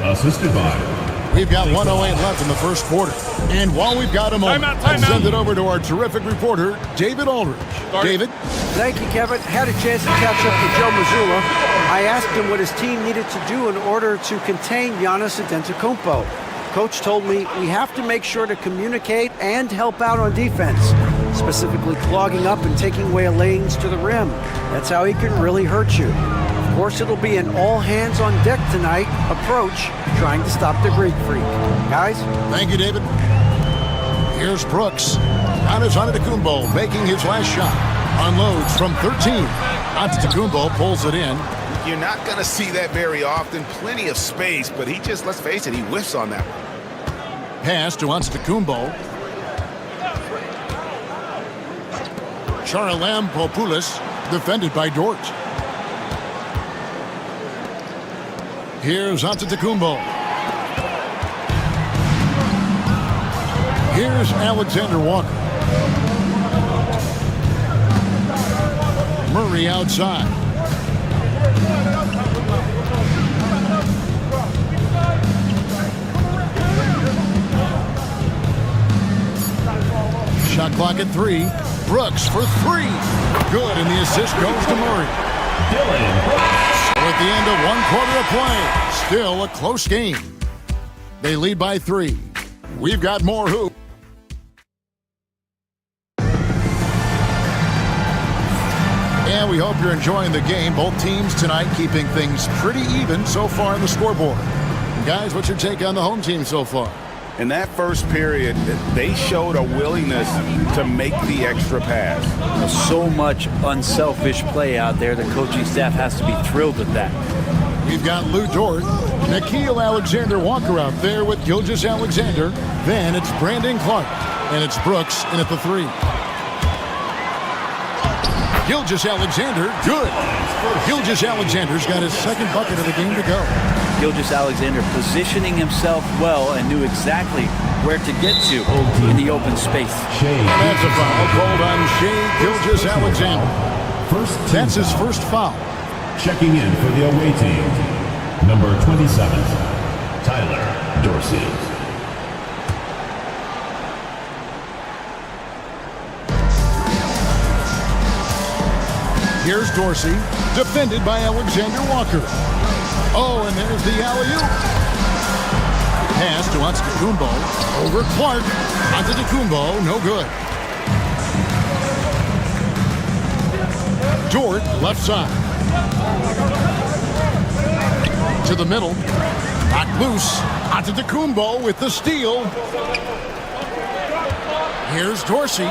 Assisted by. We've got 1:08 left in the first quarter. And while we've got a moment, let's send it over to our terrific reporter, David Aldridge. David? Thank you, Kevin. Had a chance to catch up with Joe Mazzulla. I asked him what his team needed to do in order to contain Giannis Antetokounmpo. Coach told me we have to make sure to communicate and help out on defense, specifically clogging up and taking away lanes to the rim. That's how he can really hurt you. Of course, it'll be an all-hands-on-deck tonight approach, trying to stop the Greek Freak. Guys? Thank you, David. Here's Brooks. Giannis Antetokounmpo making his last shot. Unloads from 13. Antetokounmpo pulls it in. You're not going to see that very often. Plenty of space, but he just, let's face it, he whiffs on that one. Pass to Antetokounmpo. Charalampopoulos defended by Dort. Here's Antetokounmpo. Here's Alexander Walker. Murray outside. Shot clock at 3. Brooks for 3. Good, and the assist goes to Murray. So at the end of 1 quarter of play, still a close game. They lead by 3. We've got more hoop. And we hope you're enjoying the game. Both teams tonight keeping things pretty even so far on the scoreboard. And guys, what's your take on the home team so far? In that first period, they showed a willingness to make the extra pass. So much unselfish play out there. The coaching staff has to be thrilled with that. We've got Lou Dort, Nickeil Alexander-Walker out there with Gilgeous-Alexander. Then it's Brandon Clark, and it's Brooks in at the 3. Gilgeous-Alexander, good. Gilgeous-Alexander's got his second bucket of the game to go. Gilgeous-Alexander positioning himself well and knew exactly where to get to in the open space. And that's a foul called on Shai Gilgeous-Alexander. That's his first foul. Checking in for the away team, number 27, Tyler Dorsey. Here's Dorsey, defended by Alexander Walker. Oh, and there's the alley-oop. Pass to Antetokounmpo. Over Clark. Antetokounmpo, no good. Dort, left side. To the middle. Back loose. Antetokounmpo with the steal. Here's Dorsey.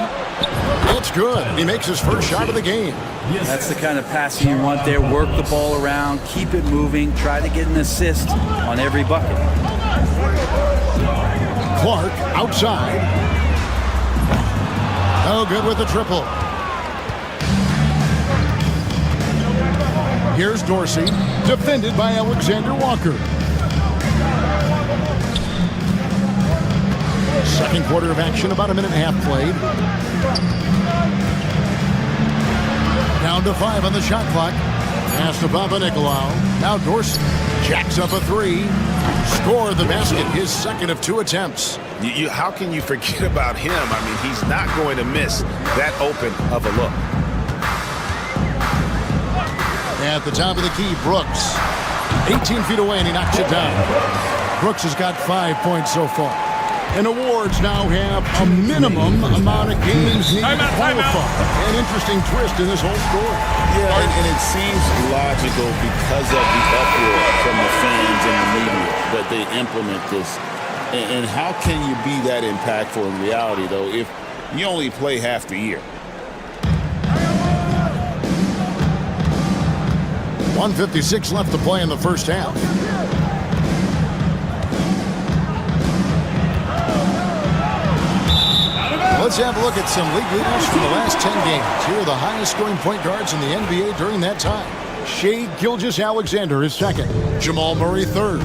It's good. He makes his first shot of the game. That's the kind of passing you want there. Work the ball around, keep it moving, try to get an assist on every bucket. Clark outside. No good with the triple. Here's Dorsey, defended by Alexander Walker. Second quarter of action, about a minute and a half played. Down to 5 on the shot clock. Pass to Papanikolaou. Now Dorsey jacks up a 3. Score the basket, his second of 2 attempts. How can you forget about him? I mean, he's not going to miss that open of a look. At the top of the key, Brooks. 18 feet away, and he knocks it down. Brooks has got 5 points so far. And awards now have a minimum amount of games needed to qualify. An interesting twist in this whole story. Yeah, and it seems logical because of the uproar from the fans and the media that they implement this. And how can you be that impactful in reality, though, if you only play half the year? 1:56 left to play in the first half. Let's have a look at some league leaders from the last 10 games. Here are the highest scoring point guards in the NBA during that time. Shai Gilgeous-Alexander is second. Jamal Murray third.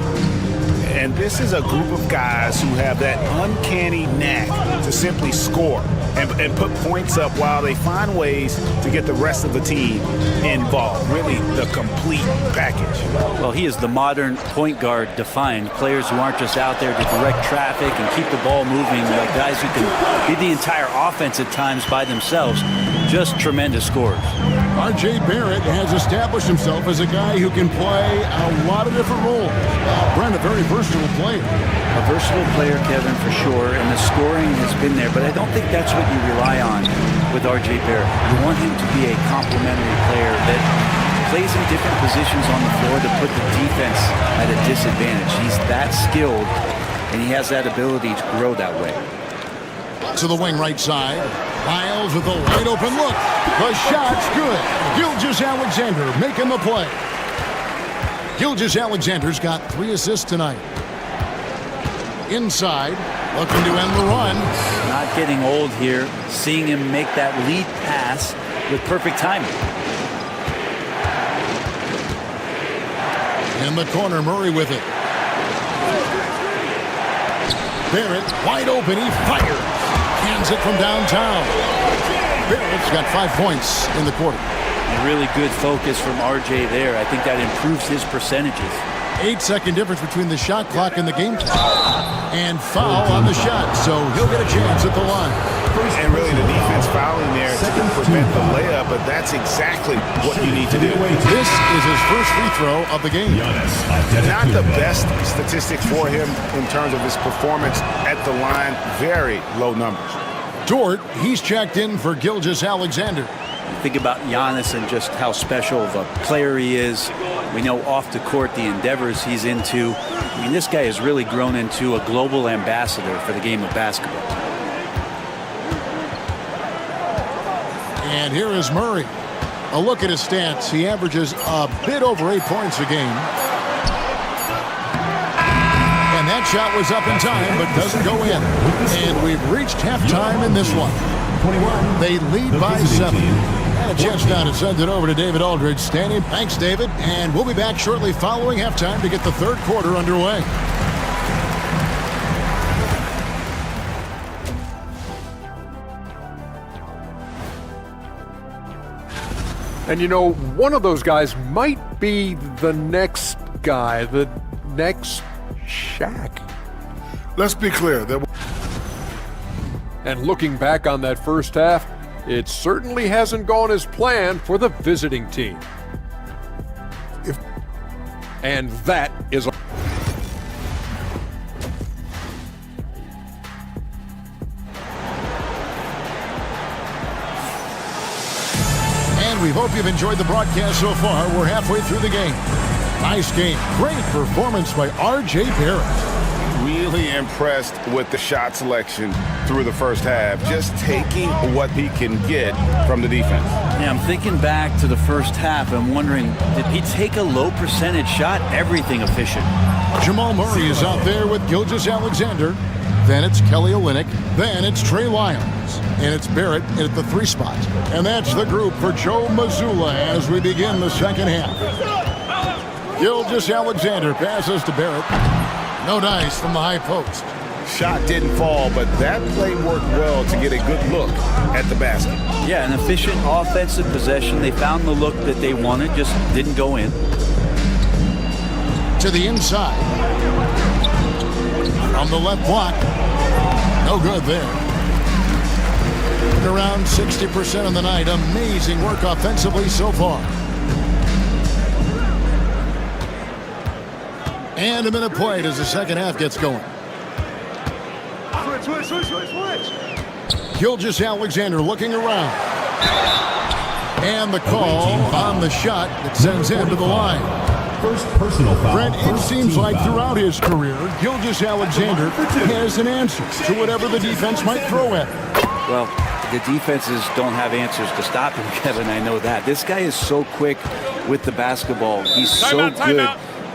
And this is a group of guys who have that uncanny knack to simply score and put points up while they find ways to get the rest of the team involved. Really the complete package. Well, he is the modern point guard defined. Players who aren't just out there to direct traffic and keep the ball moving, like guys who can lead the entire offense at times by themselves. Just tremendous scorers. R.J. Barrett has established himself as a guy who can play a lot of different roles. Brent, a very versatile player. A versatile player, Kevin, for sure, and the scoring has been there, but I don't think that's what you rely on with R.J. Barrett. You want him to be a complementary player that plays in different positions on the floor to put the defense at a disadvantage. He's that skilled, and he has that ability to grow that way. To the wing right side. Miles with a wide open look. The shot's good. Gilgeous-Alexander making the play. Gilgeous-Alexander's got 3 assists tonight. Inside, looking to end the run. Not getting old here. Seeing him make that lead pass with perfect timing. In the corner, Murray with it. Barrett, wide open, he fires. Hands it from downtown. Barrett's got 5 points in the quarter. A really good focus from RJ there. I think that improves his percentages. 8-second difference between the shot clock and the game clock. And foul on the shot, so he'll get a chance at the line. And really the defense fouling there to prevent the layup, but that's exactly what you need to do. This is his first free throw of the game. Not the best statistics for him in terms of his performance at the line. Very low numbers. Dort, he's checked in for Gilgeous-Alexander. Think about Giannis and just how special of a player he is. We know off the court the endeavors he's into. I mean, this guy has really grown into a global ambassador for the game of basketball. And here is Murray. A look at his stats. He averages a bit over 8 points a game. And that shot was up in time, but doesn't go in. And we've reached halftime in this one. They lead by 7. And a chance now to send it over to David Aldridge. Standing. Thanks, David. And we'll be back shortly following halftime to get the third quarter underway. And you know, one of those guys might be the next guy, the next Shaq. Let's be clear. And looking back on that first half, it certainly hasn't gone as planned for the visiting team. And that is a... And we hope you've enjoyed the broadcast so far. We're halfway through the game. Nice game. Great performance by R.J. Barrett. Really impressed with the shot selection through the first half. Just taking what he can get from the defense. Yeah, I'm thinking back to the first half. I'm wondering, did he take a low percentage shot? Everything efficient. Jamal Murray is out there with Gilgeous-Alexander. Then it's Kelly Olynyk. Then it's Trey Lyons. And it's Barrett at the 3 spot. And that's the group for Joe Mazzulla as we begin the second half. Gilgeous-Alexander passes to Barrett. No dice from the high post. Shot didn't fall, but that play worked well to get a good look at the basket. Yeah, an efficient offensive possession. They found the look that they wanted, just didn't go in. To the inside. From the left block. No good there. Around 60% of the night. Amazing work offensively so far. And a minute played as the second half gets going. Switch. Gilgeous-Alexander looking around. And the call on the shot that sends him to the line. First personal foul. Brent, it seems like throughout his career, Gilgeous-Alexander has an answer to whatever the defense might throw at him. Well, the defenses don't have answers to stop him, Kevin. I know that. This guy is so quick with the basketball. He's so good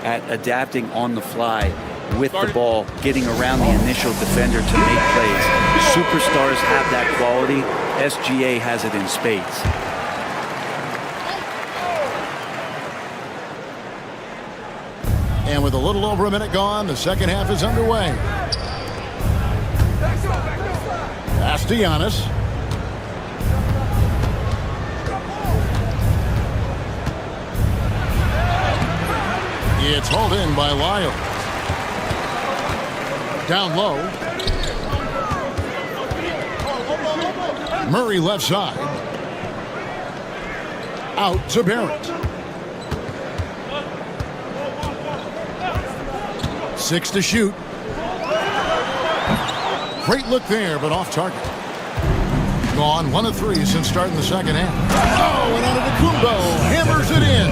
at adapting on the fly with the ball, getting around the initial defender to make plays. Superstars have that quality. SGA has it in spades. And with a little over a minute gone, the second half is underway. Pass to Giannis. It's hauled in by Lyle. Down low. Murray left side. Out to Barrett. 6 to shoot. Great look there, but off target. Gone 1 of 3 since starting the second half. Oh, and Antetokounmpo hammers it in.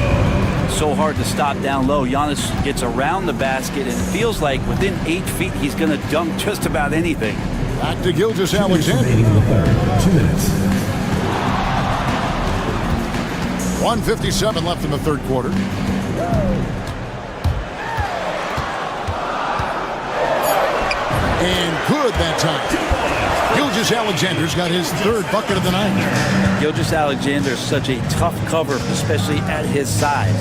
So hard to stop down low. Giannis gets around the basket, and it feels like within 8 feet he's going to dunk just about anything. Back to Gilgeous-Alexander. 2 minutes. 1:57 left in the third quarter. And good that time. Gilgeous-Alexander's got his third bucket of the night. Gilgeous-Alexander is such a tough cover, especially at his size.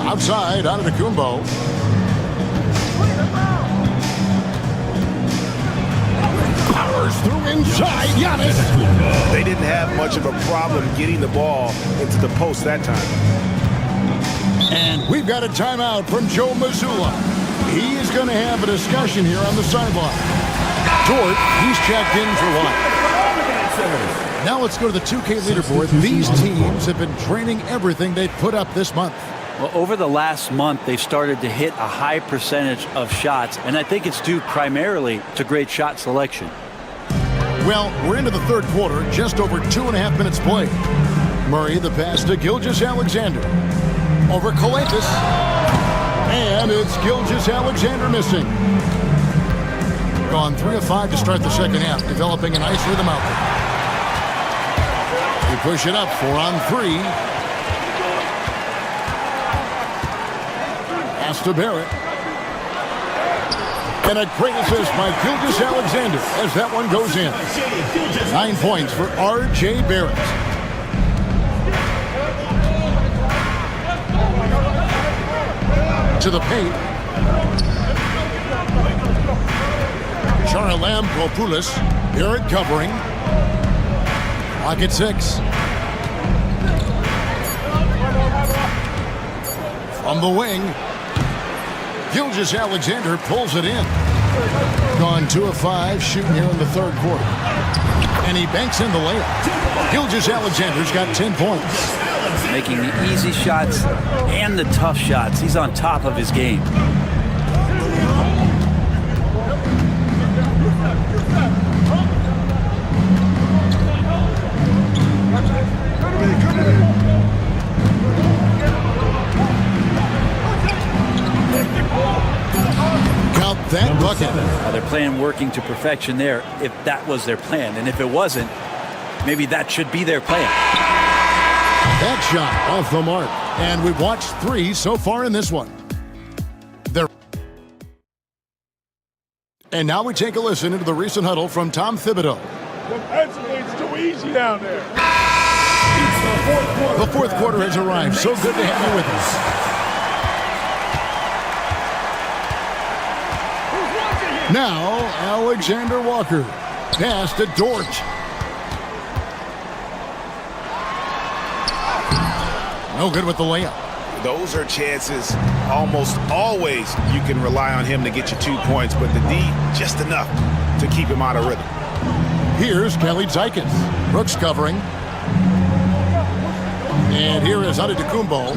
Outside, Antetokounmpo. Powers through inside, Giannis. They didn't have much of a problem getting the ball into the post that time. And we've got a timeout from Joe Mazzulla. He is going to have a discussion here on the sideline. Dort, he's checked in for one. Now let's go to the 2K leaderboard. These teams have been training everything they've put up this month. Well, over the last month, they've started to hit a high percentage of shots, and I think it's due primarily to great shot selection. Well, we're into the third quarter, just over 2.5 minutes played. Murray, the pass to Gilgeous-Alexander. Over Kalaitis. And it's Gilgeous-Alexander missing. Gone 3 of 5 to start the second half, developing a nice rhythm out there. They push it up, 4 on 3. Pass to Barrett. And a great assist by Gilgeous-Alexander as that one goes in. 9 points for R.J. Barrett. To the paint. Charalampopoulos. Barrett covering. Clock at 6. From the wing. Gilgeous-Alexander pulls it in. Gone 2 of 5 shooting here in the third quarter. And he banks in the layup. Gilgeous-Alexander's got 10 points. Making the easy shots and the tough shots. He's on top of his game. Count that bucket. They're playing working to perfection there if that was their plan. And if it wasn't, maybe that should be their plan. That shot off the mark. And we've watched 3 so far in this one. And now we take a listen into the recent huddle from Tom Thibodeau. Defensively, it's too easy down there. The fourth quarter has arrived. So good to have you with us. Now, Alexander Walker. Pass to Dort. No good with the layup. Those are chances almost always you can rely on him to get you 2 points, but the D, just enough to keep him out of rhythm. Here's Kelly Zykins. Brooks covering. And here is Antetokounmpo.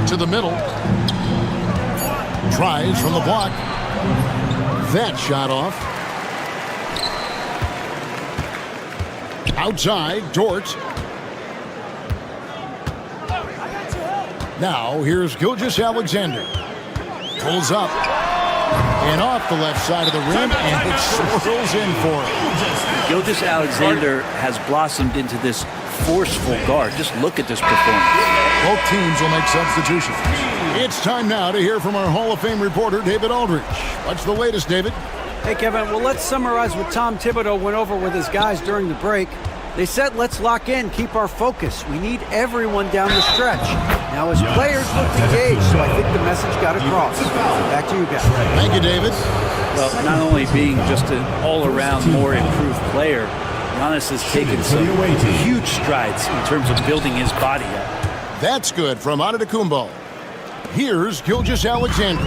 To the middle. Tries from the block. That shot off. Outside, Dort. Now, here's Gilgeous-Alexander. Pulls up. And off the left side of the rim, and it swirls in for him. Gilgeous-Alexander has blossomed into this forceful guard. Just look at this performance. Both teams will make substitutions. It's time now to hear from our Hall of Fame reporter, David Aldridge. What's the latest, David? Hey, Kevin. Well, let's summarize what Tom Thibodeau went over with his guys during the break. They said, let's lock in, keep our focus. We need everyone down the stretch. Now, his players looked engaged, so I think the message got across. Back to you guys. Thank you, David. Well, not only being just an all-around more improved player, Giannis has taken some huge strides in terms of building his body up. That's good from Antetokounmpo. Here's Gilgeous Alexander.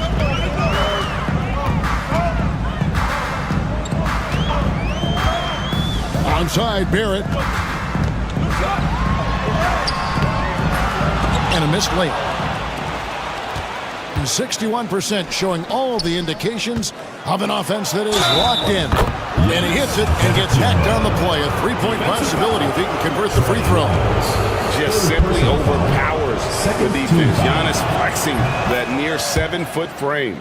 Onside, Barrett. And a missed layup. 61% showing all the indications of an offense that is locked in. And he hits it and gets hacked on the play. A three-point possibility if he can convert the free throw. Just simply overpowers the defense. Giannis flexing that near 7-foot frame.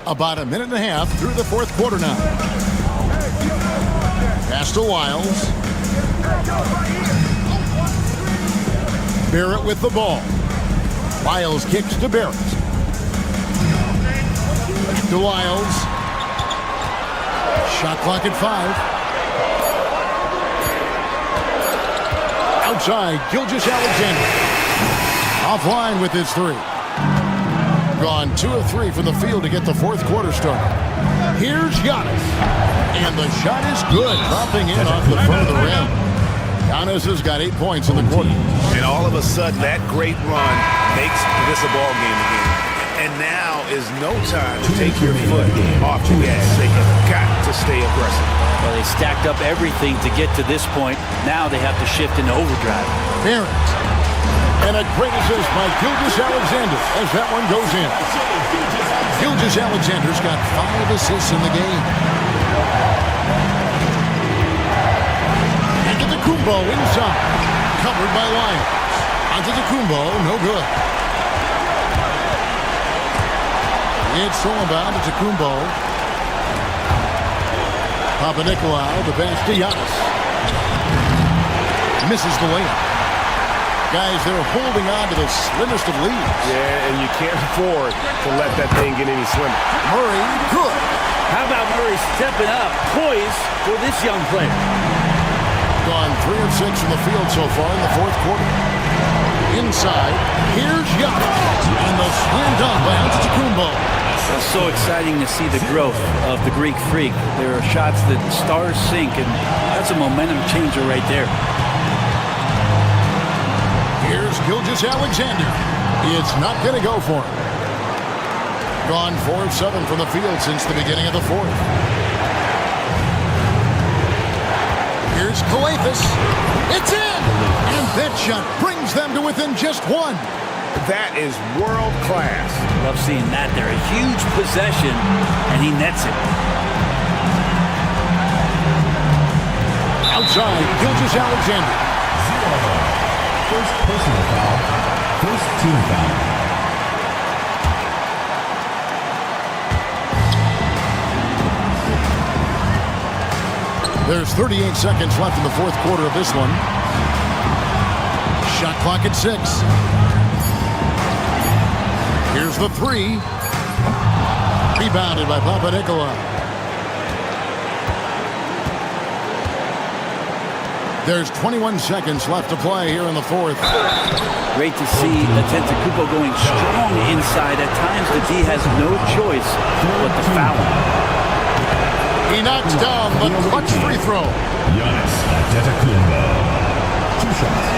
About a minute and a half through the fourth quarter now. Pass to Wiles. Barrett with the ball. Wiles kicks to Barrett. To Wiles. Shot clock at 5. Outside, Gilgeous Alexander. Offline with his 3. Gone 2 of 3 from the field to get the fourth quarter started. Here's Giannis. And the shot is good, dropping in off the front of the rim. Giannis has got 8 points in the quarter. And all of a sudden, that great run makes this a ball game again. And now is no time to take your foot off the gas. They have got to stay aggressive. Well, they stacked up everything to get to this point. Now they have to shift into overdrive. Barrett. And a great assist by Gilgeous Alexander as that one goes in. Gilgeous Alexander's got 5 assists in the game. Antetokounmpo inside. Covered by Wiles. Antetokounmpo, no good. It's all about Antetokounmpo. Papanikolaou, the pass to Giannis. Misses the layup. Guys, they're holding on to the slimmest of leads. Yeah, and you can't afford to let that thing get any slimmer. Murray, good. How about Murray stepping up, poised for this young player? Gone 3 of 6 from the field so far in the fourth quarter. Inside, here's Giannis. And the slam dunk by Antetokounmpo. It's so exciting to see the growth of the Greek Freak. There are shots that stars sink, and that's a momentum changer right there. Here's Gilgeous Alexander. It's not going to go for him. Gone 4 of 7 from the field since the beginning of the fourth. Here's Kalathis. It's in! And that shot brings them to within just 1. That is world class. Love seeing that there. A huge possession, and he nets it. Outside, Gilgeous Alexander. First personal foul. First team foul. There's 38 seconds left in the fourth quarter of this one. Shot clock at 6. Here's the 3. Rebounded by Papanikolaou. There's 21 seconds left to play here in the fourth. Great to see Antetokounmpo going strong inside. At times, the D has no choice but to foul him. He knocks down the clutch free throw. Giannis Antetokounmpo. 2 shots.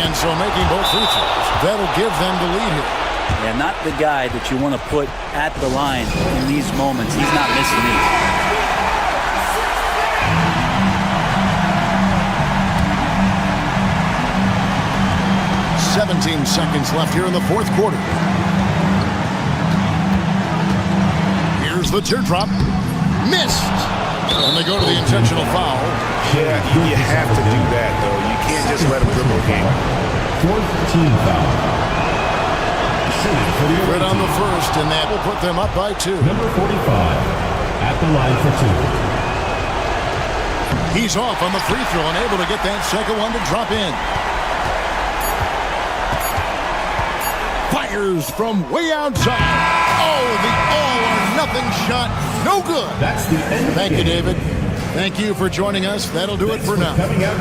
And so making both free throws. That'll give them the lead here. Yeah, not the guy that you want to put at the line in these moments. He's not missing these. 17 seconds left here in the fourth quarter. Here's the teardrop. Missed. And they go to the intentional foul. Yeah, you have to do that, though. You can't just let them dribble a game. Fourth team foul. Right on the first, and that will put them up by 2. Number 45 at the line for 2. He's off on the free throw and able to get that second one to drop in. Fires from way outside. Oh, the all-or-nothing shot. No good. That's the end. Thank you, David. Thank you for joining us. That'll do it for now. Coming up.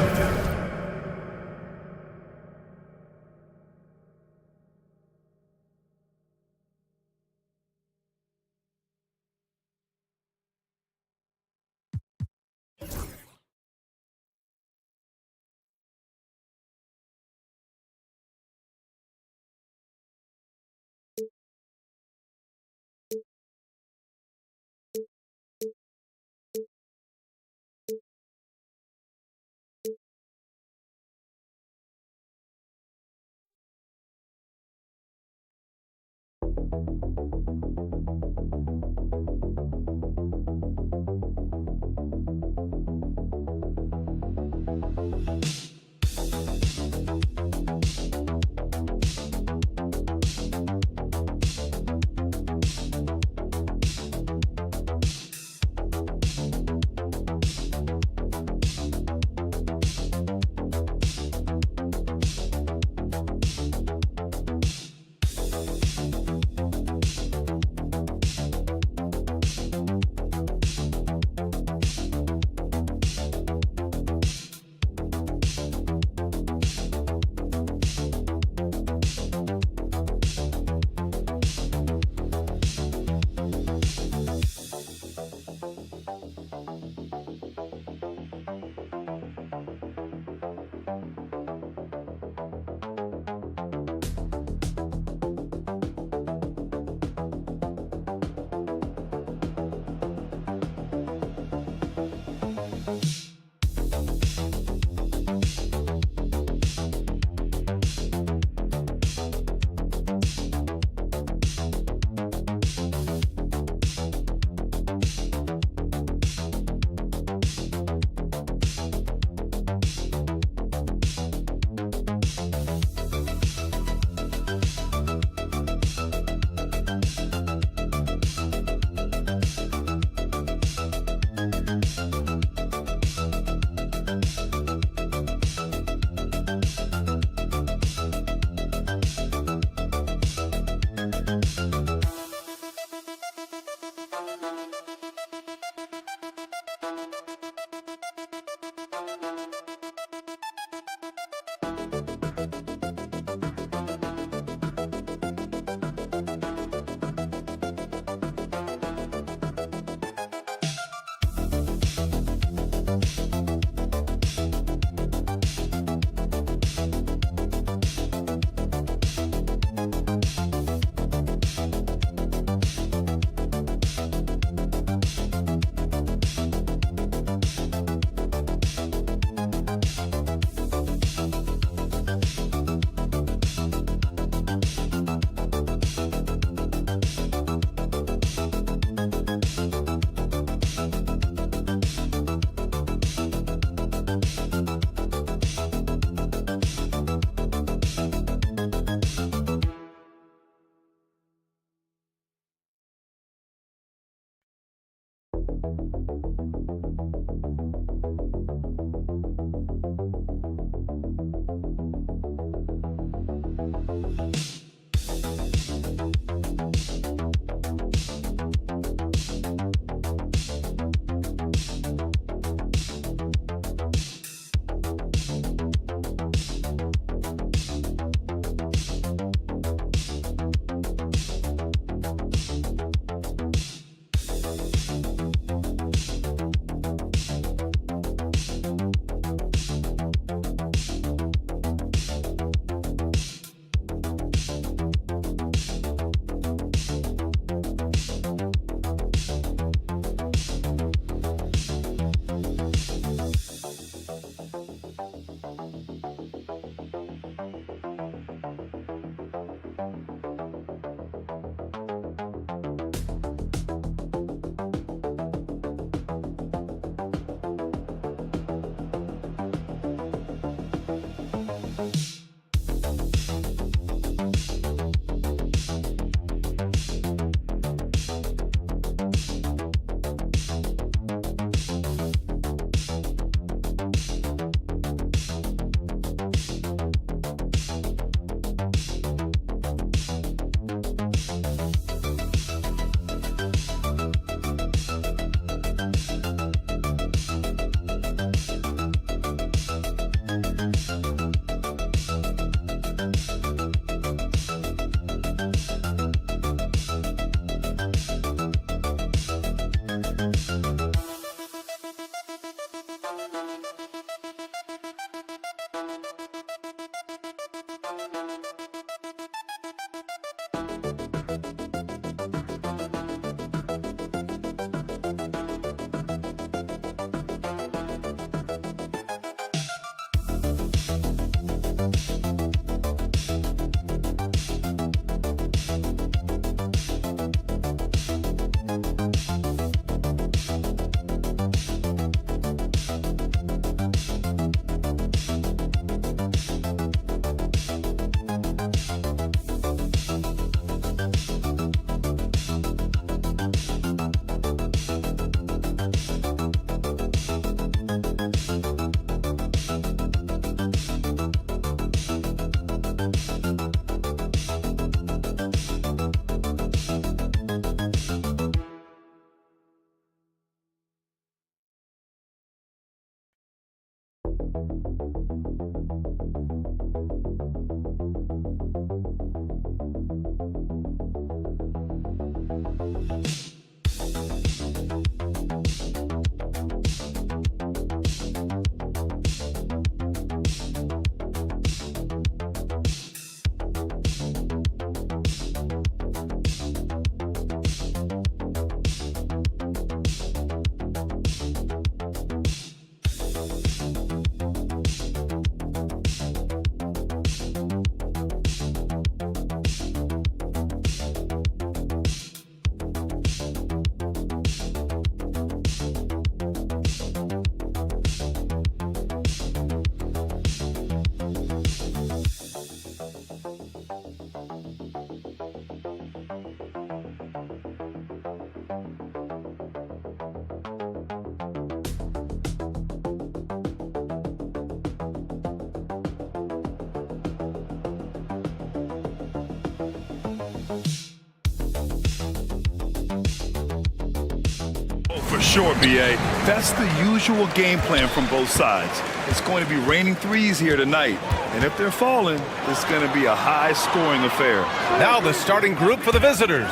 For sure, B.A. That's the usual game plan from both sides. It's going to be raining threes here tonight. And if they're falling, it's going to be a high-scoring affair. Now the starting group for the visitors.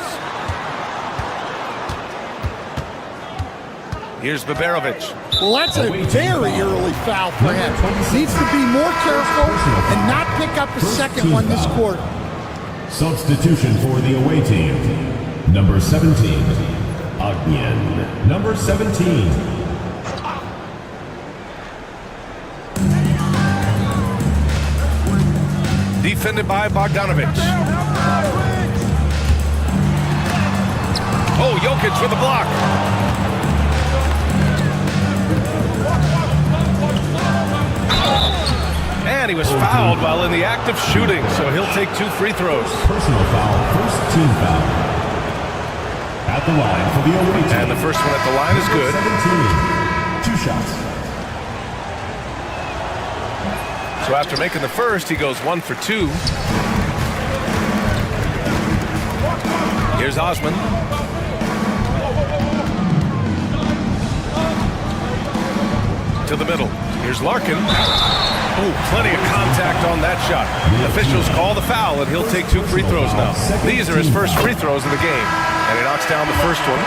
Here's Baberovic. Well, that's a very early foul for him. Needs to be more careful and not pick up a second one this quarter. Substitution for the away team. Number 17, Agnew. Number 17. Defended by Bogdanovic. Oh, Jokic with the block. And he was fouled while in the act of shooting, so he'll take 2 free throws. Personal foul, first team foul. At the line for the away team. And the first one at the line is good. 17. 2 shots. So after making the first, he goes 1 for 2. Here's Osman. To the middle. Here's Larkin. Oh, plenty of contact on that shot. Officials call the foul, and he'll take 2 free throws now. These are his first free throws of the game. And he knocks down the first one.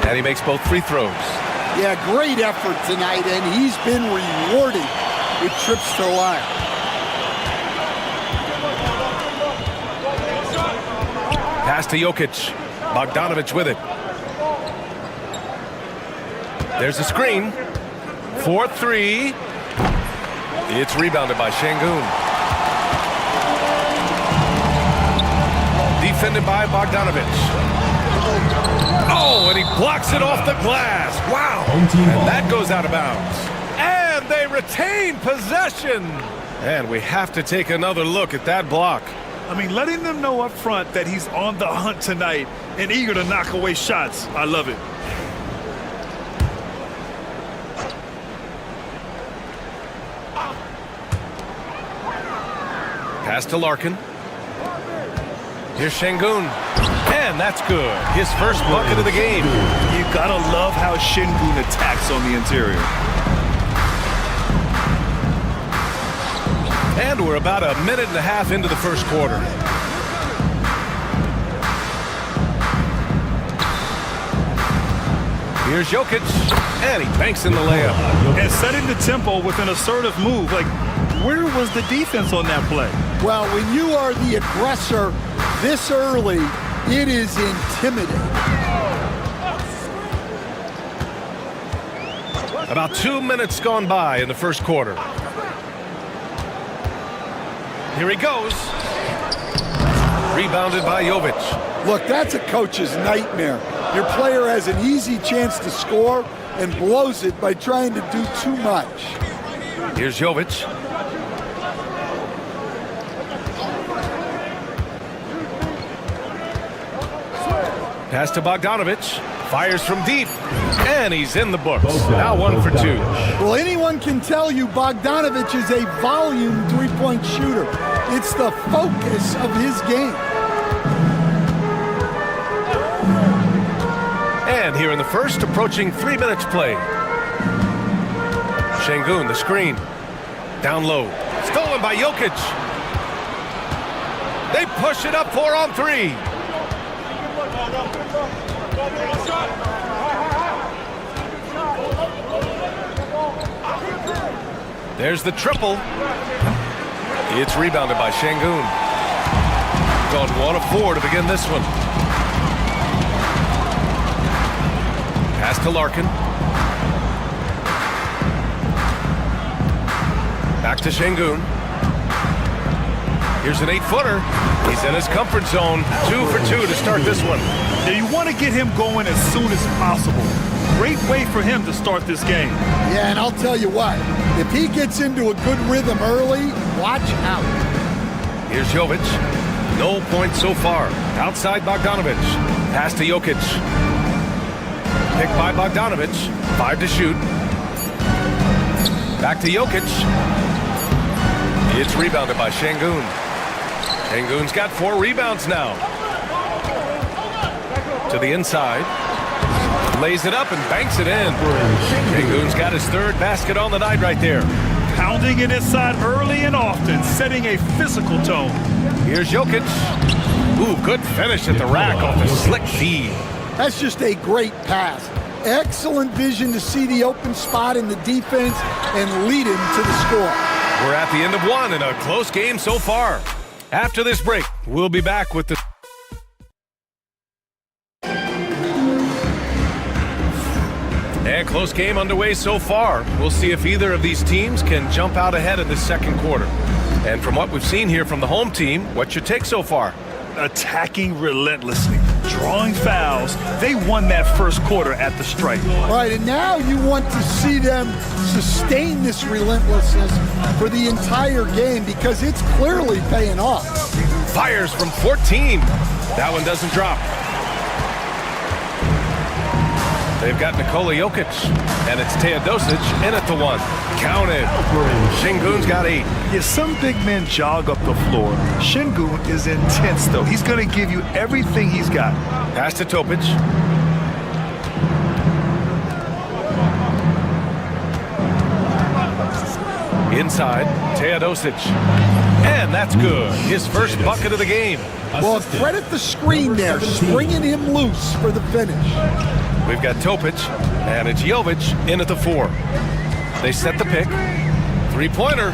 And he makes both free throws. Yeah, great effort tonight, and he's been rewarded with trips to the line. Pass to Jokic. Bogdanovic with it. There's a screen. 4-3. It's rebounded by Şengün. Defended by Bogdanovic. Oh, and he blocks it off the glass. Wow. And that goes out of bounds. And they retain possession. And we have to take another look at that block. I mean, letting them know up front that he's on the hunt tonight and eager to knock away shots. I love it. Pass to Larkin. Here's Şengün. And that's good. His first bucket of the game. You gotta love how Şengün attacks on the interior. And we're about a minute and a half into the first quarter. Here's Jokic. And he banks in the layup. And setting the tempo with an assertive move. Like, where was the defense on that play? Well, when you are the aggressor this early, it is intimidating. About 2 minutes gone by in the first quarter. Here he goes. Rebounded by Jovic. Look, that's a coach's nightmare. Your player has an easy chance to score and blows it by trying to do too much. Here's Jovic. Pass to Bogdanovic. Fires from deep. And he's in the books. Now 1 for 2. Well, anyone can tell you Bogdanovic is a volume three-point shooter. It's the focus of his game. And here in the first, approaching 3 minutes played. Şengün, the screen. Down low. Stolen by Jokic. They push it up 4-on-3. There's the triple. It's rebounded by Şengün. Gone 1 of 4 to begin this one. Pass to Larkin. Back to Şengün. Here's an 8-footer. He's in his comfort zone. 2 for 2 to start this one. Now you want to get him going as soon as possible. Great way for him to start this game. Yeah, and I'll tell you what, if he gets into a good rhythm early, watch out. Here's Jovic. No points so far. Outside Bogdanovic. Pass to Jokic. Picked by Bogdanovic. 5 to shoot. Back to Jokic. It's rebounded by Şengün. Şengün's got 4 rebounds now. To the inside. Lays it up and banks it in. Şengün's got his 3rd basket on the night right there. Pounding it inside early and often, setting a physical tone. Here's Jokic. Ooh, good finish at the rack off a slick feed. That's just a great pass. Excellent vision to see the open spot in the defense and lead him to the score. We're at the end of one in a close game so far. After this break, we'll be back with the... And close game underway so far. We'll see if either of these teams can jump out ahead in the second quarter. And from what we've seen here from the home team, what's your take so far? Attacking relentlessly, drawing fouls. They won that first quarter at the stripe. All right, and now you want to see them sustain this relentlessness for the entire game because it's clearly paying off. Fires from 14. That one doesn't drop. They've got Nikola Jokic, and it's Teodosic in at the 1. Counted. Şengün's got 8. Yeah, some big men jog up the floor. Şengün is intense, though. He's going to give you everything he's got. Pass to Topic. Inside, Teodosic. And that's good. His first bucket of the game. Well, credit the screen there, springing him loose for the finish. We've got Topic, and it's Jovic in at the 4. They set the pick. 3-pointer.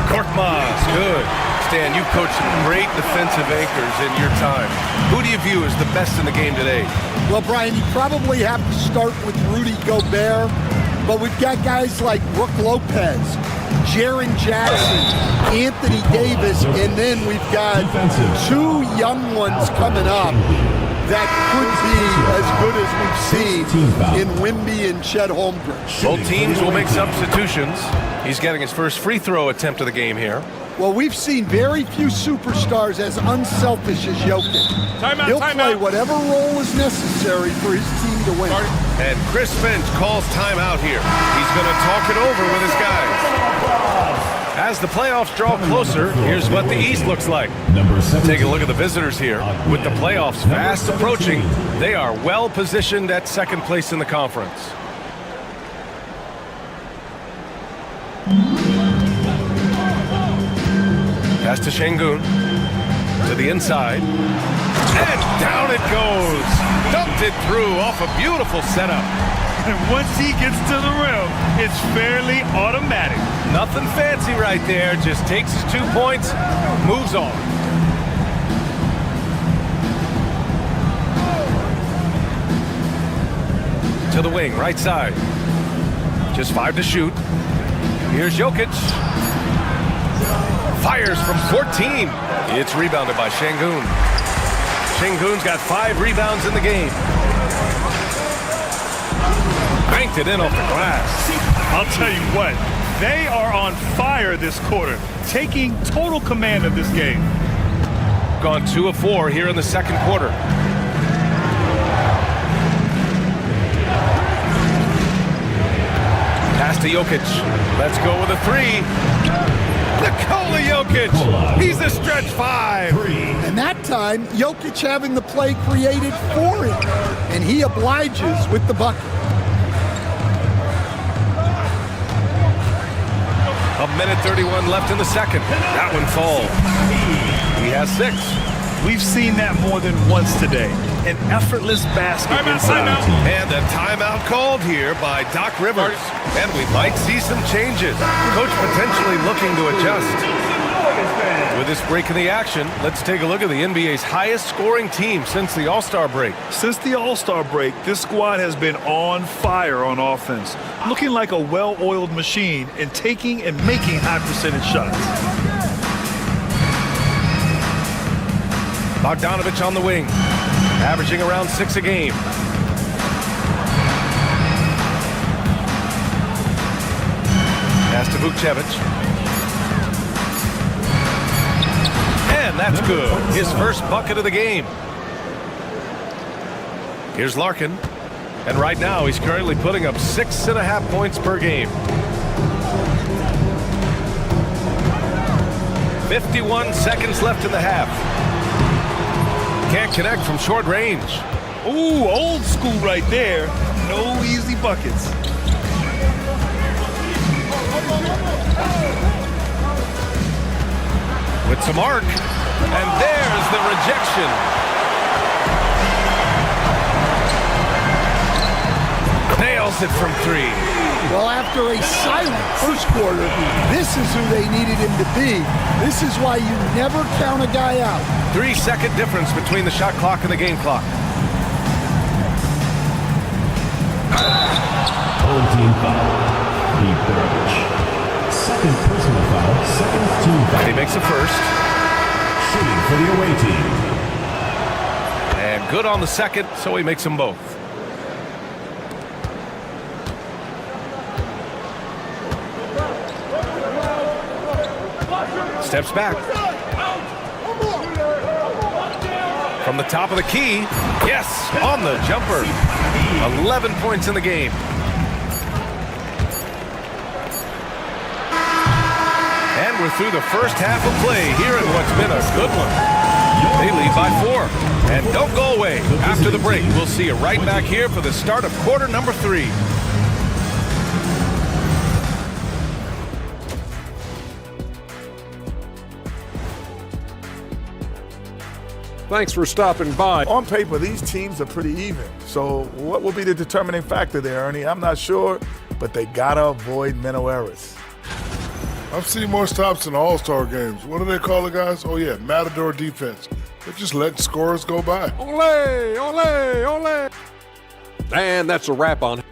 Korkmaz, good. Stan, you've coached some great defensive anchors in your time. Who do you view as the best in the game today? Well, Brian, you probably have to start with Rudy Gobert, but we've got guys like Brook Lopez, Jaren Jackson, Anthony Davis, and then we've got 2 young ones coming up that could be as good as we've seen in Wemby and Chet Holmgren. Both teams will make substitutions. He's getting his first free throw attempt of the game here. Well, we've seen very few superstars as unselfish as Jokic. He'll play whatever role is necessary for his team to win. And Chris Finch calls timeout here. He's going to talk it over with his guys. As the playoffs draw closer, here's what the East looks like. Take a look at the visitors here. With the playoffs fast approaching, they are well positioned at second place in the conference. Pass to Şengün. To the inside. And down it goes. Dumped it through off a beautiful setup. And once he gets to the rim, it's fairly automatic. Nothing fancy right there. Just takes his 2 points, moves on. To the wing, right side. Just 5 to shoot. Here's Jokic. Fires from 14. It's rebounded by Şengün. Şengün's got 5 rebounds in the game. Banked it in off the glass. I'll tell you what, they are on fire this quarter, taking total command of this game. Gone 2 of 4 here in the second quarter. Pass to Jokic. Let's go with a 3. Nikola Jokic. He's a stretch 5. And that time, Jokic having the play created for him, and he obliges with the bucket. A minute 31 left in the second. That one falls. He has 6. We've seen that more than once today. An effortless basket inside. And a timeout called here by Doc Rivers. And we might see some changes. Coach potentially looking to adjust. With this break in the action, let's take a look at the NBA's highest scoring team since the All-Star break. Since the All-Star break, this squad has been on fire on offense, looking like a well-oiled machine and taking and making high percentage shots. Bogdanovich on the wing, averaging around 6 a game. Pass to Vukcevic. And that's good. His first bucket of the game. Here's Larkin. And right now, he's currently putting up 6.5 points per game. 51 seconds left in the half. Can't connect from short range. Ooh, old school right there. No easy buckets. With some arc. And there's the rejection. Nails it from 3. Well, after a silent first quarter, this is who they needed him to be. This is why you never count a guy out. 3-second difference between the shot clock and the game clock. Home team foul. Second personal foul, second team foul. He makes the first. Shooting for the away team. And good on the second, so he makes them both. Steps back. From the top of the key. Yes, on the jumper. 11 points in the game. And we're through the first half of play here in what's been a good one. They lead by 4. And don't go away. After the break, we'll see you right back here for the start of quarter number 3. Thanks for stopping by. On paper, these teams are pretty even. So what will be the determining factor there, Ernie? I'm not sure, but they got to avoid mental errors. I've seen more stops in All-Star games. What do they call it, guys? Oh, yeah, Matador defense. They're just letting scorers go by. Ole, ole, ole. And that's a wrap on it.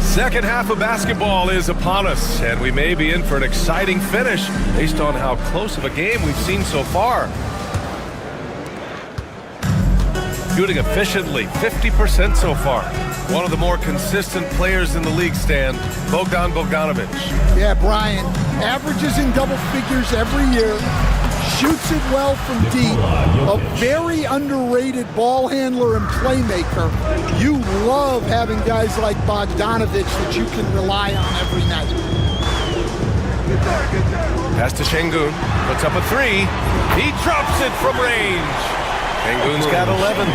Second half of basketball is upon us, and we may be in for an exciting finish based on how close of a game we've seen so far. Shooting efficiently, 50% so far. One of the more consistent players in the league, Stan, Bogdanovich. Yeah, Brian, averages in double figures every year, shoots it well from deep, a very underrated ball handler and playmaker. You love having guys like Bogdanovich that you can rely on every night. Pass to Şengün, puts up a 3. He drops it from range. Şengün's got 11.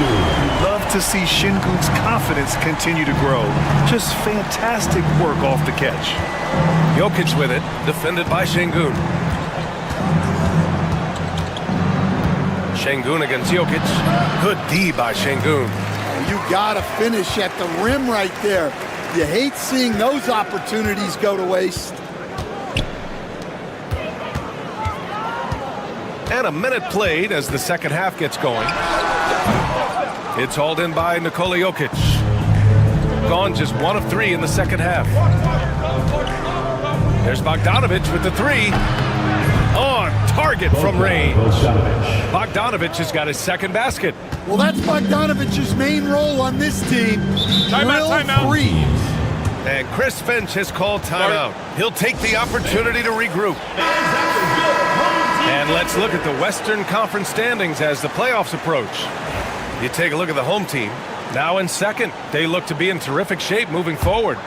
Love to see Şengün's confidence continue to grow. Just fantastic work off the catch. Jokic with it, defended by Şengün. Şengün against Jokic. Good D by Şengün. You gotta finish at the rim right there. You hate seeing those opportunities go to waste. And a minute played as the second half gets going. It's hauled in by Nikola Jokic. Gone just 1 of 3 in the second half. There's Bogdanovich with the 3. On target from range. Bogdanovich has got his second basket. Well, that's Bogdanovich's main role on this team. Timeout. And Chris Finch has called timeout. He'll take the opportunity to regroup. And let's look at the Western Conference standings as the playoffs approach. You take a look at the home team. Now in second, they look to be in terrific shape moving forward.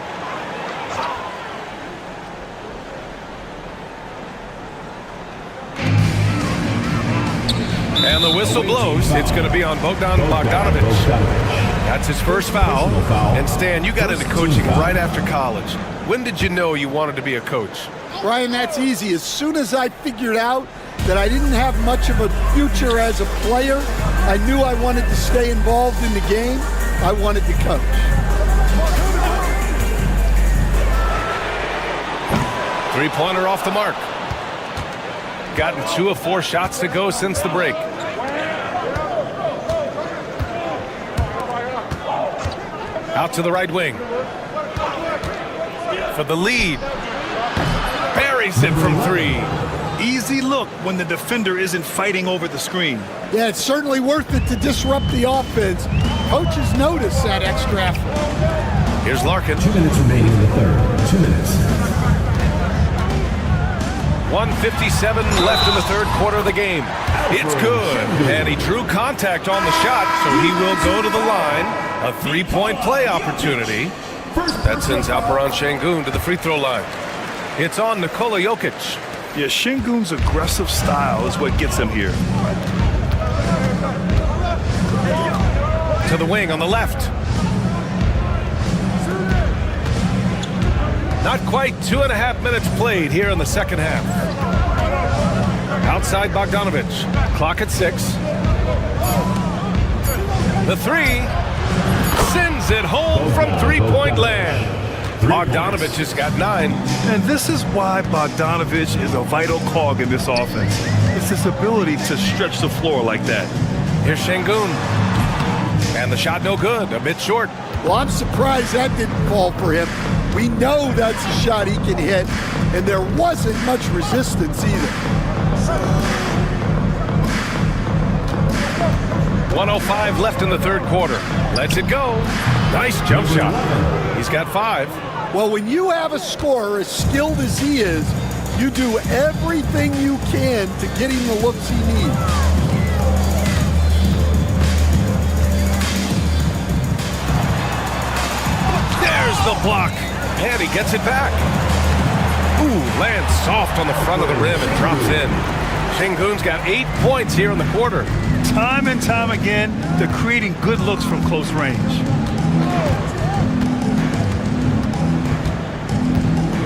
And the whistle blows. It's going to be on Bogdanovic. That's his first foul. And Stan, you got into coaching right after college. When did you know you wanted to be a coach? Brian, that's easy. As soon as I figured out that I didn't have much of a future as a player, I knew I wanted to stay involved in the game. I wanted to coach. Three-pointer off the mark. Gotten 2 of 4 shots to go since the break. Out to the right wing. For the lead. Buries it from 3. Easy look when the defender isn't fighting over the screen. Yeah, it's certainly worth it to disrupt the offense. Coaches notice that extra effort. Here's Larkin. 2 minutes remaining in the third. 2 minutes. 1:57 left in the third quarter of the game. It's good. And he drew contact on the shot, so he will go to the line. A 3-point play opportunity. That sends Alperen Şengün to the free throw line. It's on Nikola Jokic. Yeah, Şengün's aggressive style is what gets him here. To the wing on the left. Not quite 2.5 minutes played here in the second half. Outside Bogdanovic. Clock at 6. The 3. Sends it home from 3-point land. Bogdanovic has got 9. And this is why Bogdanovic is a vital cog in this offense. It's his ability to stretch the floor like that. Here's Şengün. And the shot no good, a bit short. Well, I'm surprised that didn't fall for him. We know that's a shot he can hit, and there wasn't much resistance either. 1:05 left in the third quarter. Lets it go. Nice jump shot. He's got 5. Well, when you have a scorer as skilled as he is, you do everything you can to get him the looks he needs. There's the block. And he gets it back. Ooh, lands soft on the front of the rim and drops in. Şengün's got 8 points here in the quarter. Time and time again, they're creating good looks from close range.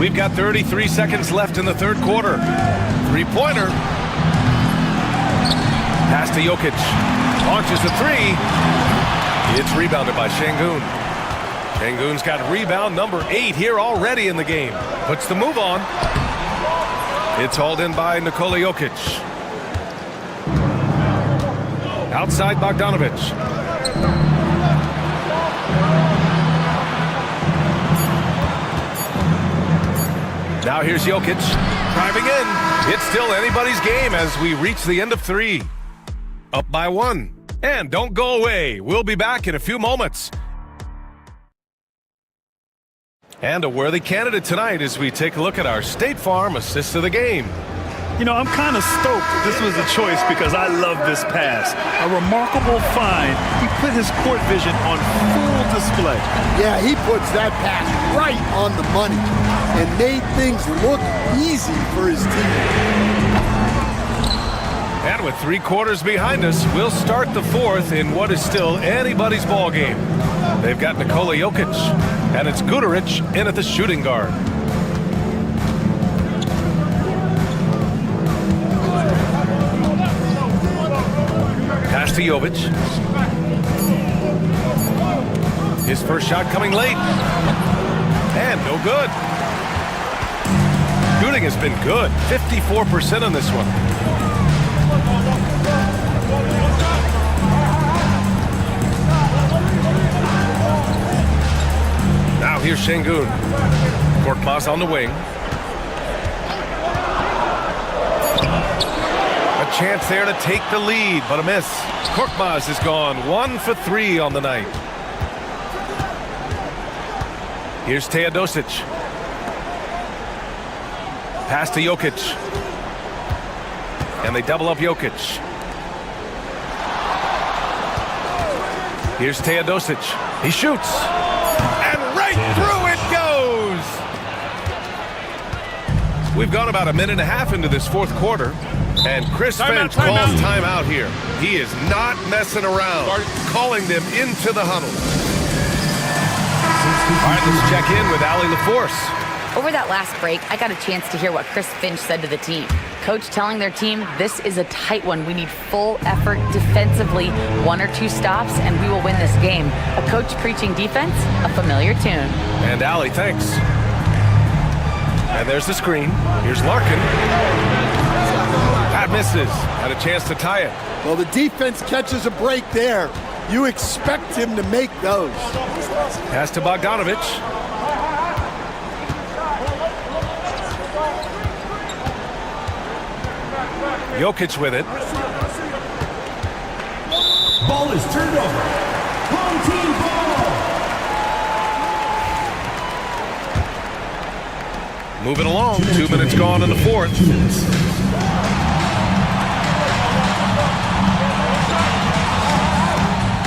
We've got 33 seconds left in the third quarter. 3-pointer. Pass to Jokic. Launches the 3. It's rebounded by Şengün. Şengün's got rebound number 8 here already in the game. Puts the move on. It's hauled in by Nikola Jokic. Outside Bogdanovic. Now here's Jokic. Driving in. It's still anybody's game as we reach the end of 3. Up by 1. And don't go away. We'll be back in a few moments. And a worthy candidate tonight as we take a look at our State Farm assist of the game. You know, I'm kind of stoked this was a choice because I love this pass. A remarkable find. He put his court vision on full display. Yeah, he puts that pass right on the money and made things look easy for his team. And with 3 quarters behind us, we'll start the fourth in what is still anybody's ball game. They've got Nikola Jokic, and it's Guduric in at the shooting guard. Pass to Jovic. His first shot coming late. And no good. Shooting has been good. 54% on this one. Now here's Şengün. Korkmaz on the wing. A chance there to take the lead, but a miss. Korkmaz is gone 1 for 3 on the night. Here's Teodosic. Pass to Jokic. And they double up Jokic. Here's Teodosic. He shoots. And right through it goes. We've gone about a minute and a half into this fourth quarter, and Chris Finch calls timeout here. He is not messing around, calling them into the huddle. All right, let's check in with Allie LaForce. Over that last break, I got a chance to hear what Chris Finch said to the team. Coach telling their team, this is a tight one. We need full effort defensively, 1 or 2 stops, and we will win this game. A coach preaching defense, a familiar tune. And Allie, thanks. And there's the screen. Here's Larkin. That misses. Had a chance to tie it. Well, the defense catches a break there. You expect him to make those. Pass to Bogdanovich. Jokic with it. Ball is turned over. Home team ball. Moving along. 2 minutes gone in the fourth. 2 minutes.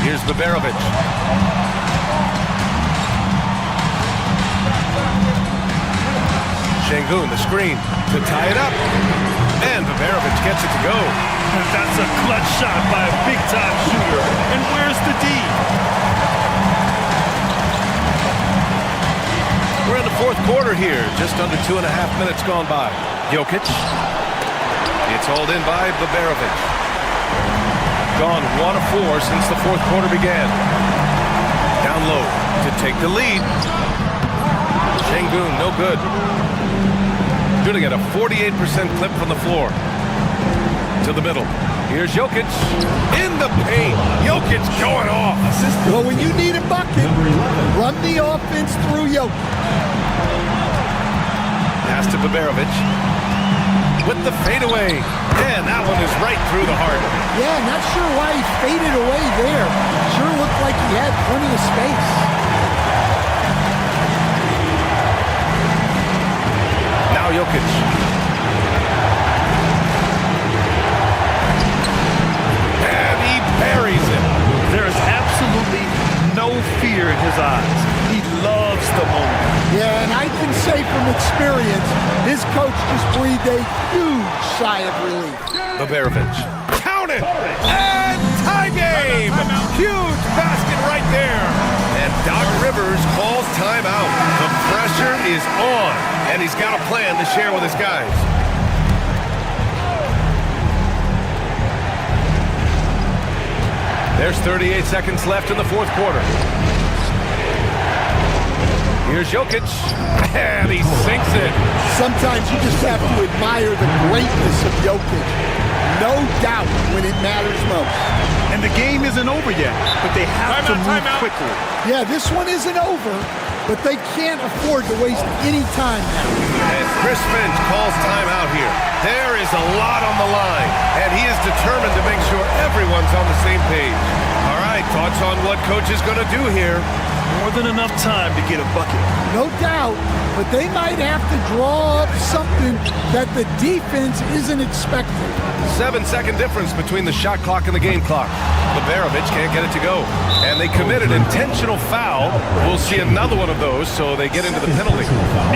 Here's Baberovic. Şengün, the screen to tie it up. And Baberovic gets it to go. And that's a clutch shot by a big-time shooter. And where's the D? We're in the fourth quarter here. Just under 2.5 minutes gone by. Jokic. It's hauled in by Baberovic. Gone 1 of 4 since the fourth quarter began. Down low to take the lead. Şengün, no good. Shooting at a 48% clip from the floor. To the middle. Here's Jokic. In the paint. Jokic going off. Well, when you need a bucket, run the offense through Jokic. Pass to Baberovic. With the fadeaway. And that one is right through the heart. Yeah, not sure why he faded away there. Sure looked like he had plenty of space. Now Jokic. And he buries it. There is absolutely no fear in his eyes. He loves the moment. Yeah, and I can say from experience, his coach just breathed a huge sigh of relief. Baberovic. Count it! And tie game! Huge basket right there. And Doc Rivers calls timeout. The pressure is on, and he's got a plan to share with his guys. There's 38 seconds left in the fourth quarter. Here's Jokic, and he sinks it. Sometimes you just have to admire the greatness of Jokic. No doubt when it matters most. And the game isn't over yet, but they have to move quickly. Yeah, this one isn't over, but they can't afford to waste any time now. And Chris Finch calls timeout here. There is a lot on the line, and he is determined to make sure everyone's on the same page. All right, thoughts on what coach is going to do here? More than enough time to get a bucket. No doubt, but they might have to draw up something that the defense isn't expecting. 7-second difference between the shot clock and the game clock. Baberovic can't get it to go. And they committed intentional foul. We'll see another one of those, so they get into the penalty.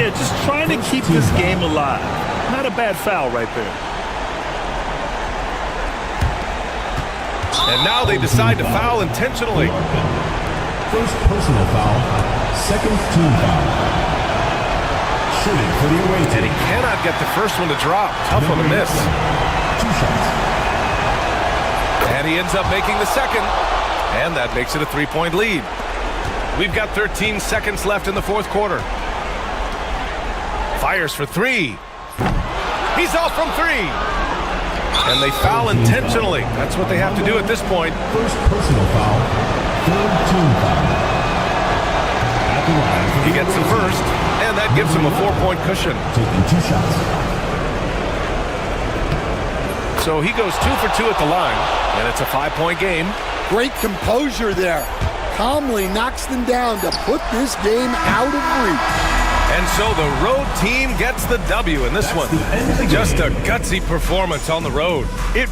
Yeah, just trying to keep this game alive. Not a bad foul right there. And now they decide to foul intentionally. First personal foul, second team foul. Shooting for the away team. And he cannot get the first one to drop. Tough one to miss. 2 shots. And he ends up making the second. And that makes it a 3-point lead. We've got 13 seconds left in the fourth quarter. Fires for 3. He's off from 3. And they foul intentionally. That's what they have to do at this point. First personal foul, third team foul. At the line, he gets the first, and that gives him a 4-point cushion. Taking 2 shots. So he goes 2 for 2 at the line, and it's a 5-point game. Great composure there. Calmly knocks them down to put this game out of reach. And so the road team gets the W in this one. Just a gutsy performance on the road. It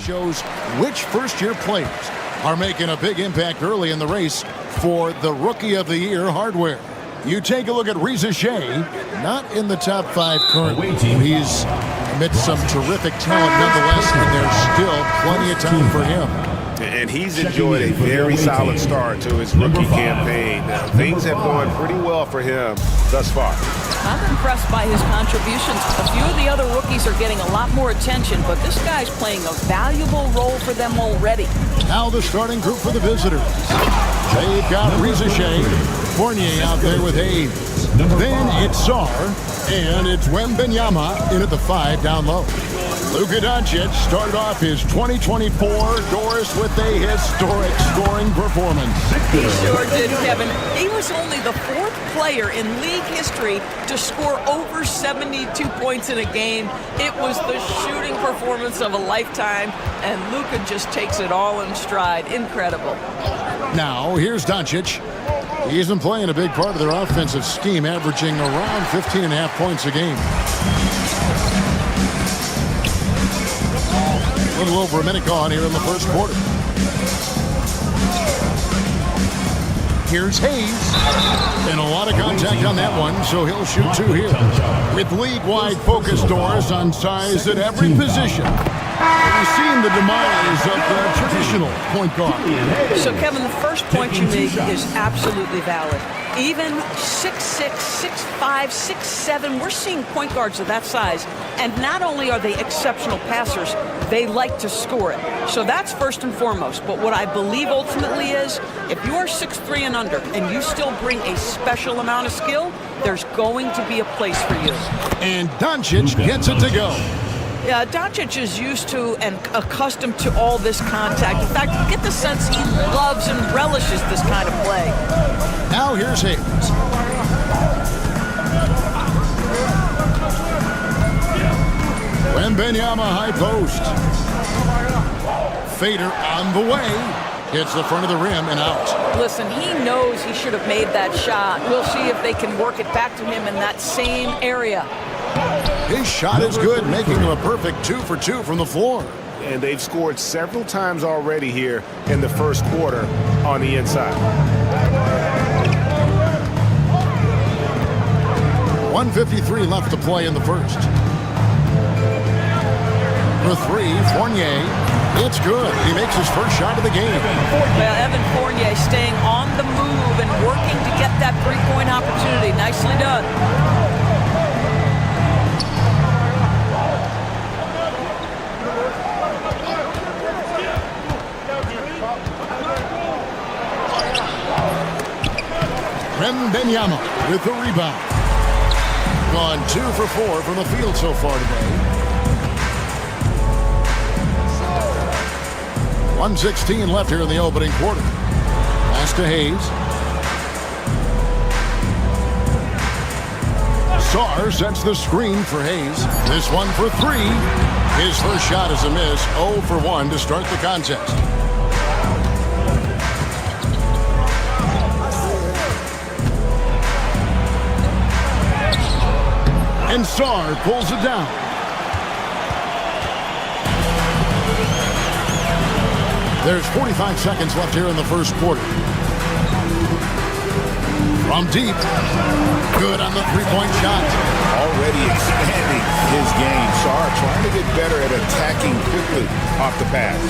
Shows which first-year players are making a big impact early in the race for the Rookie of the Year hardware. You take a look at Reza Shea, not in the top 5 currently. He's amidst some terrific talent nonetheless, and there's still plenty of time for him. And he's enjoyed a very solid start to his rookie campaign. Things have gone pretty well for him thus far. I'm impressed by his contributions. A few of the other rookies are getting a lot more attention, but this guy's playing a valuable role for them already. Now the starting group for the visitors. They've got Reza Shea, Fournier out there with Hayes. Then it's Sarr, and it's Wembenyama in at the 5 down low. Luka Doncic started off his 2024 Doris with a historic scoring performance. He sure did, Kevin. He was only the 4th player in league history to score over 72 points in a game. It was the shooting performance of a lifetime, and Luka just takes it all in stride. Incredible. Now, here's Doncic. He's been playing a big part of their offensive scheme, averaging around 15.5 points a game. A little over a minute gone here in the first quarter. Here's Hayes. And a lot of contact on that one, so he'll shoot 2 here. With league-wide focus doors on size at every position. We've seen the demise of the traditional traditional point guard. So, Kevin, the first point you make is absolutely valid. Even 6'6", 6'5", 6'7", we're seeing point guards of that size. And not only are they exceptional passers, they like to score it. So that's first and foremost. But what I believe ultimately is, if you are 6'3" and under and you still bring a special amount of skill, there's going to be a place for you. And Doncic gets it to go. Yeah, Doncic is used to and accustomed to all this contact. In fact, you get the sense he loves and relishes this kind of play. Now here's Hayes. Wembanyama high post. Fader on the way. Hits the front of the rim and out. Listen, he knows he should have made that shot. We'll see if they can work it back to him in that same area. His shot is good, making him a perfect 2 for 2 from the floor. And they've scored several times already here in the first quarter on the inside. 1:53 left to play in the first. For three, Fournier. It's good. He makes his first shot of the game. Well, Evan Fournier staying on the move and working to get that three-point opportunity. Nicely done. Wembanyama with the rebound. Gone 2 for 4 from the field so far today. 1:16 left here in the opening quarter. Pass to Hayes. Sarr sets the screen for Hayes. This one for 3. His first shot is a miss. 0 for 1 to start the contest. And Sarr pulls it down. There's 45 seconds left here in the first quarter. From deep. Good on the three-point shot. Already expanding his game. Sarr trying to get better at attacking quickly off the pass.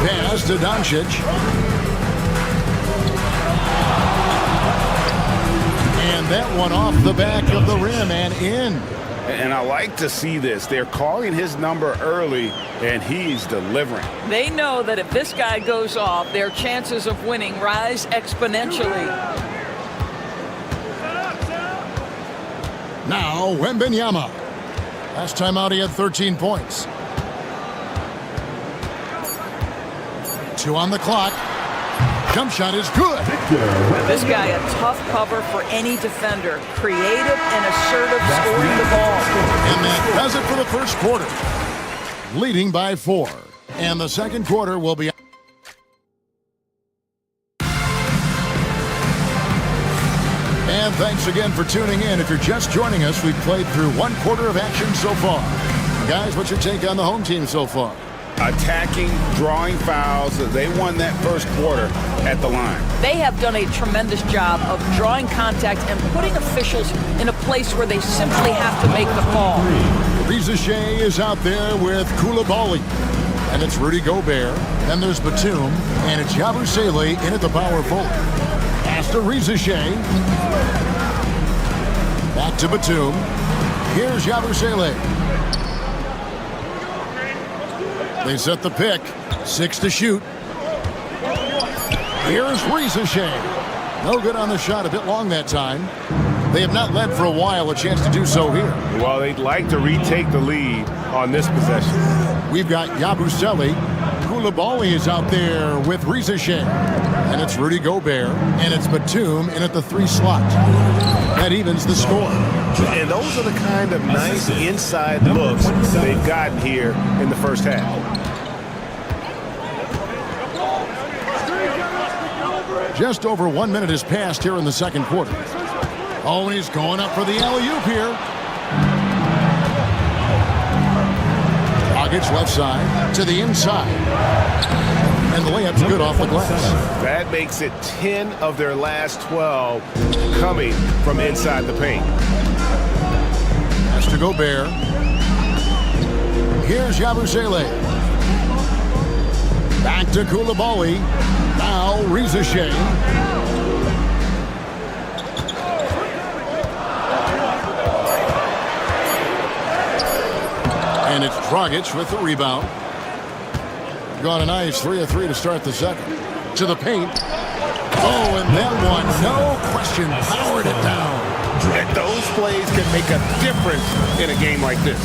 Pass to Doncic. And that one off the back of the rim and in. And I like to see this. They're calling his number early, and he's delivering. They know that if this guy goes off, their chances of winning rise exponentially. Now, Wembanyama. Last time out, he had 13 points. 2 on the clock. Jump shot is good. This guy, a tough cover for any defender. Creative and assertive scoring the ball. And that does it for the first quarter. Leading by 4. And the second quarter will be... And thanks again for tuning in. If you're just joining us, we've played through 1 quarter of action so far. Guys, what's your take on the home team so far? Attacking, drawing fouls. They won that first quarter at the line. They have done a tremendous job of drawing contact and putting officials in a place where they simply have to make the call. Riza Shea is out there with Koulibaly. And it's Rudy Gobert. Then there's Batum. And it's Yabusele in at the power forward. Pass to Riza Shea. Back to Batum. Here's Yabusele. They set the pick. 6 to shoot. Here's Riza Shea. No good on the shot. A bit long that time. They have not led for a while. A chance to do so here. Well, they'd like to retake the lead on this possession. We've got Yabusele. Koulibaly is out there with Riza Shea. And it's Rudy Gobert. And it's Batum in at the 3 slot. That evens the score. And those are the kind of nice inside looks they've gotten here in the first half. Just over 1 minute has passed here in the second quarter. Oh, and he's going up for the alley-oop here. Dragic left side to the inside. And the layup's good off the glass. That makes it 10 of their last 12 coming from inside the paint. Has to Gobert. Here's Yabusele. Back to Koulibaly. Now Rizashe. And it's Dragic with the rebound. Got a nice 3 of 3 to start the second. To the paint. Oh, and that one, no question, powered it down. And those plays can make a difference in a game like this.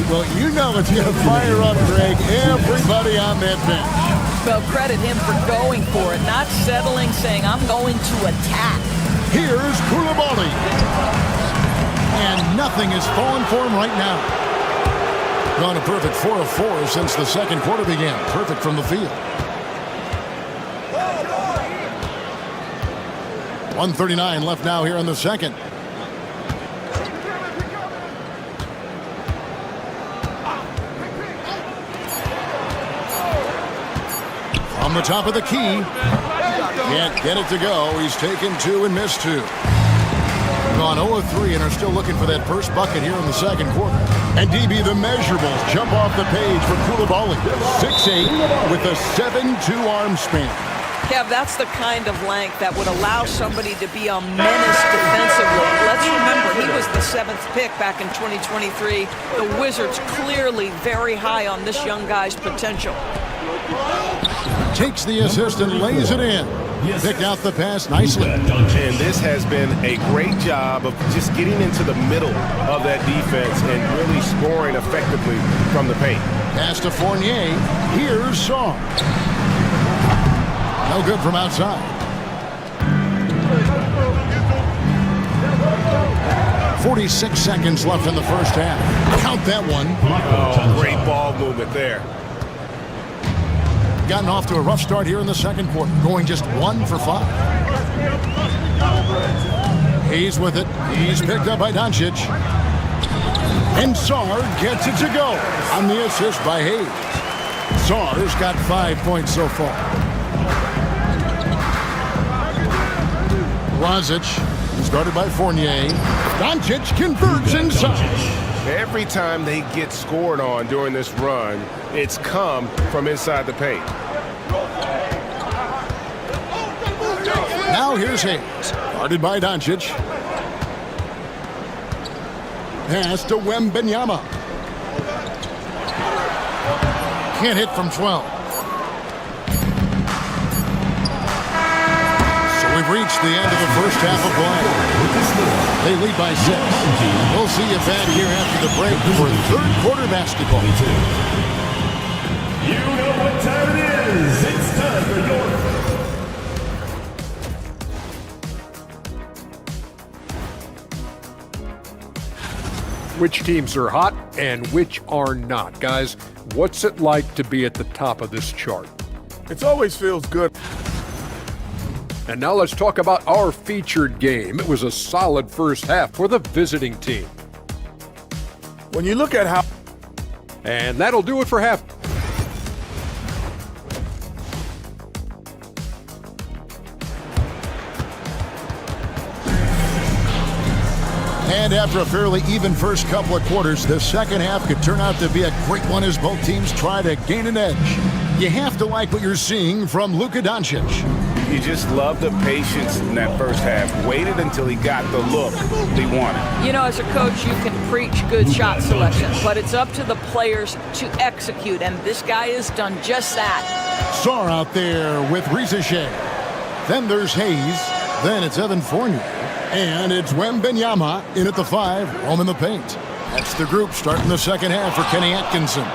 Well, you know it's going to fire up, Greg, everybody on that bench. Well, credit him for going for it, not settling, saying, I'm going to attack. Here's Koulibaly. And nothing is falling for him right now. Gone a perfect 4 of 4 since the second quarter began. Perfect from the field. 1:39 left now here in the second. From the top of the key. Can't get it to go. He's taken 2 and missed 2. Gone 0 of 3 and are still looking for that first bucket here in the second quarter. And DB, the measurables jump off the page for Koulibaly. 6'8" with a 7'2" arm span. Kev, that's the kind of length that would allow somebody to be a menace defensively. Let's remember, he was the 7th pick back in 2023. The Wizards clearly very high on this young guy's potential. Takes the assist and lays it in. Picked out the pass nicely. And this has been a great job of just getting into the middle of that defense and really scoring effectively from the paint. Pass to Fournier. Here's Shaw. No good from outside. 46 seconds left in the first half. Count that one. Oh, great ball movement there. Gotten off to a rough start here in the second quarter, going just 1 for 5. He's with it. He's picked up by Doncic. And Sarr gets it to go on the assist by Hayes. Sarr's got 5 points so far. Lazic, started by Fournier. Doncic converts inside. Every time they get scored on during this run, it's come from inside the paint. Now here's Hayes, guarded by Doncic. Pass to Wembanyama. Can't hit from 12. We've reached the end of the first half of play. They lead by 6. We'll see you back here after the break for third quarter basketball. You know what time it is. It's time for your... Which teams are hot and which are not? Guys, what's it like to be at the top of this chart? It always feels good. And now let's talk about our featured game. It was a solid first half for the visiting team. When you look at how... And that'll do it for half. And after a fairly even first couple of quarters, the second half could turn out to be a great one as both teams try to gain an edge. You have to like what you're seeing from Luka Doncic. You just love the patience in that first half. Waited until he got the look he wanted. You know, as a coach, you can preach good shot selection, but it's up to the players to execute, and this guy has done just that. Sarr out there with Rizashe. Then there's Hayes. Then it's Evan Fournier. And it's Wembanyama in at the 5, home in the paint. That's the group starting the second half for Kenny Atkinson.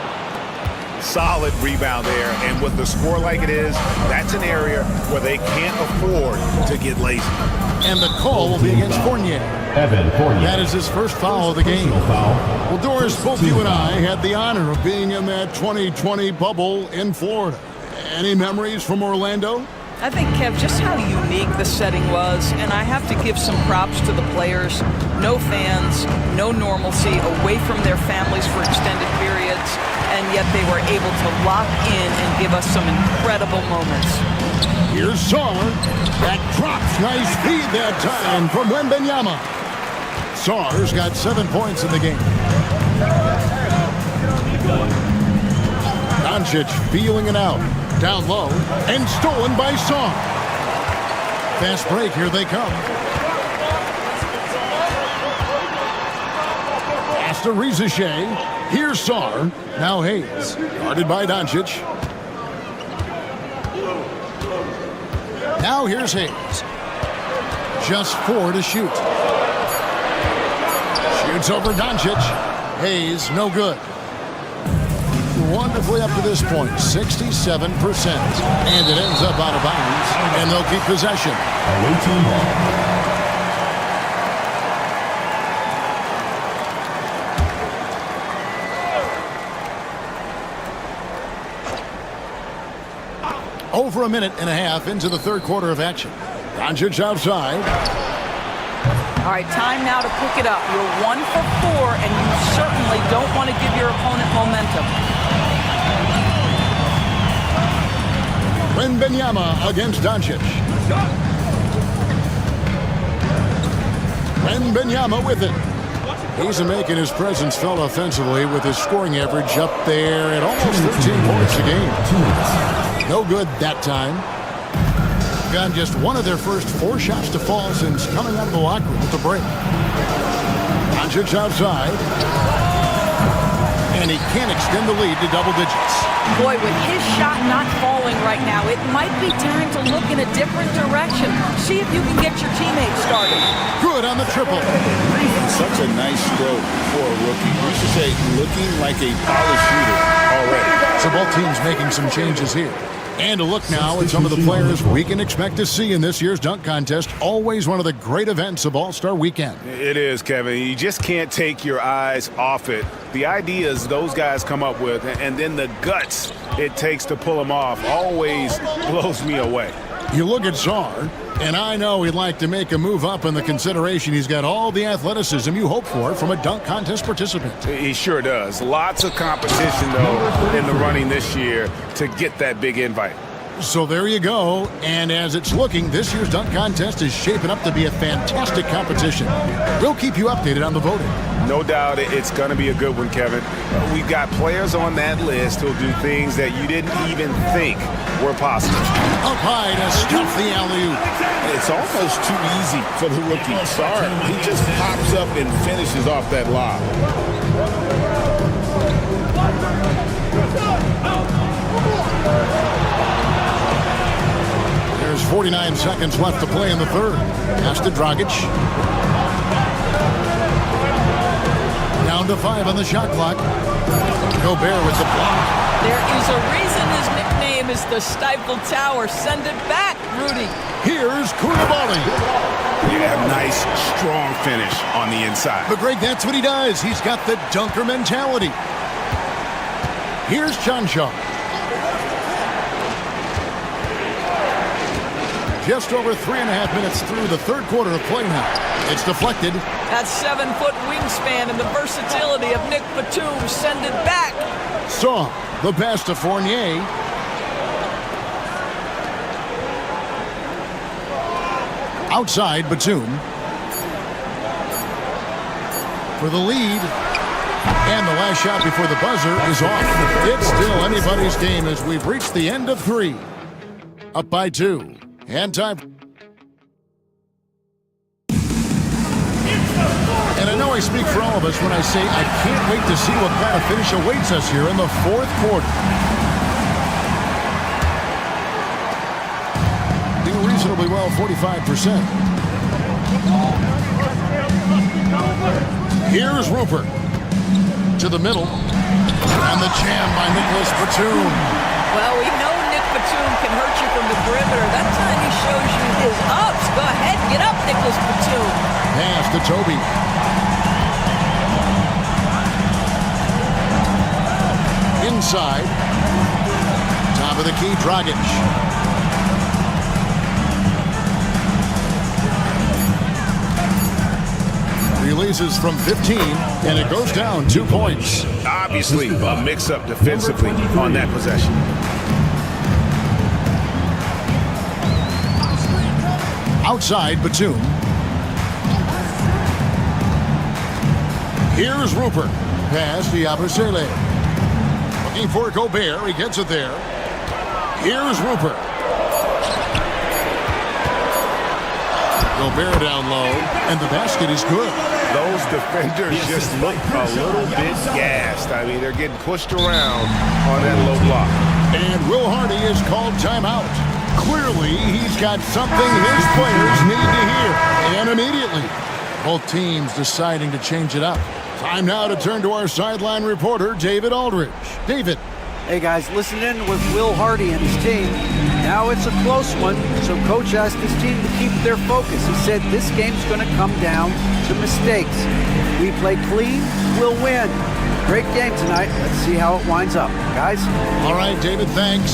Solid rebound there, and with the score like it is, that's an area where they can't afford to get lazy. And the call will be against Fournier. Evan Fournier. That is his first foul of the game. Well, Doris, both you and I had the honor of being in that 2020 bubble in Florida. Any memories from Orlando? I think, Kev, just how unique the setting was, and I have to give some props to the players. No fans, no normalcy, away from their families for extended periods, and yet they were able to lock in and give us some incredible moments. Here's Sarr. That drops. Nice feed that time from Wembanyama. Sarr's got 7 points in the game. Doncic feeling it out. Down low and stolen by Song. Fast break, here they come. Pass to Rizachet. Here's Sarr. Now Hayes. Guarded by Doncic. Now here's Hayes. Just 4 to shoot. Shoots over Doncic. Hayes, no good. Wonderfully up to this point, 67%. And it ends up out of bounds, and they'll keep possession. Away team ball. Over a minute and a half into the third quarter of action. Doncic outside. All right, time now to pick it up. You're 1 for 4, and you certainly don't want to give your opponent momentum. Wembanyama against Doncic. Wembanyama with it. He's making his presence felt offensively with his scoring average up there at almost 13 points a game. No good that time. Got just one of their first 4 shots to fall since coming out of the locker room at the break. Doncic outside. And he can't extend the lead to double digits. Boy, with his shot not falling right now, it might be time to look in a different direction. See if you can get your teammates started. Good on the triple. Such a nice stroke for a rookie. We should say looking like a polished shooter already. So both teams making some changes here. And a look now at some of the players we can expect to see in this year's dunk contest. Always one of the great events of All-Star Weekend. It is, Kevin. You just can't take your eyes off it. The ideas those guys come up with, and then the guts it takes to pull them off, always blows me away. You look at Sarr, and I know he'd like to make a move up in the consideration. He's got all the athleticism you hope for from a dunk contest participant. He sure does. Lots of competition, though, in the running this year to get that big invite. So there you go. And as it's looking, this year's dunk contest is shaping up to be a fantastic competition. We'll keep you updated on the voting. No doubt it's going to be a good one, Kevin. We've got players on that list who'll do things that you didn't even think were possible. Up high to stuff the alley-oop. It's almost too easy for the rookie. Sorry, he just pops up and finishes off that lob. There's 49 seconds left to play in the third. Pass to Dragic. Down to 5 on the shot clock. Gobert with the block. There is a reason his nickname is the Stifle Tower. Send it back, Rudy. Here's Koulibaly. Yeah, nice, strong finish on the inside. But Greg, that's what he does. He's got the dunker mentality. Here's Chanshaw. Just over 3.5 minutes through the third quarter of play now. It's deflected. That 7-foot wingspan and the versatility of Nick Batum. Send it back. Saw the pass to Fournier. Outside Batum. For the lead. And the last shot before the buzzer is off. It's still anybody's game as we've reached the end of 3. Up by 2. And time. And I know I speak for all of us when I say I can't wait to see what kind of finish awaits us here in the fourth quarter. Doing reasonably well, 45%. Here's Rupert. To the middle. And the jam by Nicholas Batum. Well, we know Nick Batum can hurt you from the perimeter. That time he shows you his ups. Go ahead, get up, Nicholas Batum. Pass to Toby. Inside. Top of the key, Dragic. Releases from 15, and it goes down 2 points. Obviously, a mix-up defensively on that possession. Outside, Batum. Here's Rupert. Pass to Yabusele. Looking for Gobert. He gets it there. Here's Rupert. Gobert down low, and the basket is good. Those defenders just look a little bit gassed. I mean, they're getting pushed around on that low block. And Will Hardy is called timeout. Clearly, he's got something his players need to hear. And immediately, both teams deciding to change it up. Time now to turn to our sideline reporter, David Aldridge. David. Hey, guys, listen in with Will Hardy and his team. Now it's a close one, so Coach asked his team to keep their focus. He said this game's going to come down to mistakes. We play clean, we'll win. Great game tonight. Let's see how it winds up. Guys? All right, David, thanks.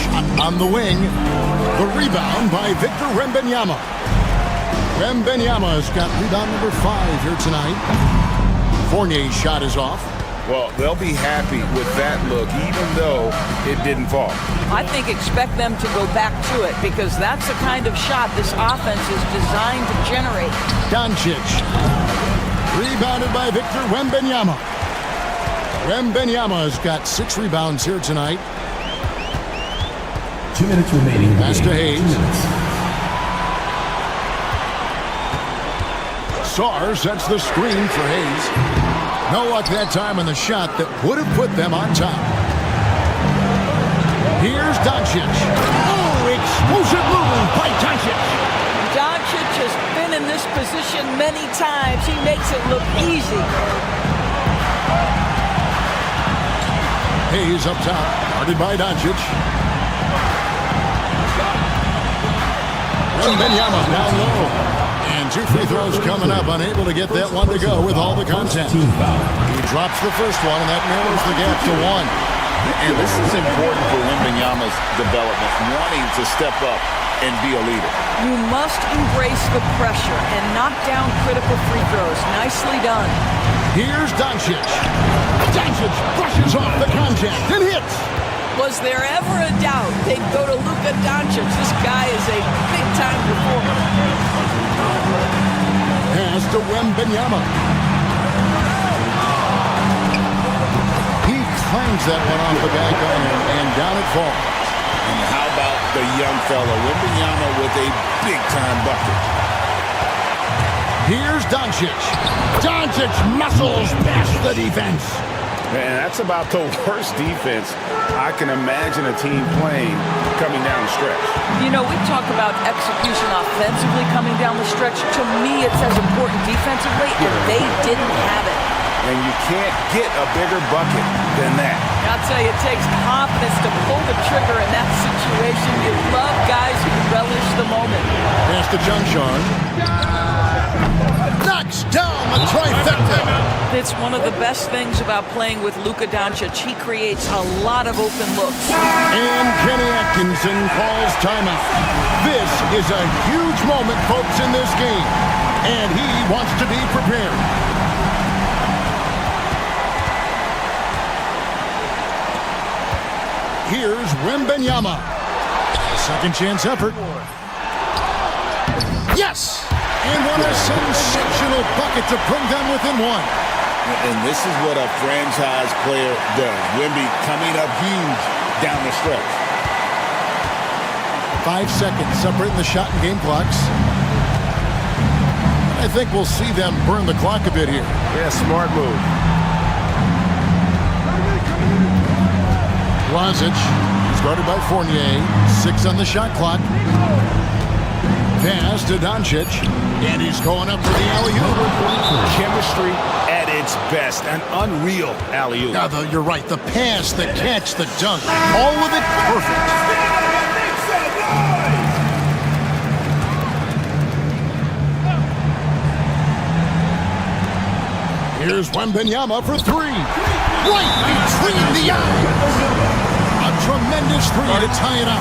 Shot on the wing. The rebound by Victor Wembanyama. Wembanyama's got rebound number 5 here tonight. Fournier's shot is off. Well, they'll be happy with that look, even though it didn't fall. I think expect them to go back to it because that's the kind of shot this offense is designed to generate. Doncic. Rebounded by Victor Wembanyama. Wembanyama's got 6 rebounds here tonight. 2 minutes remaining. Pass to Hayes. 2 minutes. Sarr sets the screen for Hayes. No luck that time on the shot that would have put them on top. Here's Doncic. Oh, explosive move by Doncic. Doncic has been in this position many times. He makes it look easy. Hayes up top, guarded by Doncic. Wembanyama down low. And 2 free throws coming up, unable to get that one to go with all the contact. He drops the first one, and that narrows the gap to 1. And this is important for Wembanyama's development, wanting to step up and be a leader. You must embrace the pressure and knock down critical free throws. Nicely done. Here's Doncic. Doncic brushes off the contact and hits. Was there ever a doubt they'd go to Luka Doncic? This guy is a big-time performer. Pass to Wembanyama. He clangs that one off the back iron, and down it falls. And how about the young fella, Wembanyama, with a big-time bucket. Here's Doncic. Doncic muscles past the defense. Man, that's about the worst defense I can imagine a team playing coming down the stretch. You know, we talk about execution offensively coming down the stretch. To me, it's as important defensively, and they didn't have it. And you can't get a bigger bucket than that. I'll tell you, it takes confidence to pull the trigger in that situation. You love guys who relish the moment. Pass to Junshon. Knocks down the trifecta. It's one of the best things about playing with Luka Doncic. He creates a lot of open looks. And Kenny Atkinson calls timeout. This is a huge moment, folks, in this game. And he wants to be prepared. Here's Wembanyama. Second chance effort. Yes! And what a sensational bucket to bring them within 1. And this is what a franchise player does. Wemby coming up huge down the stretch. 5 seconds separating the shot and game clocks. I think we'll see them burn the clock a bit here. Yeah, smart move. Lazic is guarded by Fournier. 6 on the shot clock. Pass to Doncic. And he's going up for the alley-oop. Chemistry at its best. An unreal alley-oop. Now, you're right. The pass, the catch, the dunk. All of it perfect. Here's Wembanyama for 3. Right between the eyes. A tremendous 3 to tie it up.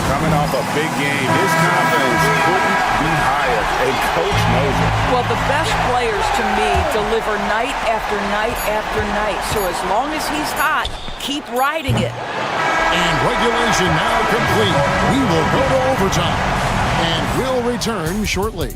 Coming off a big game, his confidence couldn't be higher. A coach knows it. Well, the best players, to me, deliver night after night after night. So as long as he's hot, keep riding it. And regulation now complete. We will go to overtime. And we'll return shortly.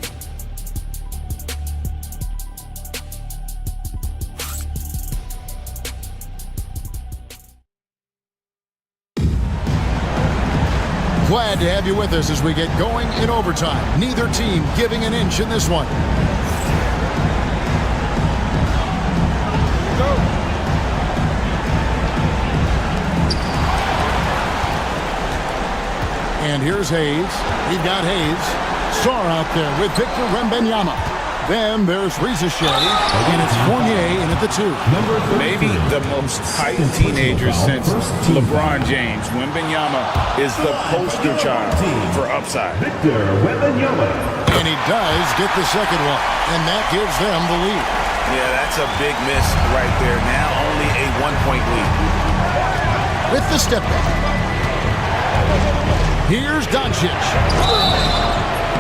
Glad to have you with us as we get going in overtime. Neither team giving an inch in this one. And here's Hayes. He's got Hayes. Sarr out there with Victor Wembanyama. Then there's Rizichet, and it's Fournier in at the 2. Maybe the most hyped teenager since LeBron James. Wembanyama is the poster child for upside. Victor Wembanyama. And he does get the second one, and that gives them the lead. Yeah, that's a big miss right there. Now only a 1-point lead. With the step back. Here's Doncic.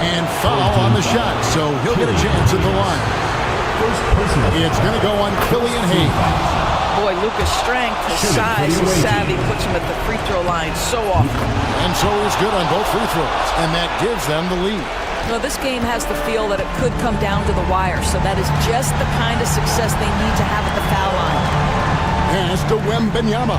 And foul on the shot, so he'll get a chance at the line. It's going to go on Killian Hayes. Boy, Luka's strength, his size, his savvy puts him at the free throw line so often. And so he's good on both free throws, and that gives them the lead. No, this game has the feel that it could come down to the wire, so that is just the kind of success they need to have at the foul line. Pass to Wembanyama.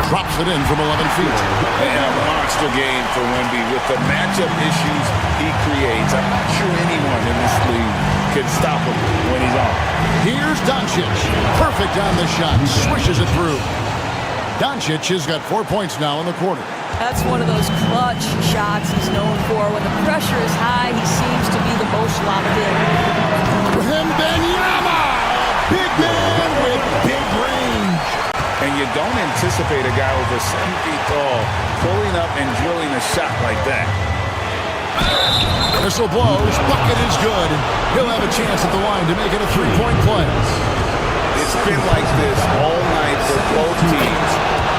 Drops it in from 11 feet. And a monster game for Wemby with the matchup issues he creates. I'm not sure anyone in this league can stop him when he's on. Here's Doncic. Perfect on the shot. Swishes it through. Doncic has got 4 points now in the quarter. That's one of those clutch shots he's known for. When the pressure is high, he seems to be the most locked in. Wembanyama! Big man with big range. And you don't anticipate a guy over 7 feet tall pulling up and drilling a shot like that. Whistle blows. Bucket is good. He'll have a chance at the line to make it a 3-point play. It's been like this all night for both teams.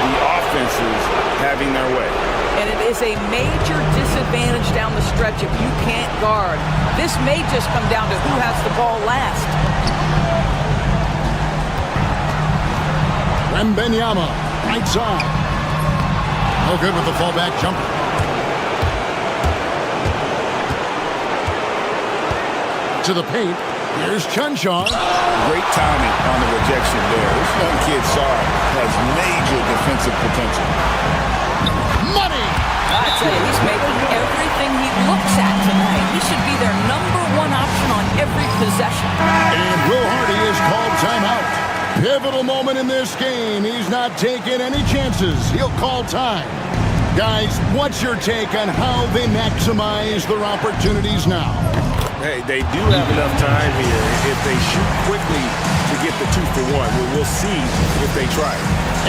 The offenses having their way. And it is a major disadvantage down the stretch if you can't guard. This may just come down to who has the ball last. Wembanyama, right side. No good with the fallback jumper. To the paint. Here's Chunchon. Great timing on the rejection there. This young kid, Sarr, has major defensive potential. Money! I tell you, he's making everything he looks at tonight. He should be their #1 option on every possession. And Will Hardy is called timeout. Pivotal moment in this game. He's not taking any chances. He'll call time. Guys, what's your take on how they maximize their opportunities now? Hey, they do have enough time here if they shoot quickly to get the 2-for-1. We'll see if they try.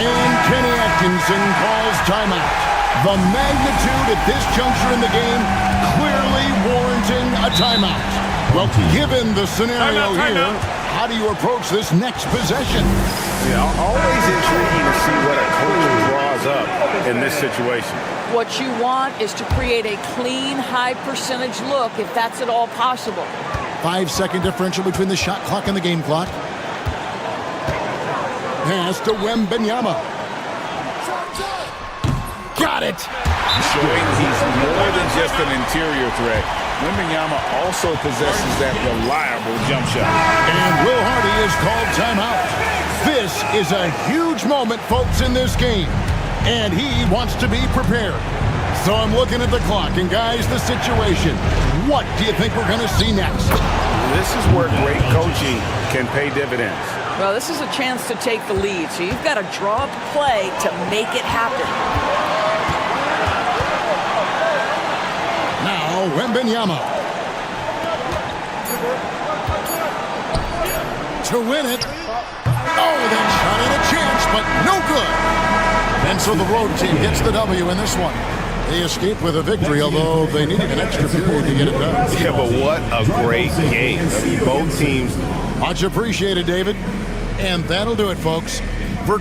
And Kenny Atkinson calls timeout. The magnitude at this juncture in the game clearly warranting a timeout. Well, given the scenario here, how do you approach this next possession? Yeah, always intriguing to see what a coach draws up in this situation. What you want is to create a clean, high-percentage look, if that's at all possible. 5-second differential between the shot clock and the game clock. Pass to Wembanyama. Got it! Showing he's more than just an interior threat. Wembanyama also possesses that reliable jump shot. And Will Hardy is called timeout. This is a huge moment, folks, in this game. And he wants to be prepared. So I'm looking at the clock, and guys, the situation. What do you think we're going to see next? This is where great coaching can pay dividends. Well, this is a chance to take the lead, so you've got to draw up a play to make it happen. Now, Wembanyama. To win it. Oh, that shot had a chance, but no good. And so the road team gets the W in this one. They escaped with a victory, although they needed an extra period to get it done. Yeah, but what a great game. I mean, both teams. Much appreciated, David. And that'll do it, folks. For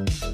Shot.